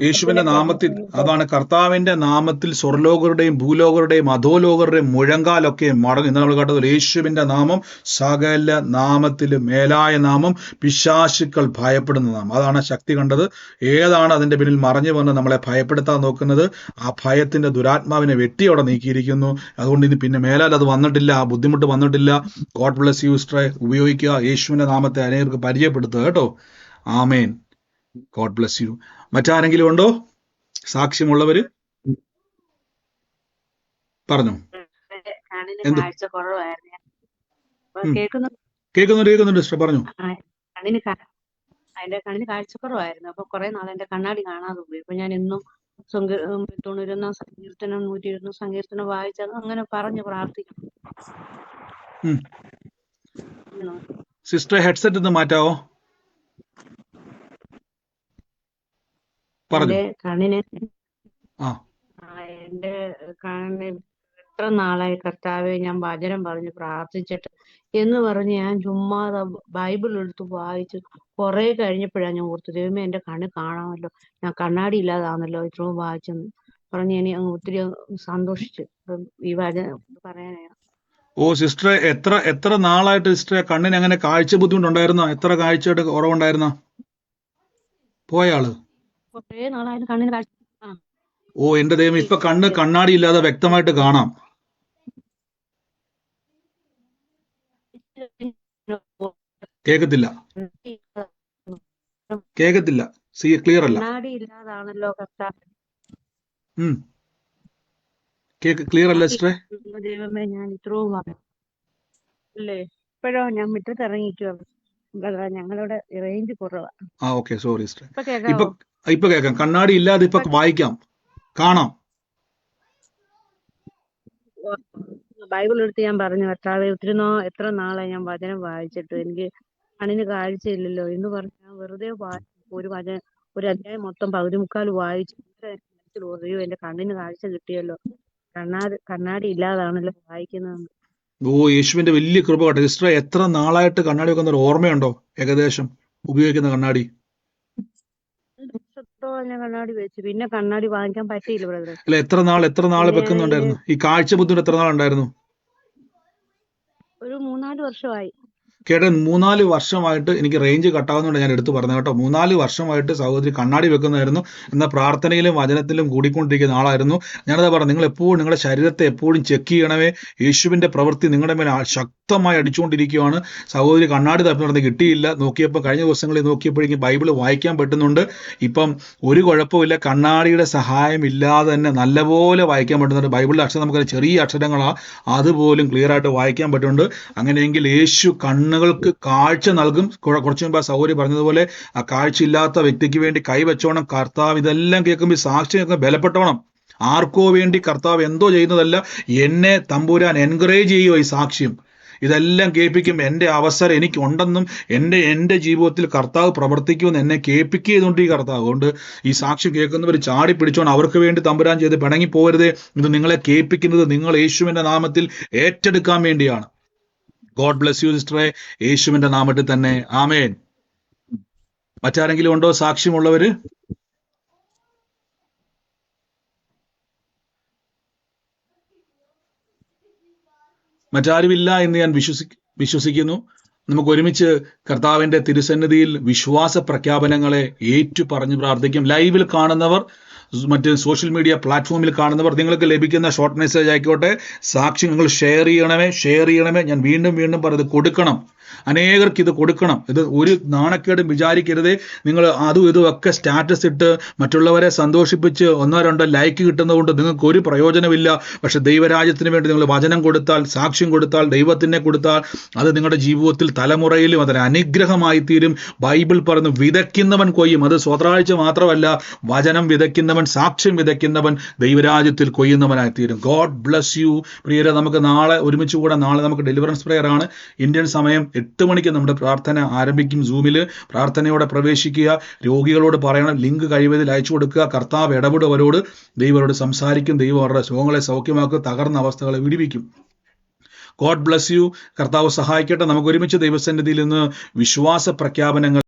യേശുവിന്റെ നാമത്തിൽ. അതാണ് കർത്താവിന്റെ നാമത്തിൽ സ്വർലോകരുടെയും ഭൂലോകരുടെയും അധോലോകരുടെയും മുഴങ്കാലൊക്കെ മടങ്ങും. ഇന്ന് നമ്മൾ കേട്ടത് യേശുവിന്റെ നാമം സകല നാമത്തിലും മേലായ നാമം, പിശാചുക്കൾ ഭയപ്പെടുന്ന നാമം. അതാണ് ശക്തി കണ്ടത്. ഏതാണ് അതിന്റെ പിന്നിൽ മറഞ്ഞു വന്ന് നമ്മളെ ഭയപ്പെടുത്താൻ നോക്കുന്നത്? ആ ഭയത്തിന്റെ ദുരാത്മാവിനെ വെട്ടി അവിടെ നീക്കിയിരിക്കുന്നു. അതുകൊണ്ട് ഇനി പിന്നെ മേലാൽ അത് വന്നിട്ടില്ല, ആ ബുദ്ധിമുട്ട് വന്നിട്ടില്ല. ഗോഡ് ബ്ലസ് യു സിസ്റ്ററെ. ഉപയോഗിക്കുക. യേശുവിന്റെ നാമത്തെ അനേകർക്ക് പരിചയപ്പെടുത്തുക കേട്ടോ. ആമേൻ. God bless you. മറ്റാരെങ്കിലും ഉണ്ടോ സാക്ഷ്യമുള്ളവര്? പറഞ്ഞു. കണ്ണിന് എന്ത് കാഴ്ച കുറവായിരുന്നു. അപ്പൊ ഉം. കേൾക്കുന്നു. കേൾക്കുന്നുണ്ട് സിസ്റ്റർ, പറഞ്ഞു. ആ, എന്റെ കണ്ണിന് കാഴ്ചക്കുറവായിരുന്നു. അപ്പൊ കുറെ നാൾ എന്റെ കണ്ണാടി കാണാതെ പോയി. അപ്പൊ ഞാൻ എന്നും 91 സങ്കീർത്തനം 120 സങ്കീർത്തനം വായിച്ചത് അങ്ങനെ പറഞ്ഞു പ്രാർത്ഥിക്കും. ഉം. സിസ്റ്റർ ഹെഡ്സെറ്റ് ഒന്ന് മാറ്റാവോ? പറഞ്ഞു. എന്റെ കണ്ണിന് ആ എന്റെ കണ്ണിന് എത്ര നാളായി കർത്താവെ ഞാൻ വചനം പറഞ്ഞ് പ്രാർത്ഥിച്ചിട്ട് എന്ന് പറഞ്ഞ് ഞാൻ ചുമ്മാതെ ബൈബിൾ എടുത്ത് വായിച്ചു. കുറെ കഴിഞ്ഞപ്പോഴാണ് ഞാൻ ഓർത്തു, ദൈവമേ എന്റെ കണ്ണ് കാണാമല്ലോ, ഞാൻ കണ്ണാടി ഇല്ലാതാണല്ലോ ഇത്രയും വായിച്ചെന്ന് പറഞ്ഞ് ഞാൻ ഒത്തിരി സന്തോഷിച്ചു. അപ്പം ഈ വചനം പറയാനാണ്. ഓ സിസ്റ്റർ, എത്ര നാളായിട്ട് സിസ്റ്ററെ കണ്ണിന് അങ്ങനെ കാഴ്ച ബുദ്ധിമുട്ടുണ്ടായിരുന്നോ? എത്ര കാഴ്ചയുടെ കുറവുണ്ടായിരുന്നോ? പോയ ആള്? കുറെ നാളായിട്ട് കണ്ണിന് കാഴ്ച. ഓ എന്റെ ദൈവം, ഇപ്പൊ കണ്ണാടി ഇല്ലാതെ വ്യക്തമായിട്ട് കാണാം. കേക്കത്തില്ല, ക്ലിയർ അല്ല. കണ്ണാടി ഇല്ലാതാണല്ലോ കർത്താവ്. ക്ലിയർ അല്ല സിസ്റ്ററെ. ദൈവമേ ഞാൻ ഇത്രയും അല്ലേ ഇപ്പോഴോ ഞാൻ മുറ്റത്ത് ഇറങ്ങിക്കോ, ഞങ്ങളുടെ റേഞ്ച് കുറവാ. ആ ഓക്കെ, സോറി സിസ്റ്റർ. ഇപ്പൊ കേൾക്കാവോ? ഇപ്പൊ കേൾക്കാം. കണ്ണാടി ഇല്ലാതെ ഇപ്പൊ വായിക്കാം, കാണാം. ബൈബിൾ എടുത്ത് ഞാൻ പറഞ്ഞു, കർത്താവേ എത്ര നാളായി ഞാൻ വചനം വായിച്ചിട്ട് എനിക്ക് കണ്ണിന് കാഴ്ചയില്ലല്ലോ എന്ന് പറഞ്ഞ് ഞാൻ വെറുതെ ഒരു അധ്യായം മൊത്തം 1/4 വായിച്ചു. മനസ്സിൽ എന്റെ കണ്ണിന് കാഴ്ച കിട്ടിയല്ലോ, കണ്ണാടി ഇല്ലാതാണല്ലോ വായിക്കുന്നതെന്ന്. ഓ യേശുവിന്റെ വലിയ കൃപ കേട്ടോ. സിസ്റ്റർ എത്ര നാളായിട്ട് കണ്ണാടി വെക്കുന്ന ഒരു ഓർമ്മയുണ്ടോ ഏകദേശം ഉപയോഗിക്കുന്ന കണ്ണാടി? ഞാൻ കണ്ണാടി വെച്ചു, പിന്നെ കണ്ണാടി വാങ്ങിക്കാൻ പറ്റിയില്ല ബ്രദറെ. അല്ല, എത്ര നാൾ വെക്കുന്നുണ്ടായിരുന്നു? ഈ കാഴ്ച ബുദ്ധിമുട്ട് എത്ര നാൾ ഉണ്ടായിരുന്നു? ഒരു 3-4 വർഷമായി. കേട്ടോ, 3-4 വർഷമായിട്ട് എനിക്ക് റേഞ്ച് കട്ടാവുന്നതുകൊണ്ട് ഞാൻ എടുത്തു പറഞ്ഞു കേട്ടോ. 3-4 വർഷമായിട്ട് സഹോദരി കണ്ണാടി വെക്കുന്നതായിരുന്നു. എന്നാൽ പ്രാർത്ഥനയിലും വചനത്തിലും കൂടിക്കൊണ്ടിരിക്കുന്ന ആളായിരുന്നു. ഞാനതാ പറഞ്ഞു, നിങ്ങൾ എപ്പോഴും നിങ്ങളുടെ ശരീരത്തെ എപ്പോഴും ചെക്ക് ചെയ്യണമേ. യേശുവിന്റെ പ്രവൃത്തി നിങ്ങളുടെ മേലെ ശക്തമായി അടിച്ചുകൊണ്ടിരിക്കുകയാണ്. സഹോദരി കണ്ണാടി തപ്പി നടന്ന് കിട്ടിയില്ല. നോക്കിയപ്പോൾ കഴിഞ്ഞ ദിവസങ്ങളിൽ നോക്കിയപ്പോഴേക്കും ബൈബിൾ വായിക്കാൻ പറ്റുന്നുണ്ട്. ഇപ്പം ഒരു കുഴപ്പമില്ല, കണ്ണാടിയുടെ സഹായം ഇല്ലാതെ തന്നെ നല്ലപോലെ വായിക്കാൻ പറ്റുന്നുണ്ട്. ബൈബിളിലെ അക്ഷരം നമുക്ക് ചെറിയ അക്ഷരങ്ങളാണ്, അതുപോലും ക്ലിയർ ആയിട്ട് വായിക്കാൻ പറ്റുന്നുണ്ട്. അങ്ങനെയെങ്കിൽ യേശു കണ്ണുകൾക്ക് കാഴ്ച നൽകും. കുറച്ചു മുമ്പ് ആ സഹോദരി പറഞ്ഞതുപോലെ ആ കാഴ്ചയില്ലാത്ത വ്യക്തിക്ക് വേണ്ടി കൈവച്ചോണം. കർത്താവ് ഇതെല്ലാം കേൾക്കുമ്പോൾ സാക്ഷി ബലപ്പെട്ടോണം. ആർക്കോ വേണ്ടി കർത്താവ് എന്തോ ചെയ്യുന്നതല്ല, എന്നെ തമ്പുരാൻ എൻകറേജ് ചെയ്യുമോ ഈ സാക്ഷ്യം. ഇതെല്ലാം കേൾപ്പിക്കും. എൻ്റെ അവസരം എനിക്കുണ്ടെന്നും എൻ്റെ ജീവിതത്തിൽ കർത്താവ് പ്രവർത്തിക്കുമെന്ന് എന്നെ കേൾപ്പിക്കുന്നുണ്ട് ഈ കർത്താവ്. അതുകൊണ്ട് ഈ സാക്ഷ്യം കേൾക്കുന്നവർ ചാടി പിടിച്ചോണം. അവർക്ക് വേണ്ടി തമ്പുരാൻ ചെയ്ത് പിണങ്ങി പോകരുതേ. ഇത് നിങ്ങളെ കേൾപ്പിക്കുന്നത് നിങ്ങൾ യേശുവിൻ്റെ നാമത്തിൽ ഏറ്റെടുക്കാൻ വേണ്ടിയാണ്. ഗോഡ് ബ്ലെസ് യു സിസ്റ്ററെ, യേശുവിന്റെ നാമത്തിൽ തന്നെ, ആമേൻ. മറ്റാരെങ്കിലും ഉണ്ടോ സാക്ഷ്യമുള്ളവര്? മറ്റാരുമില്ല എന്ന് ഞാൻ വിശ്വസിക്കുന്നു. നമുക്ക് ഒരുമിച്ച് കർത്താവിന്റെ തിരുസന്നിധിയിൽ വിശ്വാസ പ്രഖ്യാപനങ്ങളെ ഏറ്റു പറഞ്ഞു പ്രാർത്ഥിക്കും. ലൈവിൽ കാണുന്നവർ, മറ്റ് സോഷ്യൽ മീഡിയ പ്ലാറ്റ്ഫോമിൽ കാണുന്നവർ, നിങ്ങൾക്ക് ലഭിക്കുന്ന ഷോർട്ട് മെസ്സേജ് ആയിക്കോട്ടെ, സാക്ഷി നിങ്ങൾ ഷെയർ ചെയ്യണമേ. ഞാൻ വീണ്ടും പറഞ്ഞത് കൊടുക്കണം. അനേകർക്ക് ഇത് കൊടുക്കണം. ഇത് ഒരു നാണക്കേടും വിചാരിക്കരുതേ. നിങ്ങൾ അതും ഇതുമൊക്കെ സ്റ്റാറ്റസ് ഇട്ട് മറ്റുള്ളവരെ സന്തോഷിപ്പിച്ച് 1-2 ലൈക്ക് കിട്ടുന്നതുകൊണ്ട് നിങ്ങൾക്ക് ഒരു പ്രയോജനമില്ല. പക്ഷെ ദൈവരാജ്യത്തിന് വേണ്ടി നിങ്ങൾ വചനം കൊടുത്താൽ, സാക്ഷ്യം കൊടുത്താൽ, ദൈവത്തിനെ കൊടുത്താൽ, അത് നിങ്ങളുടെ ജീവിതത്തിൽ തലമുറയിലും അതൊരു അനുഗ്രഹമായി തീരും. ബൈബിൾ പറഞ്ഞു, വിതയ്ക്കുന്നവൻ കൊയ്യും. അത് സ്വത്രാഴ്ച മാത്രമല്ല, വചനം വിതയ്ക്കുന്നവൻ, സാക്ഷ്യം വിതയ്ക്കുന്നവൻ ദൈവരാജ്യത്തിൽ കൊയ്യുന്നവനായി തീരും. ഗോഡ് ബ്ലസ് യു പ്രിയരെ. നമുക്ക് നാളെ ഒരുമിച്ച് കൂടെ. നാളെ നമുക്ക് ഡെലിവറൻസ് പ്രെയർ ആണ്. ഇന്ത്യൻ സമയം 8 മണിക്ക് നമ്മുടെ പ്രാർത്ഥന ആരംഭിക്കും. സൂമിൽ പ്രാർത്ഥനയോടെ പ്രവേശിക്കുക. രോഗികളോട് പറയണം, ലിങ്ക് കഴിവതിൽ അയച്ചു കൊടുക്കുക. കർത്താവ് ഇടപെടുവരോട്, ദൈവരോട് സംസാരിക്കും. ദൈവം അവരുടെ രോഗങ്ങളെ സൗഖ്യമാക്കും, തകർന്ന അവസ്ഥകളെ വിടിവിക്കും. God bless U. കർത്താവ് സഹായിക്കട്ടെ. നമുക്ക് ഒരുമിച്ച് ദൈവസന്നിധിയിൽ നിന്ന് വിശ്വാസ പ്രഖ്യാപനങ്ങൾ